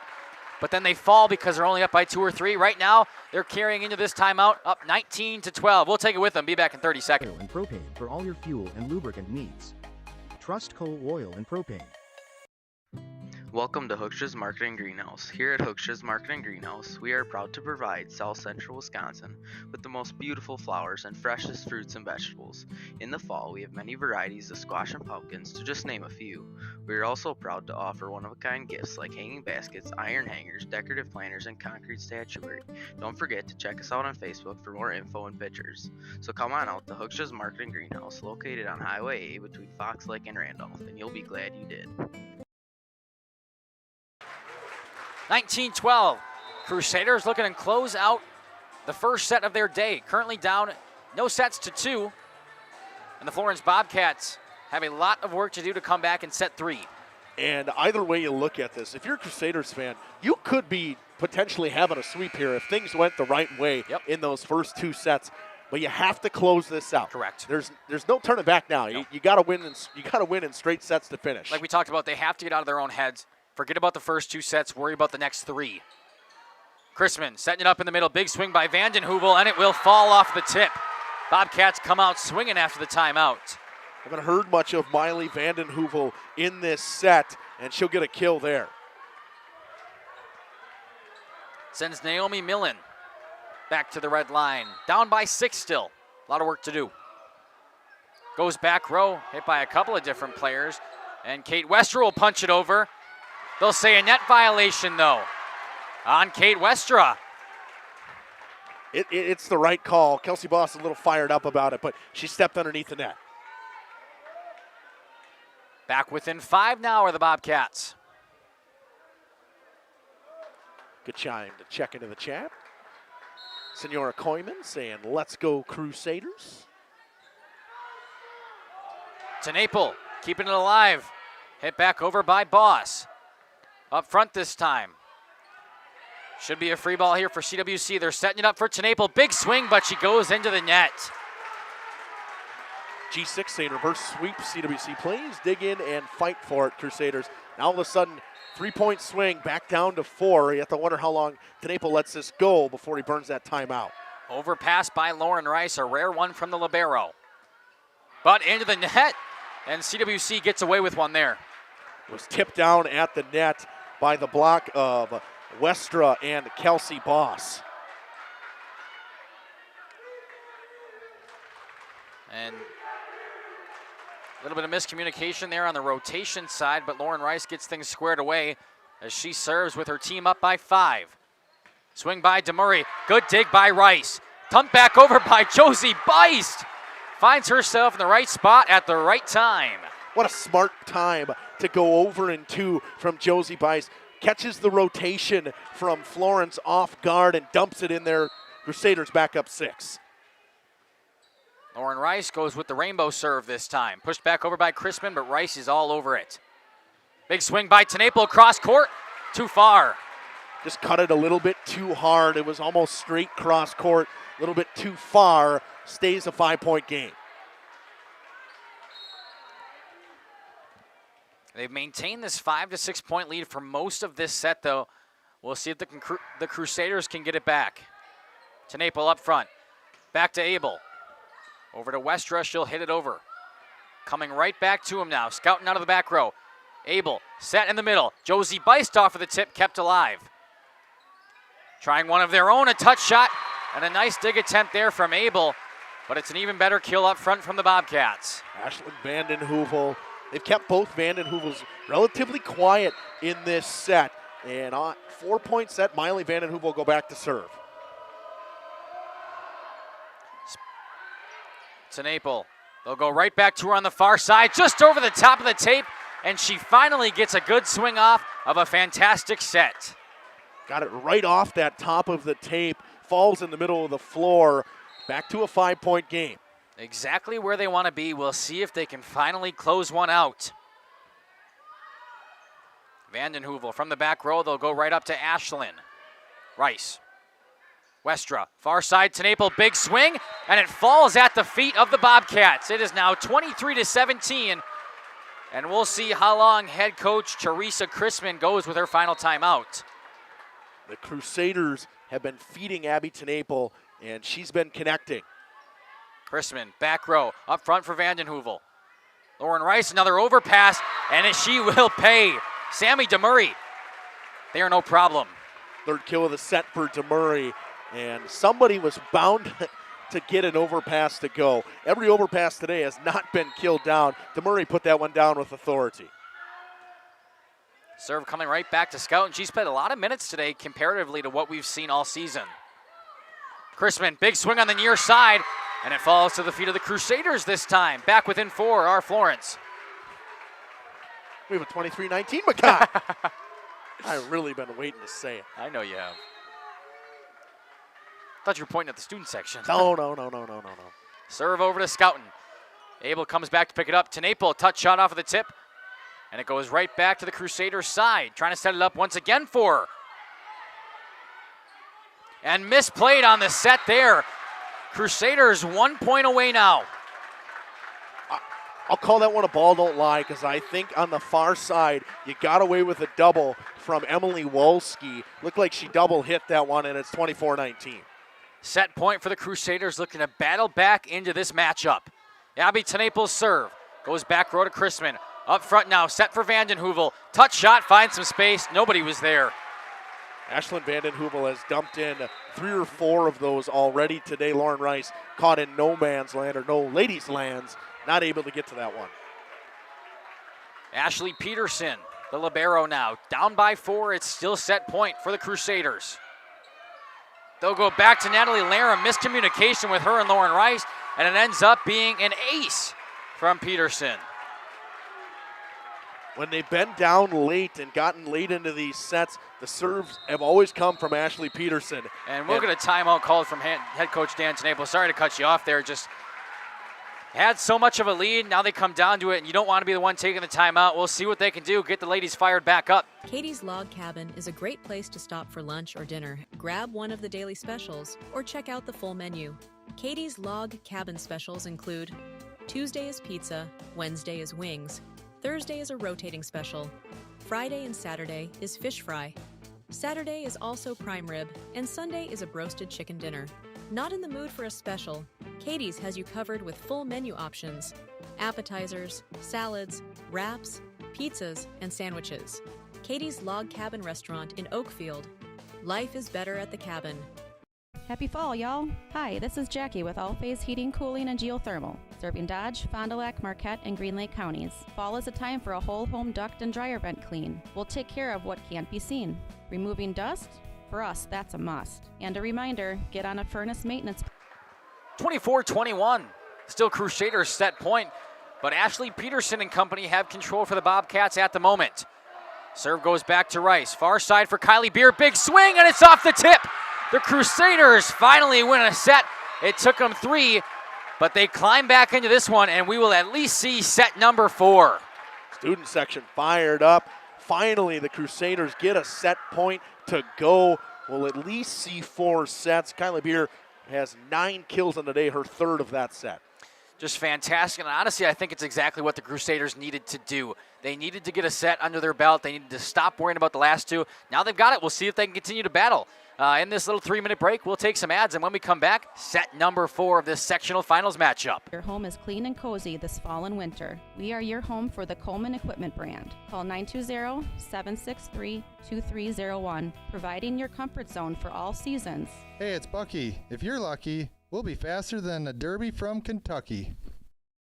but then they fall because they're only up by 2 or 3. Right now, they're carrying into this timeout up 19-12. We'll take it with them. Be back in 30 seconds. Oil and propane for all your fuel and lubricant needs. Trust Coal Oil and Propane. Welcome to Hooksha's Marketing Greenhouse. Here at Hooksha's Marketing Greenhouse, we are proud to provide South Central Wisconsin with the most beautiful flowers and freshest fruits and vegetables. In the fall, we have many varieties of squash and pumpkins, to just name a few. We are also proud to offer one-of-a-kind gifts like hanging baskets, iron hangers, decorative planters, and concrete statuary. Don't forget to check us out on Facebook for more info and pictures. So come on out to Hooksha's Marketing Greenhouse, located on Highway A between Fox Lake and Randolph, and you'll be glad you did. 19-12. Crusaders looking to close out the first set of their day. Currently down no sets to 2. And the Florence Bobcats have a lot of work to do to come back in set 3. And either way you look at this, if you're a Crusaders fan, you could be potentially having a sweep here if things went the right way in those first 2 sets. But you have to close this out. Correct. There's no turning back now. No. You got to win. You got to win in straight sets to finish. Like we talked about, they have to get out of their own heads. Forget about the first 2 sets. Worry about the next 3. Chrisman setting it up in the middle. Big swing by Vanden Heuvel, and it will fall off the tip. Bobcats come out swinging after the timeout. Haven't heard much of Miley Vanden Heuvel in this set, and she'll get a kill there. Sends Naomi Millen back to the red line. Down by 6 still. A lot of work to do. Goes back row, hit by a couple of different players, and Kate Westra will punch it over. They'll say a net violation, though, on Kate Westra. It's the right call. Kelsey Boss is a little fired up about it, but she stepped underneath the net. Back within 5 now are the Bobcats. Good chime to check into the chat. Senora Koyman saying, let's go Crusaders. Tenapel keeping it alive. Hit back over by Boss. Up front this time. Should be a free ball here for CWC. They're setting it up for Tenapel. Big swing, but she goes into the net. G6 saying reverse sweep. CWC plays, dig in and fight for it, Crusaders. Now all of a sudden, 3-point swing, back down to 4. You have to wonder how long Tenapel lets this go before he burns that timeout. Overpass by Lauren Rice, a rare one from the libero. But into the net, and CWC gets away with one there. Was tipped down at the net by the block of Westra and Kelsey Boss. And a little bit of miscommunication there on the rotation side, but Lauren Rice gets things squared away as she serves with her team up by 5. Swing by DeMurray. Good dig by Rice. Dumped back over by Josie Beist. Finds herself in the right spot at the right time. What a smart time to go over and 2 from Josie Beist. Catches the rotation from Florence off guard and dumps it in there. Crusaders back up 6. Lauren Rice goes with the rainbow serve this time. Pushed back over by Chrisman, but Rice is all over it. Big swing by Tenapel across court. Too far. Just cut it a little bit too hard. It was almost straight cross court. A little bit too far. Stays a 5-point game. They've maintained this 5 to 6 point lead for most of this set, though. We'll see if the Crusaders can get it back. Tenapel up front. Back to Abel. Over to Westra, she'll hit it over. Coming right back to him now, scouting out of the back row. Abel, set in the middle. Josie Beist off of the tip, kept alive. Trying one of their own, a touch shot, and a nice dig attempt there from Abel, but it's an even better kill up front from the Bobcats. Ashlyn Vanden Heuvel. They've kept both Vanden Heuvels relatively quiet in this set. And on 4-point set, Miley Vanden Heuvel will go back to serve. Tenapel, they'll go right back to her on the far side, just over the top of the tape, and she finally gets a good swing off of a fantastic set. Got it right off that top of the tape, falls in the middle of the floor, back to a 5-point game. Exactly where they want to be. We'll see if they can finally close one out. Vanden Heuvel from the back row, they'll go right up to Ashlyn. Rice. Westra, far side, Tenapel, big swing, and it falls at the feet of the Bobcats. It is now 23-17, and we'll see how long head coach Teresa Chrisman goes with her final timeout. The Crusaders have been feeding Abby Tenapel, and she's been connecting. Chrisman, back row, up front for Vanden Heuvel. Lauren Rice, another overpass, and she will pay. Sammy DeMurray, they are no problem. Third kill of the set for DeMurray. And somebody was bound to get an overpass to go. Every overpass today has not been killed down. DeMurray put that one down with authority. Serve coming right back to Scout, and she's played a lot of minutes today comparatively to what we've seen all season. Chrisman, big swing on the near side, and it falls to the feet of the Crusaders this time. Back within 4 are Florence. We have a 23-19 Mackay. I've really been waiting to say it. I know you have. Thought you were pointing at the student section. No. Serve over to Scouten. Abel comes back to pick it up. Tenapel, touch shot off of the tip. And it goes right back to the Crusaders' side. Trying to set it up once again for her. And misplayed on the set there. Crusaders 1 point away now. I'll call that one a ball don't lie, because I think on the far side, you got away with a double from Emily Wolski. Looked like she double hit that one, and it's 24-19. Set point for the Crusaders, looking to battle back into this matchup. Abby Tenapel's serve goes back row to Chrisman. Up front now, set for Vanden Heuvel. Touch shot, finds some space. Nobody was there. Ashlyn Vanden Heuvel has dumped in 3 or 4 of those already today. Lauren Rice caught in no man's land, or no ladies' lands, not able to get to that one. Ashley Peterson, the libero now. Down by 4, it's still set point for the Crusaders. They'll go back to Natalie Laram, miscommunication with her and Lauren Rice, and it ends up being an ace from Peterson. When they've been down late and gotten late into these sets, the serves have always come from Ashley Peterson. And we'll get a timeout called from head coach Dan Tenapel. Sorry to cut you off there. Just had so much of a lead. Now they come down to it, and you don't want to be the one taking the timeout. We'll see what they can do. Get the ladies fired back up. Katie's Log Cabin is a great place to stop for lunch or dinner. Grab one of the daily specials or check out the full menu. Katie's Log Cabin specials include Tuesday is pizza, Wednesday is wings, Thursday is a rotating special, Friday and Saturday is fish fry. Saturday is also prime rib, and Sunday is a broasted chicken dinner. Not in the mood for a special? Katie's has you covered with full menu options: appetizers, salads, wraps, pizzas, and sandwiches. Katie's Log Cabin Restaurant in Oakfield. Life is better at the cabin. Happy fall, y'all. Hi, this is Jackie with All Phase Heating, Cooling, and Geothermal, serving Dodge, Fond du Lac, Marquette, and Green Lake counties. Fall is a time for a whole home duct and dryer vent clean. We'll take care of what can't be seen. Removing dust? For us, that's a must. And a reminder, get on a furnace maintenance. 24-21. Still Crusaders set point, but Ashley Peterson and company have control for the Bobcats at the moment. Serve goes back to Rice. Far side for Kylie Beer. Big swing, and it's off the tip. The Crusaders finally win a set. It took them 3, but they climb back into this one, and we will at least see set number 4. Student section fired up. Finally, the Crusaders get a set point to go. We'll at least see 4 sets. Kylie Beer has 9 kills on the day, her 3rd of that set. Just fantastic, and honestly, I think it's exactly what the Crusaders needed to do. They needed to get a set under their belt. They needed to stop worrying about the last 2. Now they've got it. We'll see if they can continue to battle. In this little 3-minute break, we'll take some ads, and when we come back, set number 4 of this sectional finals matchup. Your home is clean and cozy this fall and winter. We are your home for the Coleman Equipment brand. Call 920-763-2301, providing your comfort zone for all seasons. Hey, it's Bucky. If you're lucky, we'll be faster than a Derby from Kentucky.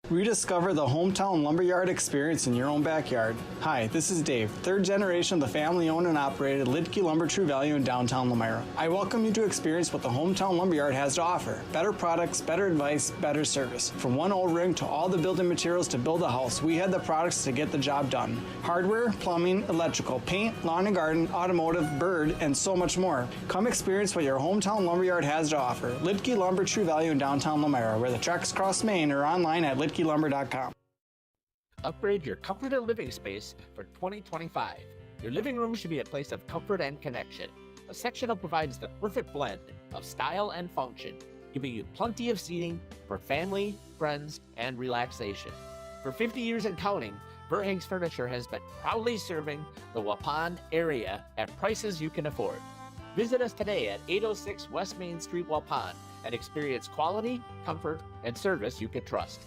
Rediscover the hometown lumberyard experience in your own backyard. Hi, this is Dave, 3rd generation of the family-owned and operated Lidke Lumber True Value in downtown Lamira. I welcome you to experience what the hometown lumberyard has to offer. Better products, better advice, better service. From one O-ring to all the building materials to build a house, we had the products to get the job done. Hardware, plumbing, electrical, paint, lawn and garden, automotive, bird, and so much more. Come experience what your hometown lumberyard has to offer. Lidke Lumber True Value in downtown Lamira, where the tracks cross Main, or online at lidkelumber.com. Upgrade your comfortable living space for 2025. Your living room should be a place of comfort and connection. A Sectional provides the perfect blend of style and function, giving you plenty of seating for family, friends, and relaxation. For 50 years and counting, Verhang's Furniture has been proudly serving the Waupun area at prices you can afford. Visit us today at 806 West Main Street, Waupun, and experience quality, comfort, and service you can trust.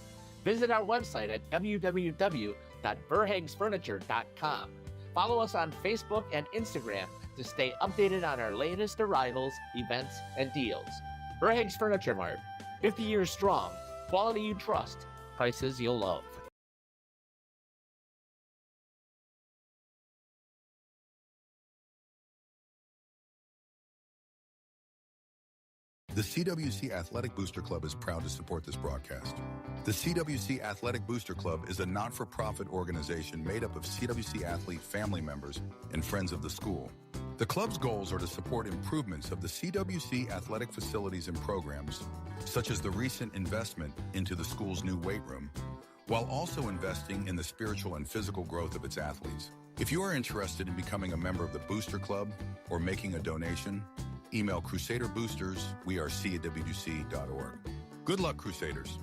Visit our website at www.verhagsfurniture.com. Follow us on Facebook and Instagram to stay updated on our latest arrivals, events, and deals. Verhags Furniture Mart, 50 years strong, quality you trust, prices you'll love. The CWC Athletic Booster Club is proud to support this broadcast. The CWC Athletic Booster Club is a not-for-profit organization made up of CWC athlete family members and friends of the school. The club's goals are to support improvements of the CWC athletic facilities and programs, such as the recent investment into the school's new weight room, while also investing in the spiritual and physical growth of its athletes. If you are interested in becoming a member of the Booster Club or making a donation, email crusaderboosters@CWC.org. Good luck, Crusaders.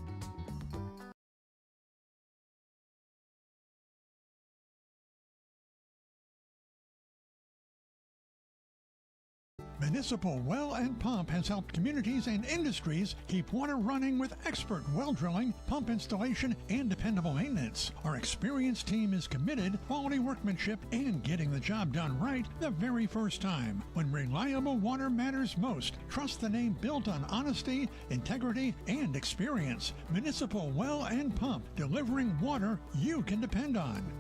Municipal Well and Pump has helped communities and industries keep water running with expert well drilling, pump installation, and dependable maintenance. Our experienced team is committed, quality workmanship, and getting the job done right the very first time. When reliable water matters most, trust the name built on honesty, integrity, and experience. Municipal Well and Pump, delivering water you can depend on.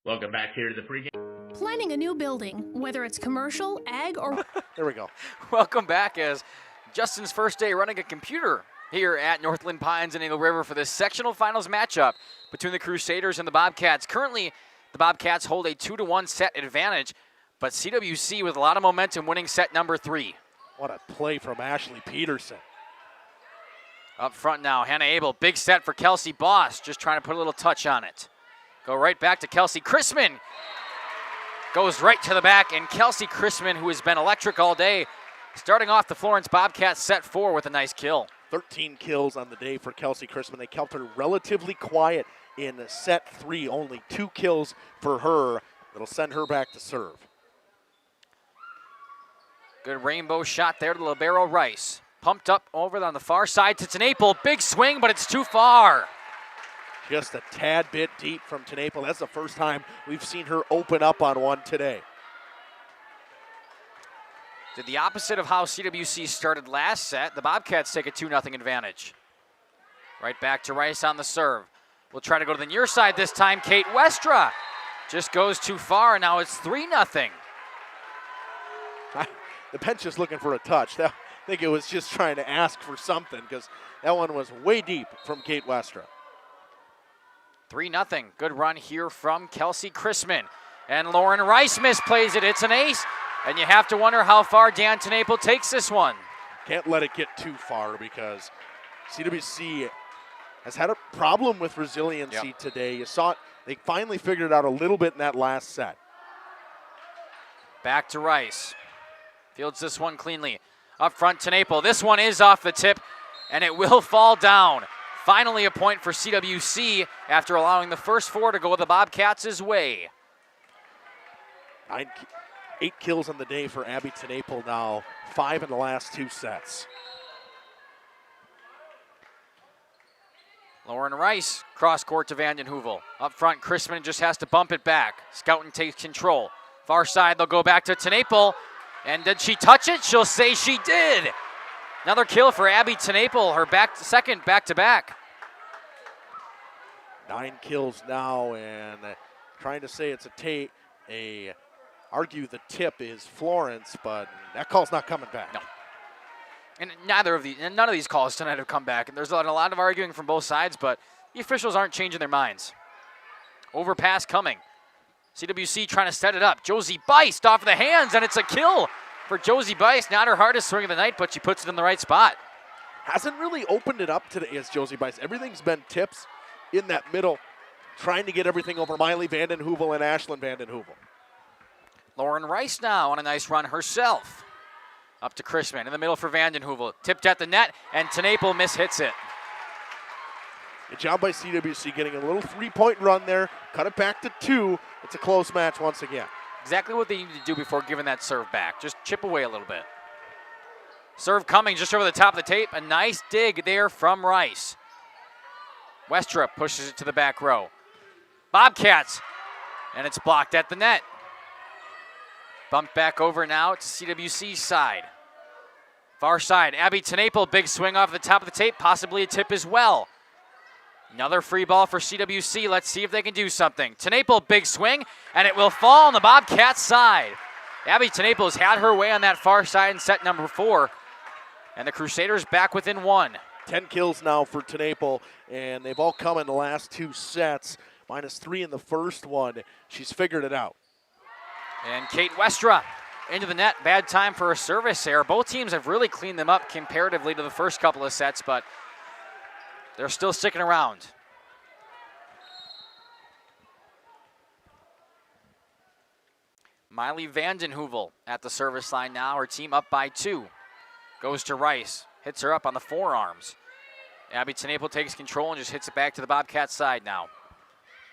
Welcome back here to the pregame. Planning a new building, whether it's commercial, ag, or... There we go. Welcome back as Justin's first day running a computer here at Northland Pines and Eagle River for this sectional finals matchup between the Crusaders and the Bobcats. Currently, the Bobcats hold a 2-1 set advantage, but CWC with a lot of momentum winning set number 3. What a play from Ashley Peterson. Up front now, Hannah Abel, big set for Kelsey Boss, just trying to put a little touch on it. Go right back to Kelsey Chrisman. Goes right to the back, and Kelsey Chrisman, who has been electric all day, starting off the Florence Bobcats set 4 with a nice kill. 13 kills on the day for Kelsey Chrisman. They kept her relatively quiet in set 3. Only 2 kills for her. That'll send her back to serve. Good rainbow shot there to libero Rice. Pumped up over on the far side to Tenapel. Big swing, but it's too far. Just a tad bit deep from Tenapel. That's the first time we've seen her open up on one today. Did the opposite of how CWC started last set. The Bobcats take a 2-0 advantage. Right back to Rice on the serve. We'll try to go to the near side this time. Kate Westra just goes too far, and now it's 3-0. The bench is looking for a touch. I think it was just trying to ask for something because that one was way deep from Kate Westra. 3-0. Good run here from Kelsey Chrisman. And Lauren Rice misplays it. It's an ace. And you have to wonder how far Dan Tenapel takes this one. Can't let it get too far because CWC has had a problem with resiliency today. You saw it. They finally figured it out a little bit in that last set. Back to Rice. Fields this one cleanly. Up front, Tenapel. This one is off the tip, and it will fall down. Finally a point for CWC after allowing the first 4 to go the Bobcats' way. 8 kills on the day for Abby Tenapel now. 5 in the last 2 sets. Lauren Rice, cross court to Vanden Heuvel. Up front, Chrisman just has to bump it back. Scouten takes control. Far side, they'll go back to Tenapel. And did she touch it? She'll say she did. Another kill for Abby Tenapel, her second back-to-back. 9 kills now, and trying to say it's argue the tip is Florence, but that call's not coming back. No. And none of these calls tonight have come back. And there's a lot of arguing from both sides, but the officials aren't changing their minds. Overpass coming. CWC trying to set it up. Josie Beist off the hands, and it's a kill for Josie Beist. Not her hardest swing of the night, but she puts it in the right spot. Hasn't really opened it up today as Josie Beist. Everything's been tips in that middle, trying to get everything over Miley Vanden Heuvel and Ashlyn Vanden Heuvel. Lauren Rice now on a nice run herself. Up to Chrisman in the middle for Vanden Heuvel. Tipped at the net, and Tenapel mishits it. Good job by CWC getting a little 3-point run there. Cut it back to 2. It's a close match once again. Exactly what they need to do before giving that serve back. Just chip away a little bit. Serve coming just over the top of the tape. A nice dig there from Rice. Westra pushes it to the back row. Bobcats, and it's blocked at the net. Bumped back over now to CWC's side. Far side, Abby Tenapel, big swing off the top of the tape, possibly a tip as well. Another free ball for CWC. Let's see if they can do something. Tenapel, big swing, and it will fall on the Bobcats' side. Abby Tenapel has had her way on that far side in set number 4, and the Crusaders back within 1. 10 kills now for Tenapel, and they've all come in the last 2 sets. -3 in the first one. She's figured it out. And Kate Westra into the net. Bad time for a service error. Both teams have really cleaned them up comparatively to the first couple of sets, but they're still sticking around. Miley Vanden Heuvel at the service line now. Her team up by 2. Goes to Rice. Hits her up on the forearms. Abby Tenapel takes control and just hits it back to the Bobcats side now.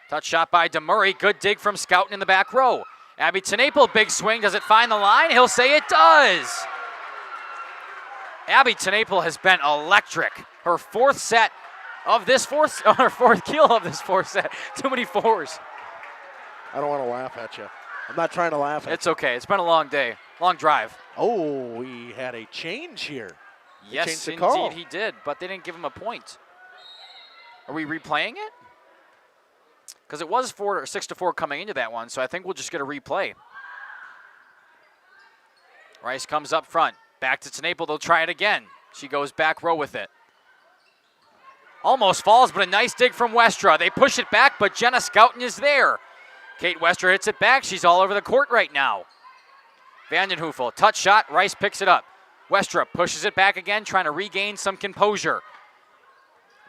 Touch shot by DeMurray. Good dig from Scouten in the back row. Abby Tenapel, big swing. Does it find the line? He'll say it does. Abby Tenapel has been electric. Her fourth set of this her fourth kill of this 4th set. Too many 4s. I don't want to laugh at you. I'm not trying to laugh at you. It's okay. It's been a long day. Long drive. Oh, we had a change here. Yes, indeed he did, but they didn't give him a point. Are we replaying it? Because it was 6-4 coming into that one, so I think we'll just get a replay. Rice comes up front. Back to Tenapel. They'll try it again. She goes back row with it. Almost falls, but a nice dig from Westra. They push it back, but Jenna Scouten is there. Kate Westra hits it back. She's all over the court right now. Vanden Heuvel, touch shot. Rice picks it up. Westra pushes it back again, trying to regain some composure.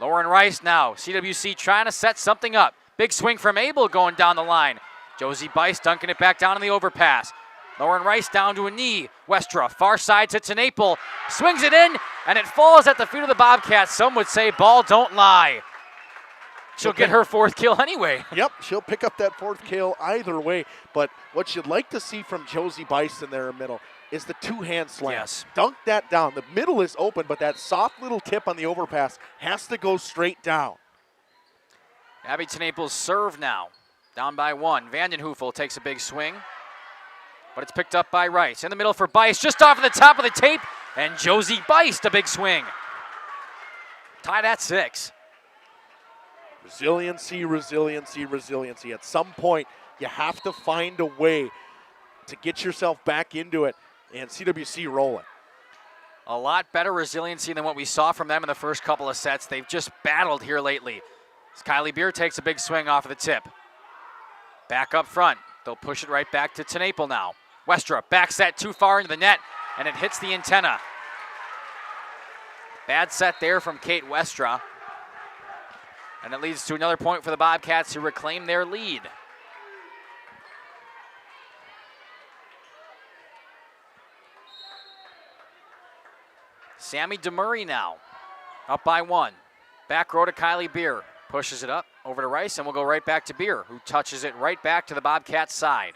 Lauren Rice now. CWC trying to set something up. Big swing from Abel going down the line. Josie Beist dunking it back down in the overpass. Lauren Rice down to a knee. Westra, far side to Tenapel. Swings it in, and it falls at the feet of the Bobcats. Some would say ball don't lie. She'll get her 4th kill anyway. Yep, she'll pick up that 4th kill either way. But what you'd like to see from Josie Bison there in the middle is the 2-hand slam. Yes. Dunk that down. The middle is open, but that soft little tip on the overpass has to go straight down. Abby Tenapel's serve now. Down by 1. Vandenhoefel takes a big swing, but it's picked up by Rice. In the middle for Bice, just off of the top of the tape, and Josie Bice, a big swing. Tied at 6. Resiliency, resiliency, resiliency. At some point, you have to find a way to get yourself back into it, and CWC rolling. A lot better resiliency than what we saw from them in the first couple of sets. They've just battled here lately. As Kylie Beer takes a big swing off of the tip. Back up front. They'll push it right back to Tenapel now. Westra back set too far into the net, and it hits the antenna. Bad set there from Kate Westra. And it leads to another point for the Bobcats, who reclaim their lead. Sammy DeMurray now, up by 1. Back row to Kylie Beer. Pushes it up over to Rice, and we'll go right back to Beer, who touches it right back to the Bobcats' side.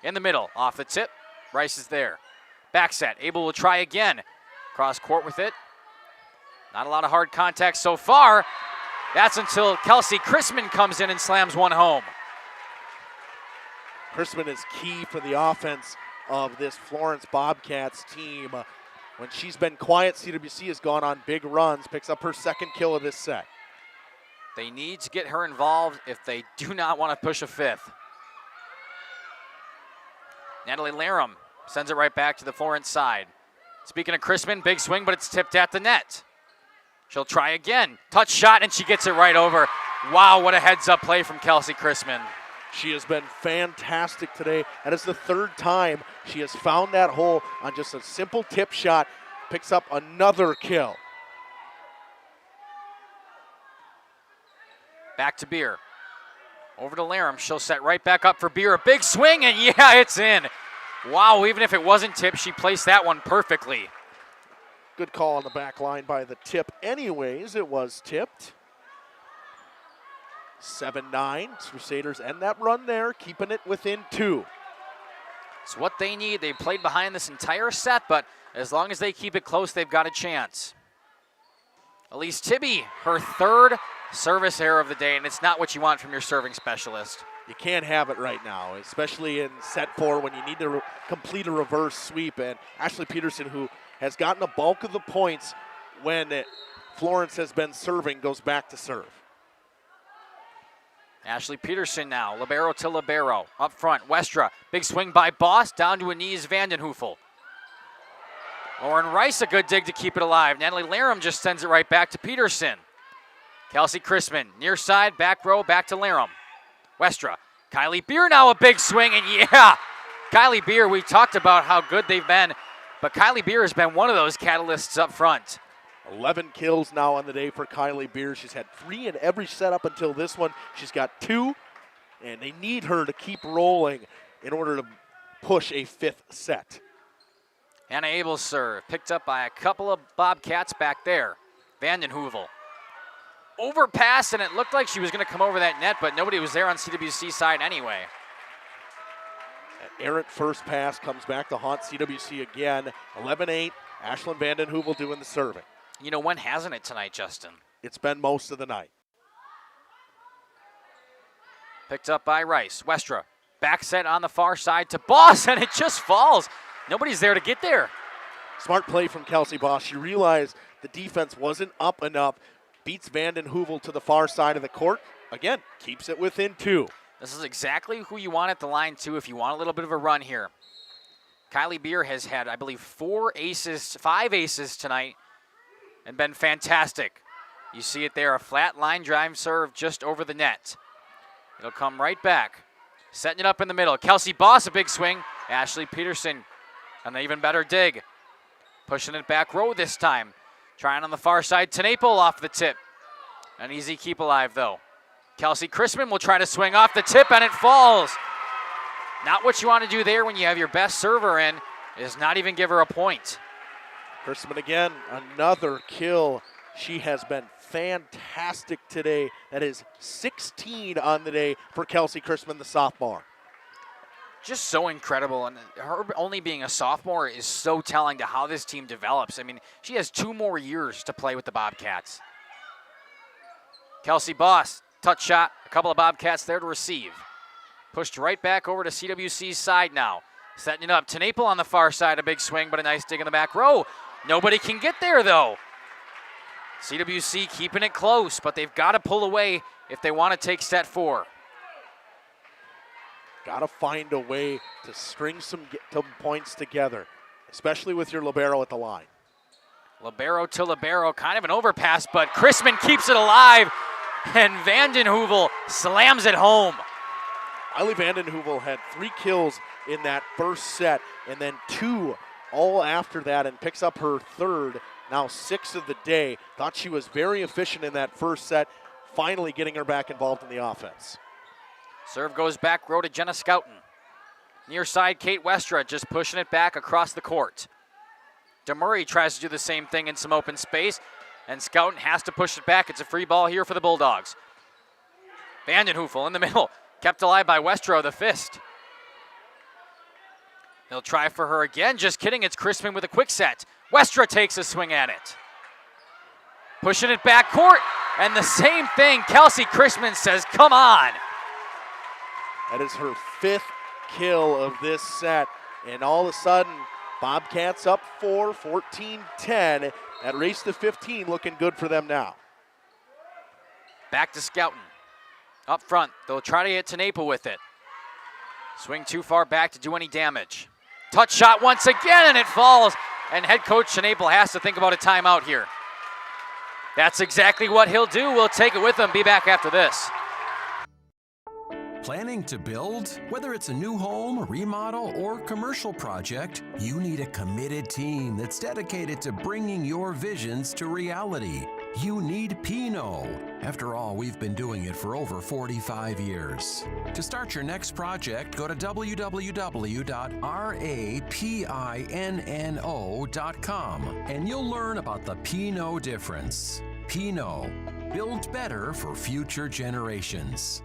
In the middle, off the tip, Rice is there. Back set, able to try again. Cross court with it. Not a lot of hard contact so far. That's until Kelsey Chrisman comes in and slams one home. Chrisman is key for the offense of this Florence Bobcats team. When she's been quiet, CWC has gone on big runs, picks up her 2nd kill of this set. They need to get her involved if they do not want to push a 5th. Natalie Larum sends it right back to the Florence side. Speaking of Chrisman, big swing, but it's tipped at the net. She'll try again. Touch shot, and she gets it right over. Wow, what a heads-up play from Kelsey Chrisman. She has been fantastic today. That is the 3rd time she has found that hole on just a simple tip shot. Picks up another kill. Back to Beer. Over to Larum. She'll set right back up for Beer. A big swing, and yeah, it's in. Wow, even if it wasn't tipped, she placed that one perfectly. Good call on the back line by the tip. Anyways, it was tipped. 7-9. Crusaders end that run there, keeping it within 2. It's what they need. They played behind this entire set, but as long as they keep it close, they've got a chance. Elise Tibby, her 3rd service error of the day, and it's not what you want from your serving specialist. You can't have it right now, especially in set 4 when you need to complete a reverse sweep. And Ashley Peterson, who has gotten the bulk of the points when Florence has been serving, goes back to serve. Ashley Peterson now, libero to libero. Up front, Westra, big swing by Boss, down to a knees, Vandenhoefel. Lauren Rice, a good dig to keep it alive. Natalie Larum just sends it right back to Peterson. Kelsey Chrisman, near side, back row, back to Larum. Westra, Kylie Beer now a big swing, and yeah, Kylie Beer, we talked about how good they've been, but Kylie Beer has been one of those catalysts up front. 11 kills now on the day for Kylie Beer. She's had 3 in every set up until this one. She's got 2, and they need her to keep rolling in order to push a 5th set. Hannah Abel's serve, picked up by a couple of Bobcats back there. Vandenhoevel. Overpass, and it looked like she was going to come over that net, but nobody was there on CWC side anyway. An errant first pass comes back to haunt CWC again. 11-8, Ashlyn Vandenhoevel doing the serving. You know, when hasn't it tonight, Justin? It's been most of the night. Picked up by Rice. Westra, back set on the far side to Boss, and it just falls. Nobody's there to get there. Smart play from Kelsey Boss. She realized the defense wasn't up enough. Beats Vandenhoevel to the far side of the court. Again, keeps it within 2. This is exactly who you want at the line, too, if you want a little bit of a run here. Kylie Beer has had, I believe, 5 aces tonight and been fantastic. You see it there, a flat line drive serve just over the net. It'll come right back. Setting it up in the middle. Kelsey Boss, a big swing. Ashley Peterson, an even better dig. Pushing it back row this time. Trying on the far side, Tenapel off the tip. An easy keep alive, though. Kelsey Chrisman will try to swing off the tip, and it falls. Not what you want to do there when you have your best server in, is not even give her a point. Chrisman again, another kill. She has been fantastic today. That is 16 on the day for Kelsey Chrisman, the sophomore. Just so incredible, and her only being a sophomore is so telling to how this team develops. I mean, she has 2 more years to play with the Bobcats. Kelsey Boss, touch shot, a couple of Bobcats there to receive. Pushed right back over to CWC's side now. Setting it up, Tenapel on the far side, a big swing, but a nice dig in the back row. Nobody can get there though. CWC keeping it close, but they've got to pull away if they want to take set 4. Got to find a way to string some points together, especially with your libero at the line. Libero to libero, kind of an overpass, but Chrisman keeps it alive, and Vandenheuvel slams it home. Riley Vandenheuvel had 3 kills in that first set, and then 2 all after that, and picks up her 3rd, now 6th of the day. Thought she was very efficient in that first set, finally getting her back involved in the offense. Serve goes back row to Jenna Scouten. Near side, Kate Westra just pushing it back across the court. DeMurray tries to do the same thing in some open space, and Scouten has to push it back. It's a free ball here for the Bulldogs. Vandenheuvel in the middle, kept alive by Westra, the fist. They'll try for her again. Just kidding, it's Chrisman with a quick set. Westra takes a swing at it. Pushing it back court, and the same thing. Kelsey Chrisman says, come on. That is her 5th kill of this set, and all of a sudden, Bobcats up 4, 14-10. That race to 15 looking good for them now. Back to Scouten. Up front, they'll try to get Tenapel with it. Swing too far back to do any damage. Touch shot once again, and it falls. And head coach Tenapel has to think about a timeout here. That's exactly what he'll do. We'll take it with him. Be back after this. Planning to build? Whether it's a new home, remodel, or commercial project, you need a committed team that's dedicated to bringing your visions to reality. You need Pinot. After all, we've been doing it for over 45 years. To start your next project, go to www.rapinno.com and you'll learn about the Pinot difference. Pinot, build better for future generations.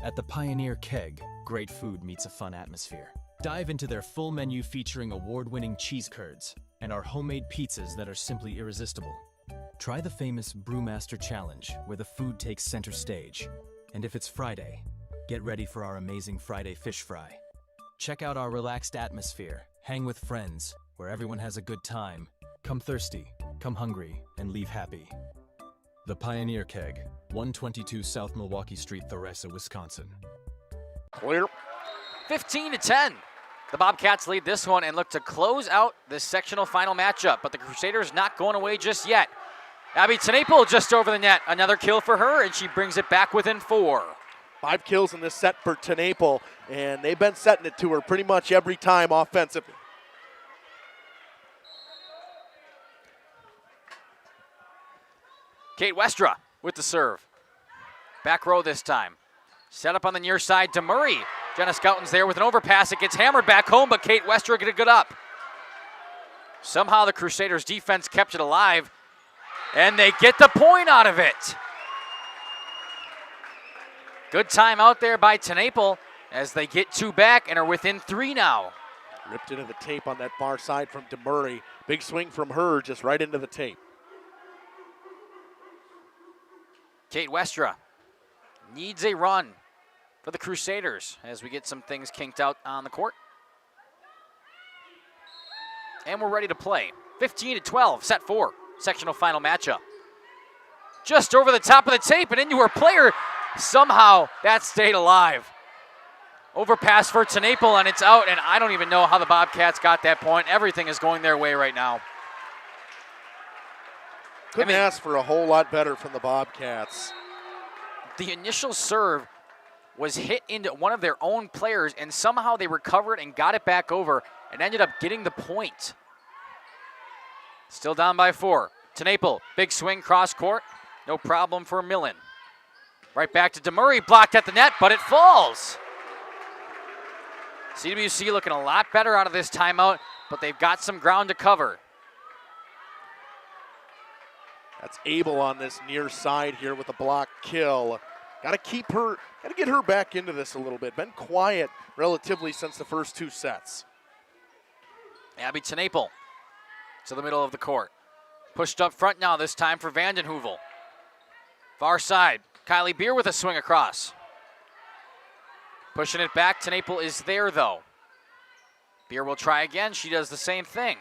At the Pioneer Keg, great food meets a fun atmosphere. Dive into their full menu featuring award-winning cheese curds and our homemade pizzas that are simply irresistible. Try the famous Brewmaster Challenge, where the food takes center stage. And if it's Friday, get ready for our amazing Friday fish fry. Check out our relaxed atmosphere, hang with friends, where everyone has a good time. Come thirsty, come hungry, and leave happy. The Pioneer Keg, 122 South Milwaukee Street, Theresa, Wisconsin. Clear. 15-10. The Bobcats lead this one and look to close out this sectional final matchup, but the Crusaders not going away just yet. Abby Tenapel just over the net. Another kill for her, and she brings it back within 4. 5 kills in this set for Tenapel, and they've been setting it to her pretty much every time offensively. Kate Westra with the serve. Back row this time. Set up on the near side to Murray. Jenna Scouten's there with an overpass. It gets hammered back home, but Kate Westra get it good up. Somehow the Crusaders' defense kept it alive, and they get the point out of it. Good time out there by Tenapel as they get 2 back and are within 3 now. Ripped into the tape on that far side from DeMurray. Big swing from her, just right into the tape. Kate Westra needs a run for the Crusaders as we get some things kinked out on the court. And we're ready to play. 15-12, set 4, sectional final matchup. Just over the top of the tape and into her player. Somehow that stayed alive. Overpass for Tenapel and it's out, and I don't even know how the Bobcats got that point. Everything is going their way right now. Couldn't ask for a whole lot better from the Bobcats. The initial serve was hit into one of their own players, and somehow they recovered and got it back over and ended up getting the point. Still down by 4. Tenapel, big swing cross court. No problem for Millen. Right back to DeMurray, blocked at the net, but it falls. CWC looking a lot better out of this timeout, but they've got some ground to cover. That's Abel on this near side here with a block kill. Got to get her back into this a little bit. Been quiet relatively since the first 2 sets. Abby Tenapel to the middle of the court. Pushed up front now, this time for Vanden Heuvel. Far side, Kylie Beer with a swing across. Pushing it back, Tenapel is there though. Beer will try again, she does the same thing.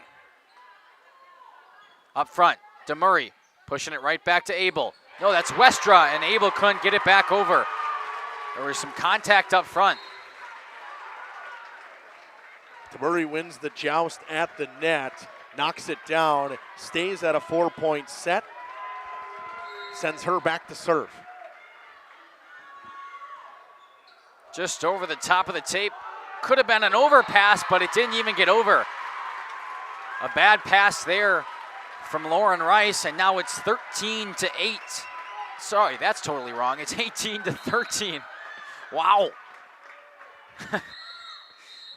Up front, DeMurray pushing it right back to Abel. No, that's Westra, and Abel couldn't get it back over. There was some contact up front. DeMurray wins the joust at the net, knocks it down, stays at a 4-point set, sends her back to serve. Just over the top of the tape. Could have been an overpass, but it didn't even get over. A bad pass there from Lauren Rice, and now it's 13-8. Sorry, that's totally wrong. It's 18-13. Wow.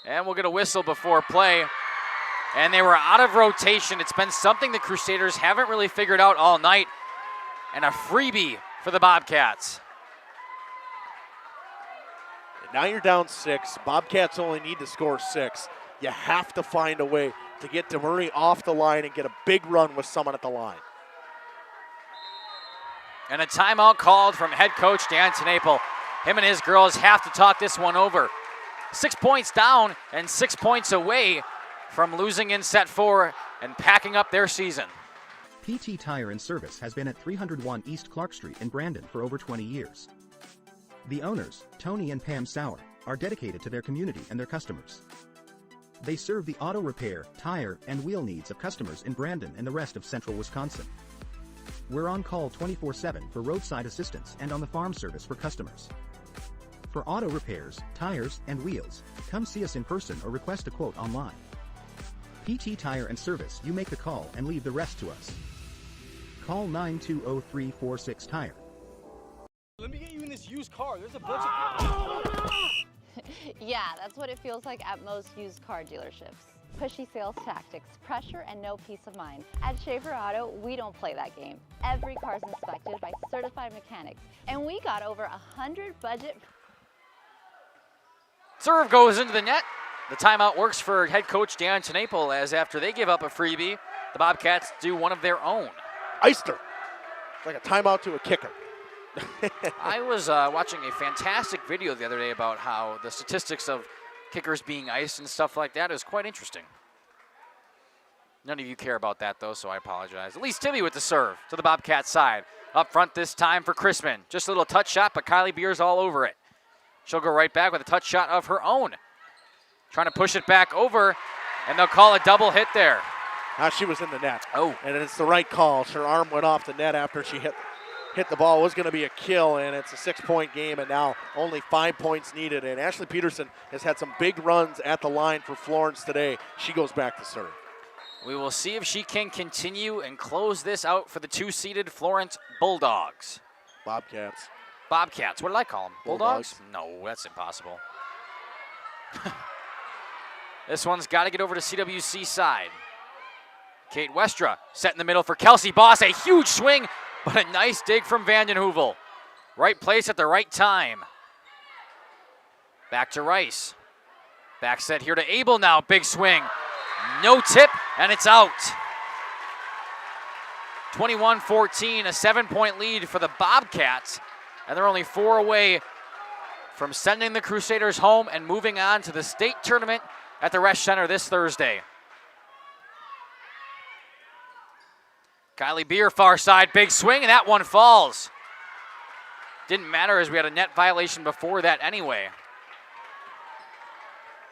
And we'll get a whistle before play. And they were out of rotation. It's been something the Crusaders haven't really figured out all night. And a freebie for the Bobcats. Now you're down 6. Bobcats only need to score 6. You have to find a way to get DeMurray off the line and get a big run with someone at the line. And a timeout called from head coach Dan Tenapel. Him and his girls have to talk this one over. 6 points down and 6 points away from losing in set 4 and packing up their season. PT Tire and Service has been at 301 East Clark Street in Brandon for over 20 years. The owners, Tony and Pam Sauer, are dedicated to their community and their customers. They serve the auto repair, tire, and wheel needs of customers in Brandon and the rest of central Wisconsin. We're on call 24/7 for roadside assistance and on the farm service for customers. For auto repairs, tires, and wheels, come see us in person or request a quote online. PT Tire and Service, you make the call and leave the rest to us. Call 920-346-TIRE. Let me get you in this used car. There's a bunch of... Yeah, that's what it feels like at most used car dealerships. Pushy sales tactics, pressure, and no peace of mind. At Schaefer Auto, we don't play that game. Every car's inspected by certified mechanics, and we got over 100 budget. Serve goes into the net. The timeout works for head coach Dan Tenapel, as after they give up a freebie, the Bobcats do one of their own. Iced her. It's like a timeout to a kicker. I was watching a fantastic video the other day about how the statistics of kickers being iced and stuff like that is quite interesting. None of you care about that, though, so I apologize. At least Tibby with the serve to the Bobcat side. Up front this time for Chrisman. Just a little touch shot, but Kylie Beer's all over it. She'll go right back with a touch shot of her own. Trying to push it back over, and they'll call a double hit there. Now she was in the net. Oh. And it's the right call. Her arm went off the net after she hit the ball. It was going to be a kill, and it's a 6-point game, and now only 5 points needed. And Ashley Peterson has had some big runs at the line for Florence today. She goes back to serve. We will see if she can continue and close this out for the 2-seeded Florence Bulldogs. Bobcats. Bobcats, what did I call them? Bulldogs? Bulldogs? No, that's impossible. This one's got to get over to CWC side. Kate Westra set in the middle for Kelsey Boss. A huge swing, but a nice dig from Vanden Heuvel. Right place at the right time. Back to Rice. Back set here to Abel now. Big swing. No tip, and it's out. 21-14, a 7-point lead for the Bobcats. And they're only 4 away from sending the Crusaders home and moving on to the state tournament at the Resch Center this Thursday. Kylie Beer, far side, big swing, and that one falls. Didn't matter as we had a net violation before that anyway.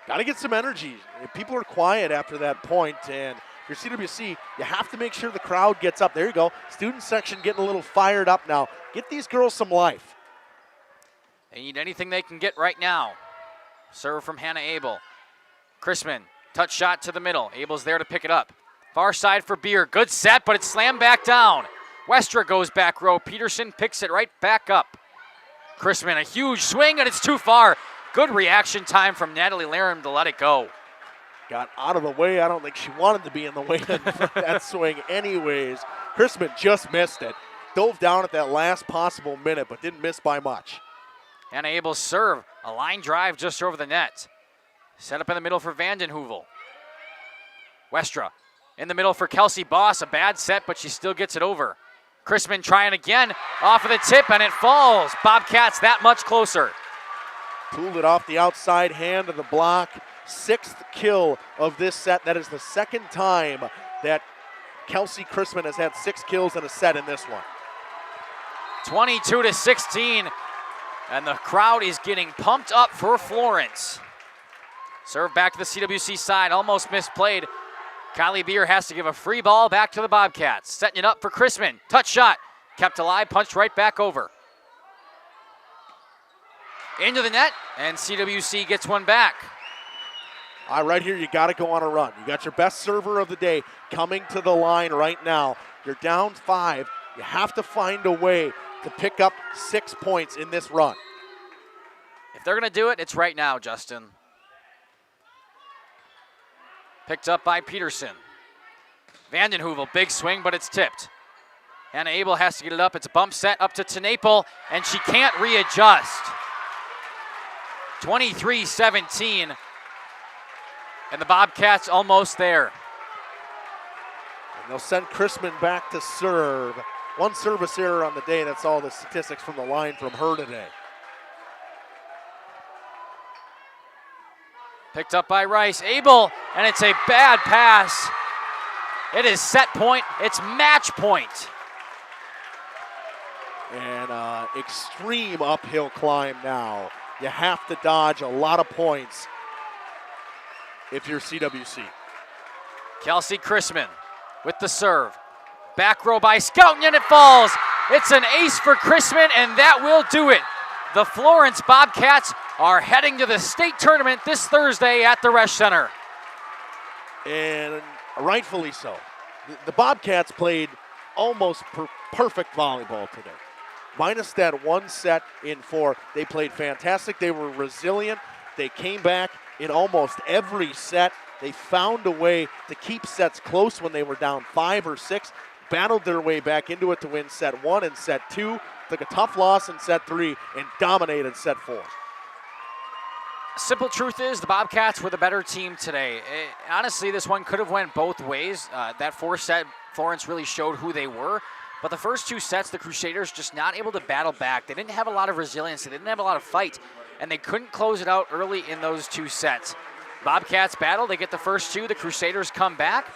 Got to get some energy. People are quiet after that point, and if you're CWC, you have to make sure the crowd gets up. There you go. Student section getting a little fired up now. Get these girls some life. They need anything they can get right now. Serve from Hannah Abel. Chrisman, touch shot to the middle. Abel's there to pick it up. Far side for Beer. Good set, but it's slammed back down. Westra goes back row. Peterson picks it right back up. Chrisman, a huge swing, and it's too far. Good reaction time from Natalie Laram to let it go. Got out of the way. I don't think she wanted to be in the way of that swing anyways. Chrisman just missed it. Dove down at that last possible minute, but didn't miss by much. Hannah Abel's serve, a line drive just over the net. Set up in the middle for Vandenheuvel. Westra in the middle for Kelsey Boss. A bad set, but she still gets it over. Chrisman trying again, off of the tip, and it falls. Bobcats that much closer. Pulled it off the outside hand of the block. 6th kill of this set. That is the 2nd time that Kelsey Chrisman has had 6 kills in a set in this one. 22-16, and the crowd is getting pumped up for Florence. Serve back to the CWC side, almost misplayed. Kylie Beer has to give a free ball back to the Bobcats. Setting it up for Chrisman. Touch shot. Kept alive, punched right back over. Into the net, and CWC gets one back. Right here, you got to go on a run. You got your best server of the day coming to the line right now. You're down 5. You have to find a way to pick up 6 points in this run. If they're going to do it, it's right now, Justin. Picked up by Peterson. Vandenheuvel, big swing, but it's tipped. Hannah Abel has to get it up. It's a bump set up to Tenapel, and she can't readjust. 23-17, and the Bobcats almost there. And they'll send Chrisman back to serve. 1 service error on the day. That's all the statistics from the line from her today. Picked up by Rice. Abel, and it's a bad pass. It is set point. It's match point. And extreme uphill climb now. You have to dodge a lot of points if you're CWC. Kelsey Chrisman with the serve. Back row by Scouten, and it falls. It's an ace for Chrisman, and that will do it. The Florence Bobcats are heading to the state tournament this Thursday at the Resch Center. And rightfully so. The Bobcats played almost perfect volleyball today. Minus that 1 set in 4. They played fantastic. They were resilient. They came back in almost every set. They found a way to keep sets close when they were down 5 or 6. Battled their way back into it to win set 1 and set 2. Took a tough loss in set 3 and dominated set 4. Simple truth is the Bobcats were the better team today. Honestly, this one could have went both ways. That 4th set, Florence really showed who they were. But the first 2 sets, the Crusaders just not able to battle back. They didn't have a lot of resilience. They didn't have a lot of fight. And they couldn't close it out early in those 2 sets. Bobcats battle. They get the first 2. The Crusaders come back.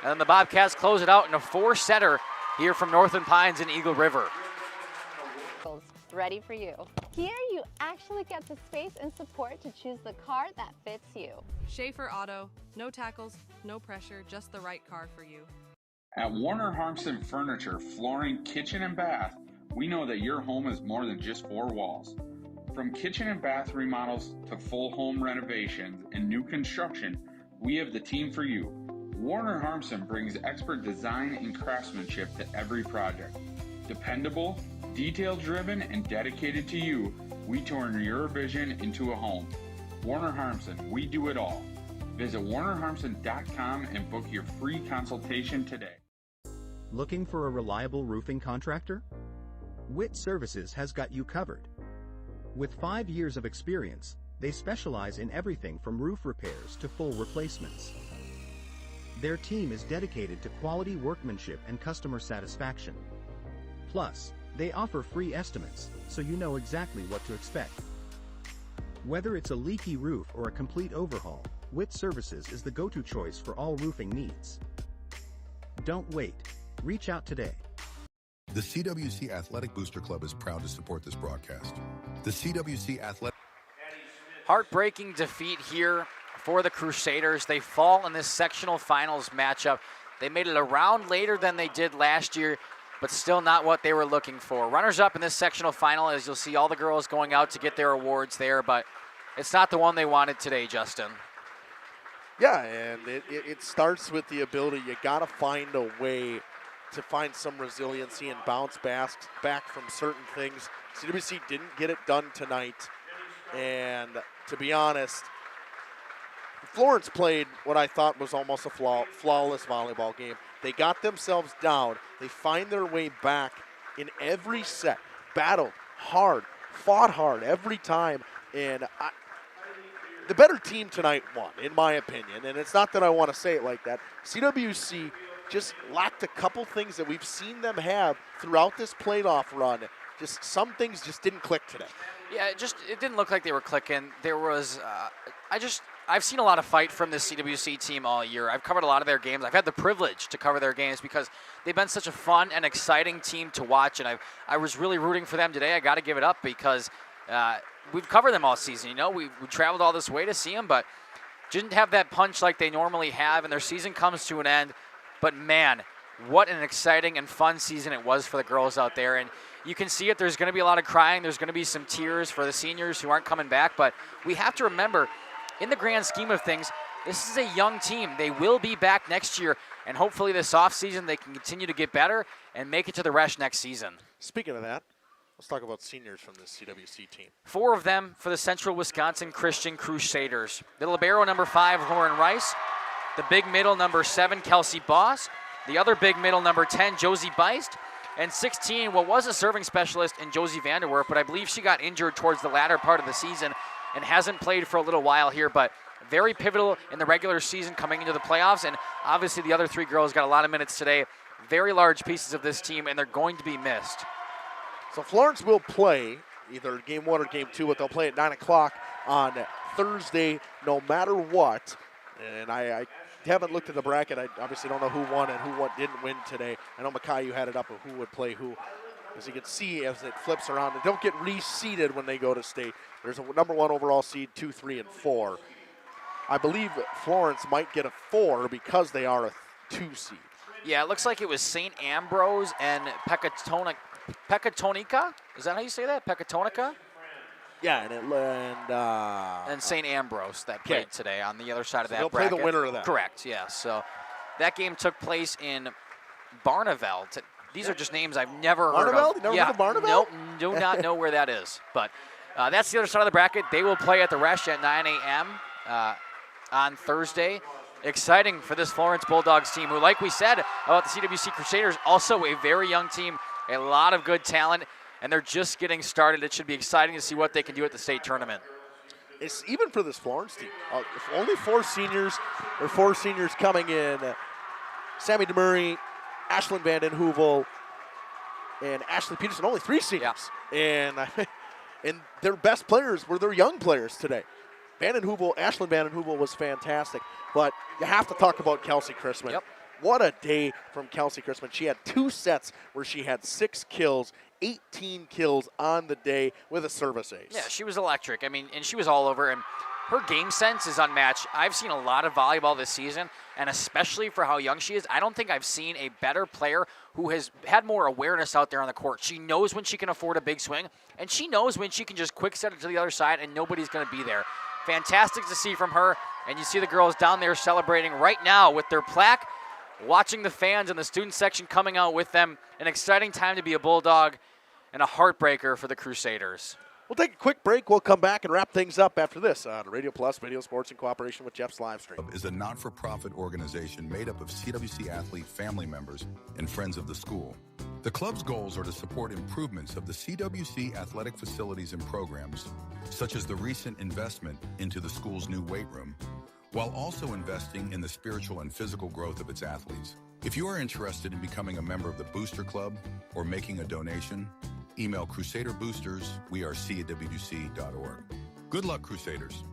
And then the Bobcats close it out in a 4-setter here from Northland Pines and Eagle River. Ready for you. Here you actually get the space and support to choose the car that fits you. Schaefer Auto, no tackles, no pressure, just the right car for you. At Warner Harmson Furniture, Flooring, Kitchen and Bath, we know that your home is more than just 4 walls. From kitchen and bath remodels to full home renovations and new construction, we have the team for you. Warner Harmson brings expert design and craftsmanship to every project. Dependable, detail-driven, and dedicated to you, we turn your vision into a home. Warner Harmson, we do it all. Visit warnerharmson.com and book your free consultation today. Looking for a reliable roofing contractor? WIAA Services has got you covered. With 5 years of experience, they specialize in everything from roof repairs to full replacements. Their team is dedicated to quality workmanship and customer satisfaction. Plus, they offer free estimates, so you know exactly what to expect. Whether it's a leaky roof or a complete overhaul, WIAA Services is the go-to choice for all roofing needs. Don't wait. Reach out today. The CWC Athletic Booster Club is proud to support this broadcast. The CWC Athletic... Heartbreaking defeat here for the Crusaders. They fall in this sectional finals matchup. They made it a round later than they did last year, but still not what they were looking for. Runners-up in this sectional final, as you'll see all the girls going out to get their awards there, but it's not the one they wanted today, Justin. Yeah, and it starts with the ability. You got to find a way to find some resiliency and bounce back from certain things CWC didn't get it done tonight. And to be honest, Florence played what I thought was almost a flawless volleyball game. They got themselves down. They find their way back in every set. Battled hard, fought hard every time. And the better team tonight won, in my opinion. And it's not that I want to say it like that. CWC just lacked a couple things that we've seen them have throughout this playoff run. Just some things just didn't click today. Yeah, it didn't look like they were clicking. There was, I've seen a lot of fight from this CWC team all year. I've covered a lot of their games. I've had the privilege to cover their games because they've been such a fun and exciting team to watch, and I was really rooting for them today. I got to give it up because we've covered them all season. You know, we traveled all this way to see them, but didn't have that punch like they normally have, and their season comes to an end. But, man, what an exciting and fun season it was for the girls out there. And you can see it. There's going to be a lot of crying. There's going to be some tears for the seniors who aren't coming back. But we have to remember, in the grand scheme of things, this is a young team. They will be back next year, and hopefully this offseason they can continue to get better and make it to the Resch next season. Speaking of that, let's talk about seniors from this CWC team. 4 of them for the Central Wisconsin Christian Crusaders. The libero, number 5, Lauren Rice. The big middle, number 7, Kelsey Boss. The other big middle, number 10, Josie Beist. And 16, what was a serving specialist in Josie Vanderwerf, but I believe she got injured towards the latter part of the season and hasn't played for a little while here, but very pivotal in the regular season coming into the playoffs. And obviously the other 3 girls got a lot of minutes today. Very large pieces of this team, and they're going to be missed. So Florence will play either game 1 or game 2, but they'll play at 9 o'clock on Thursday no matter what. And I haven't looked at the bracket. I obviously don't know who won and who didn't win today. I know Makai, you had it up of who would play who. As you can see, as it flips around, they don't get reseeded when they go to state. There's a number 1 overall seed, 2, 3, and 4. I believe Florence might get a 4 because they are a 2 seed. Yeah, it looks like it was St. Ambrose and Pecatonica. Is that how you say that? Pecatonica? Yeah, and St. Ambrose that played today on the other side of that they'll bracket. Play the winner of that. Correct, yeah. So that game took place in Barneveld. These are just names I've never heard of. You never heard of Barneveld? Nope, do not know where that is. But that's the other side of the bracket. They will play at the Resch at 9 a.m. On Thursday. Exciting for this Florence Bulldogs team, who, like we said about the CWC Crusaders, also a very young team, a lot of good talent, and they're just getting started. It should be exciting to see what they can do at the state tournament. It's even for this Florence team. Only 4 seniors, or 4 seniors coming in. Sammy DeMurray, Ashlyn Vanden Heuvel, and Ashley Peterson, only 3 seniors. Yeah. And their best players were their young players today. Ashlyn Vanden Heuvel was fantastic. But you have to talk about Kelsey Chrisman. Yep. What a day from Kelsey Chrisman. She had 2 sets where she had 6 kills, 18 kills on the day with a service ace. Yeah, she was electric. I mean, and she was all over, and her game sense is unmatched. I've seen a lot of volleyball this season, and especially for how young she is, I don't think I've seen a better player who has had more awareness out there on the court. She knows when she can afford a big swing, and she knows when she can just quick set it to the other side and nobody's going to be there. Fantastic to see from her, and you see the girls down there celebrating right now with their plaque, watching the fans in the student section coming out with them. An exciting time to be a Bulldog and a heartbreaker for the Crusaders. We'll take a quick break. We'll come back and wrap things up after this on Radio Plus Video Sports in cooperation with Jeff's Livestream. Is a not-for-profit organization made up of CWC athlete family members and friends of the school. The club's goals are to support improvements of the CWC athletic facilities and programs, such as the recent investment into the school's new weight room, while also investing in the spiritual and physical growth of its athletes. If you are interested in becoming a member of the Booster Club or making a donation, email crusaderboosters@cwc.org. Good luck, Crusaders.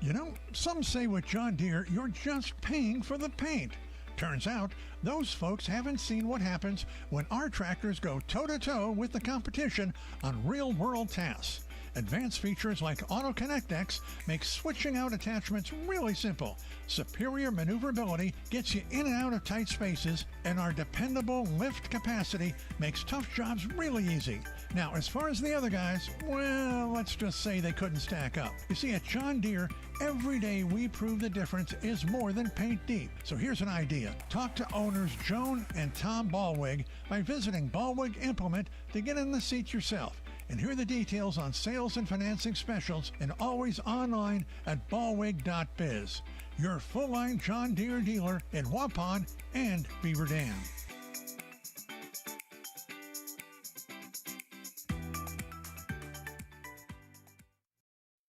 You know, some say with John Deere, you're just paying for the paint. Turns out, those folks haven't seen what happens when our tractors go toe-to-toe with the competition on real-world tasks. Advanced features like Auto Connect X make switching out attachments really simple. Superior maneuverability gets you in and out of tight spaces, and our dependable lift capacity makes tough jobs really easy. Now, as far as the other guys, well, let's just say they couldn't stack up. You see, at John Deere, every day we prove the difference is more than paint deep. So here's an idea. Talk to owners Joan and Tom Ballwig by visiting Ballwig Implement to get in the seat yourself. And hear the details on sales and financing specials, and always online at ballwig.biz. Your full-line John Deere dealer in Waupun and Beaver Dam.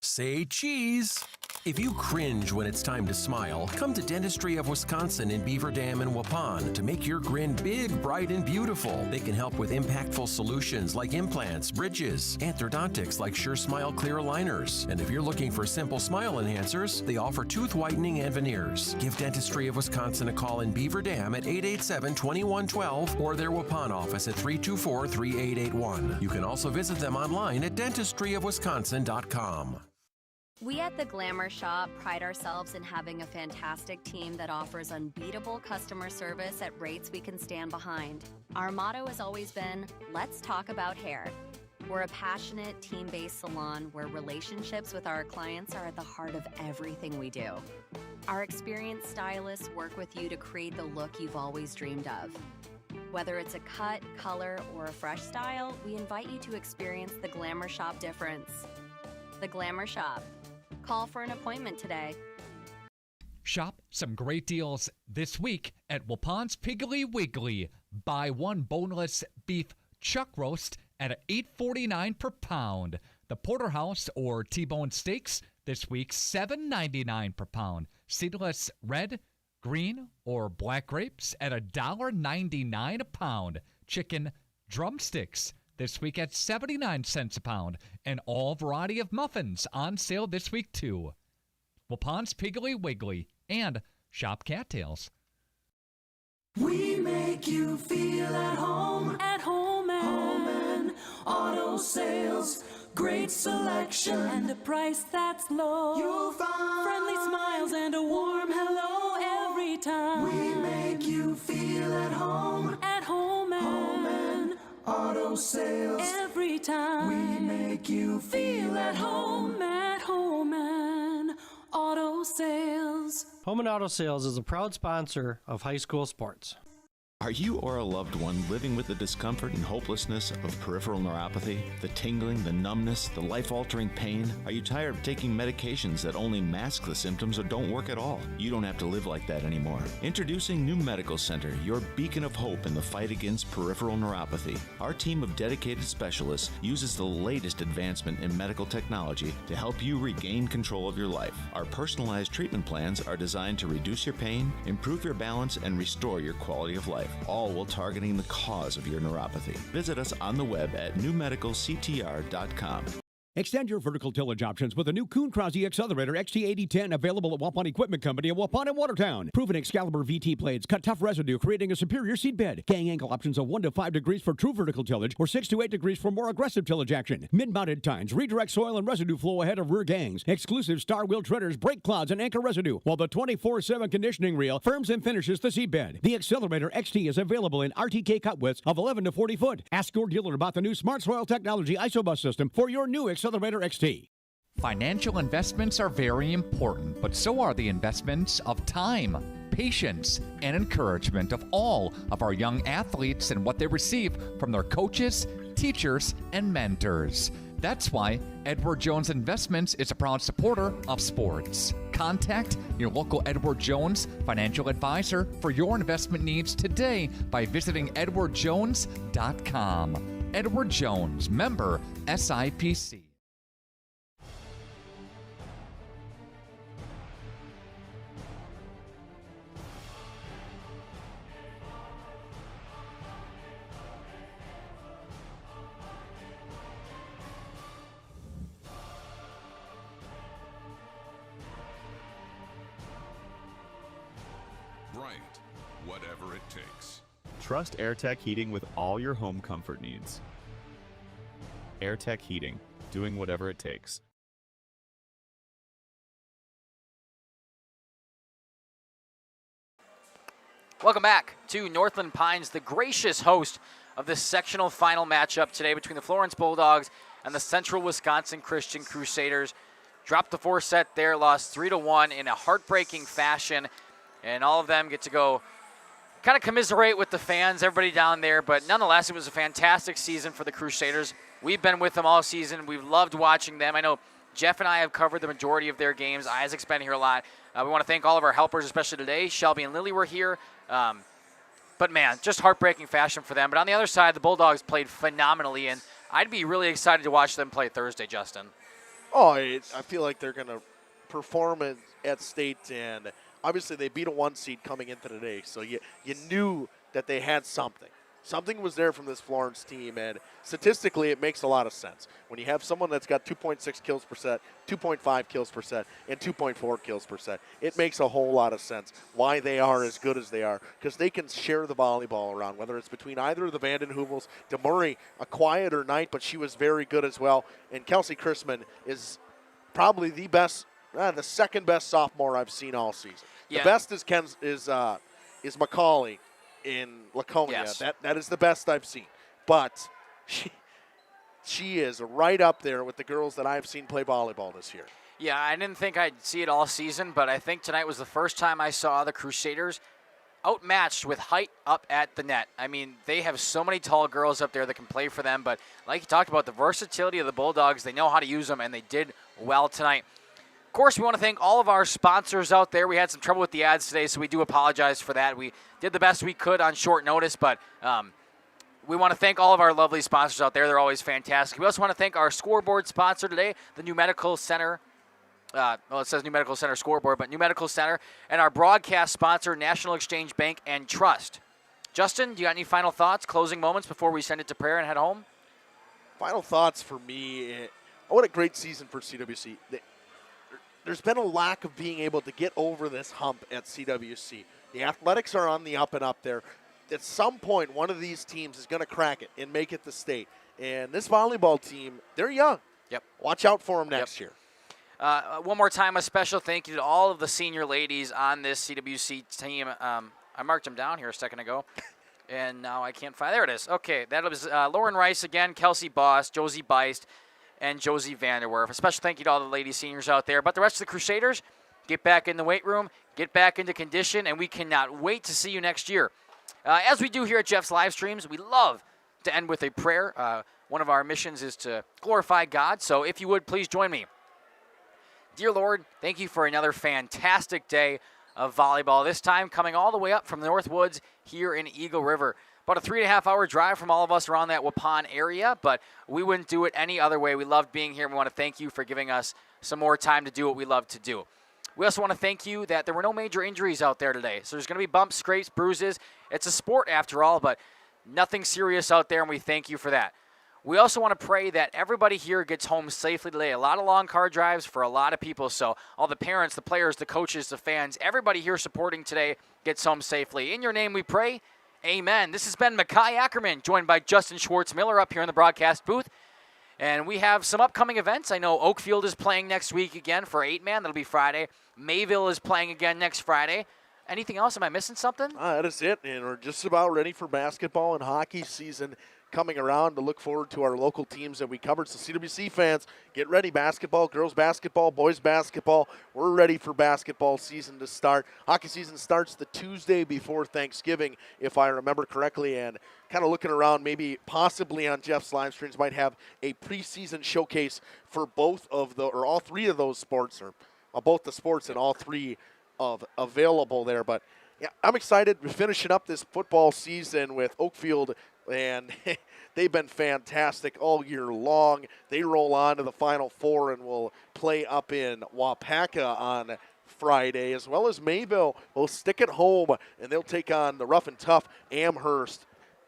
Say cheese. If you cringe when it's time to smile, come to Dentistry of Wisconsin in Beaver Dam and Waupun to make your grin big, bright, and beautiful. They can help with impactful solutions like implants, bridges, orthodontics like Sure Smile clear aligners. And if you're looking for simple smile enhancers, they offer tooth whitening and veneers. Give Dentistry of Wisconsin a call in Beaver Dam at 887-2112 or their Waupun office at 324-3881. You can also visit them online at dentistryofwisconsin.com. We at the Glamour Shop pride ourselves in having a fantastic team that offers unbeatable customer service at rates we can stand behind. Our motto has always been, let's talk about hair. We're a passionate, team-based salon where relationships with our clients are at the heart of everything we do. Our experienced stylists work with you to create the look you've always dreamed of. Whether it's a cut, color, or a fresh style, we invite you to experience the Glamour Shop difference. The Glamour Shop. Call for an appointment today. Shop some great deals this week at Waupun's Piggly Wiggly. Buy one boneless beef chuck roast at $8.49 per pound. The porterhouse or T-bone steaks this week $7.99 per pound. Seedless red, green, or black grapes at $1.99 a pound. Chicken drumsticks this week at 79 cents a pound, and all variety of muffins on sale this week too. Waupun's Piggly Wiggly and Shop Cattails. We make you feel at home and auto sales. Great selection and a price that's low. You'll find friendly smiles and a warm hello every time. We make you feel at home and auto sales. Every time we make you feel at home and auto sales. Home and Auto Sales is a proud sponsor of high school sports. Are you or a loved one living with the discomfort and hopelessness of peripheral neuropathy? The tingling, the numbness, the life-altering pain? Are you tired of taking medications that only mask the symptoms or don't work at all? You don't have to live like that anymore. Introducing New Medical Center, your beacon of hope in the fight against peripheral neuropathy. Our team of dedicated specialists uses the latest advancement in medical technology to help you regain control of your life. Our personalized treatment plans are designed to reduce your pain, improve your balance, and restore your quality of life, all while targeting the cause of your neuropathy. Visit us on the web at newmedicalctr.com. Extend your vertical tillage options with a new Kuhn Krause Accelerator XT8010 available at Waupun Equipment Company in Waupun and Watertown. Proven Excalibur VT blades cut tough residue, creating a superior seed bed. Gang angle options of 1 to 5 degrees for true vertical tillage or 6 to 8 degrees for more aggressive tillage action. Mid-mounted tines redirect soil and residue flow ahead of rear gangs. Exclusive star wheel treaders, brake clouds, and anchor residue, while the 24/7 conditioning reel firms and finishes the seed bed. The Accelerator XT is available in RTK cut widths of 11 to 40 foot. Ask your dealer about the new Smart Soil Technology ISOBUS system for your new Accelerator XT. Financial investments are very important, but so are the investments of time, patience, and encouragement of all of our young athletes and what they receive from their coaches, teachers, and mentors. That's why Edward Jones Investments is a proud supporter of sports. Contact your local Edward Jones financial advisor for your investment needs today by visiting edwardjones.com. Edward Jones, member SIPC. Bryant, whatever it takes. Trust AirTech Heating with all your home comfort needs. AirTech Heating, doing whatever it takes. Welcome back to Northland Pines, the gracious host of this sectional final matchup today between the Florence Bulldogs and the Central Wisconsin Christian Crusaders. Dropped the 4 set there, lost 3-1 in a heartbreaking fashion, and all of them get to go kind of commiserate with the fans, everybody down there, but nonetheless, it was a fantastic season for the Crusaders. We've been with them all season. We've loved watching them. I know Jeff and I have covered the majority of their games. Isaac's been here a lot. We want to thank all of our helpers, especially today. Shelby and Lily were here. But, man, just heartbreaking fashion for them. But on the other side, the Bulldogs played phenomenally, and I'd be really excited to watch them play Thursday, Justin. Oh, I feel like they're going to perform at state, and obviously they beat a 1 seed coming into today, so you knew that they had something. Something was there from this Florence team, and statistically it makes a lot of sense. When you have someone that's got 2.6 kills per set, 2.5 kills per set, and 2.4 kills per set, it makes a whole lot of sense why they are as good as they are, because they can share the volleyball around, whether it's between either of the Vanden Huvels. DeMurray, a quieter night, but she was very good as well. And Kelsey Chrisman is probably the best, the second best sophomore I've seen all season. Yeah. The best is Macaulay in Laconia. Yes. That is the best I've seen. But she is right up there with the girls that I've seen play volleyball this year. Yeah, I didn't think I'd see it all season, but I think tonight was the first time I saw the Crusaders outmatched with height up at the net. I mean, they have so many tall girls up there that can play for them, but like you talked about, the versatility of the Bulldogs, they know how to use them, and they did well tonight. Of course, we want to thank all of our sponsors out there. We had some trouble with the ads today, so we do apologize for that. We did the best we could on short notice, but we want to thank all of our lovely sponsors out there. They're always fantastic. We also want to thank our scoreboard sponsor today, the New Medical Center. Well, it says New Medical Center scoreboard, but New Medical Center, and our broadcast sponsor, National Exchange Bank and Trust. Justin, do you got any final thoughts, closing moments before we send it to prayer and head home? Final thoughts for me. What a great season for CWC. There's been a lack of being able to get over this hump at CWC. The athletics are on the up and up there. At some point, one of these teams is going to crack it and make it to state. And this volleyball team, they're young. Yep. Watch out for them next year. One more time, a special thank you to all of the senior ladies on this CWC team. I marked them down here a second ago, and now I can't find. There it is. Okay, that was Lauren Rice again, Kelsey Boss, Josie Beist, and Josie Vanderwerf. A special thank you to all the lady seniors out there. But the rest of the Crusaders, get back in the weight room, get back into condition, and we cannot wait to see you next year. As we do here at Jeff's live streams, we love to end with a prayer. One of our missions is to glorify God, so if you would, please join me. Dear Lord, thank you for another fantastic day of volleyball, this time coming all the way up from the North Woods here in Eagle River. About a 3.5-hour drive from all of us around that Waupun area, but we wouldn't do it any other way. We loved being here. We want to thank you for giving us some more time to do what we love to do. We also want to thank you that there were no major injuries out there today. So there's going to be bumps, scrapes, bruises. It's a sport after all, but nothing serious out there, and we thank you for that. We also want to pray that everybody here gets home safely today. A lot of long car drives for a lot of people, so all the parents, the players, the coaches, the fans, everybody here supporting today gets home safely. In your name we pray, amen. This has been Mackay Ackerman, joined by Justin Schwartz-Miller up here in the broadcast booth. And we have some upcoming events. I know Oakfield is playing next week again for 8-man. That'll be Friday. Mayville is playing again next Friday. Anything else? Am I missing something? That is it, and we're just about ready for basketball and hockey season coming around to look forward to our local teams that we covered. So CWC fans, get ready. Basketball, girls basketball, boys basketball. We're ready for basketball season to start. Hockey season starts the Tuesday before Thanksgiving, if I remember correctly, and kind of looking around, maybe possibly on Jeff's live streams might have a preseason showcase for both of the, or all three of those sports, or both the sports and all three of available there. But yeah, I'm excited. We're finishing up this football season with Oakfield, and they've been fantastic all year long. They roll on to the Final Four and will play up in Wapaka on Friday, as well as Mayville will stick at home, and they'll take on the rough and tough Amherst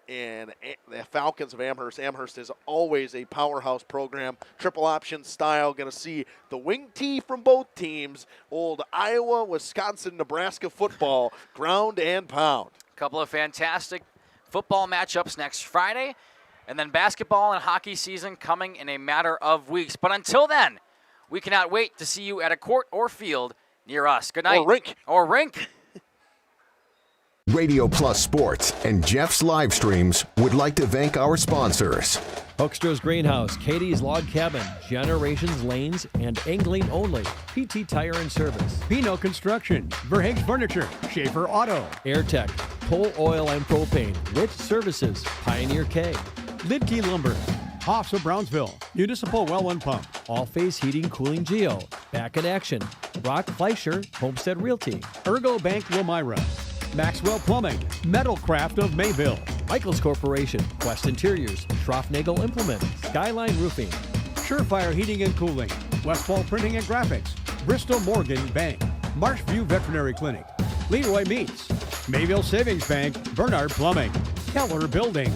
and the Falcons of Amherst. Amherst is always a powerhouse program, triple option style. Going to see the wing tee from both teams, old Iowa, Wisconsin, Nebraska football, ground and pound. A couple of fantastic football matchups next Friday. And then basketball and hockey season coming in a matter of weeks. But until then, we cannot wait to see you at a court or field near us. Good night. Or rink. Or rink. Radio Plus Sports and Jeff's live streams would like to thank our sponsors. Hoekstra's Greenhouse, Katie's Log Cabin, Generations Lanes, and Angling Only. PT Tire and Service. Pino Construction, Verhaeg's Furniture, Schaefer Auto, AirTech, Coal Oil and Propane, Witch Services, Pioneer K. Lidkey Lumber, Hoffs of Brownsville, Municipal Well and Pump, All Phase Heating Cooling Geo, Back in Action, Brock Fleischer, Homestead Realty, Ergo Bank Wilmira, Maxwell Plumbing, Metalcraft of Mayville, Michaels Corporation, Quest Interiors, Schroffnagel Implements, Skyline Roofing, Surefire Heating and Cooling, Westfall Printing and Graphics, Bristol Morgan Bank, Marshview Veterinary Clinic, Leroy Meats, Mayville Savings Bank, Bernard Plumbing, Keller Building,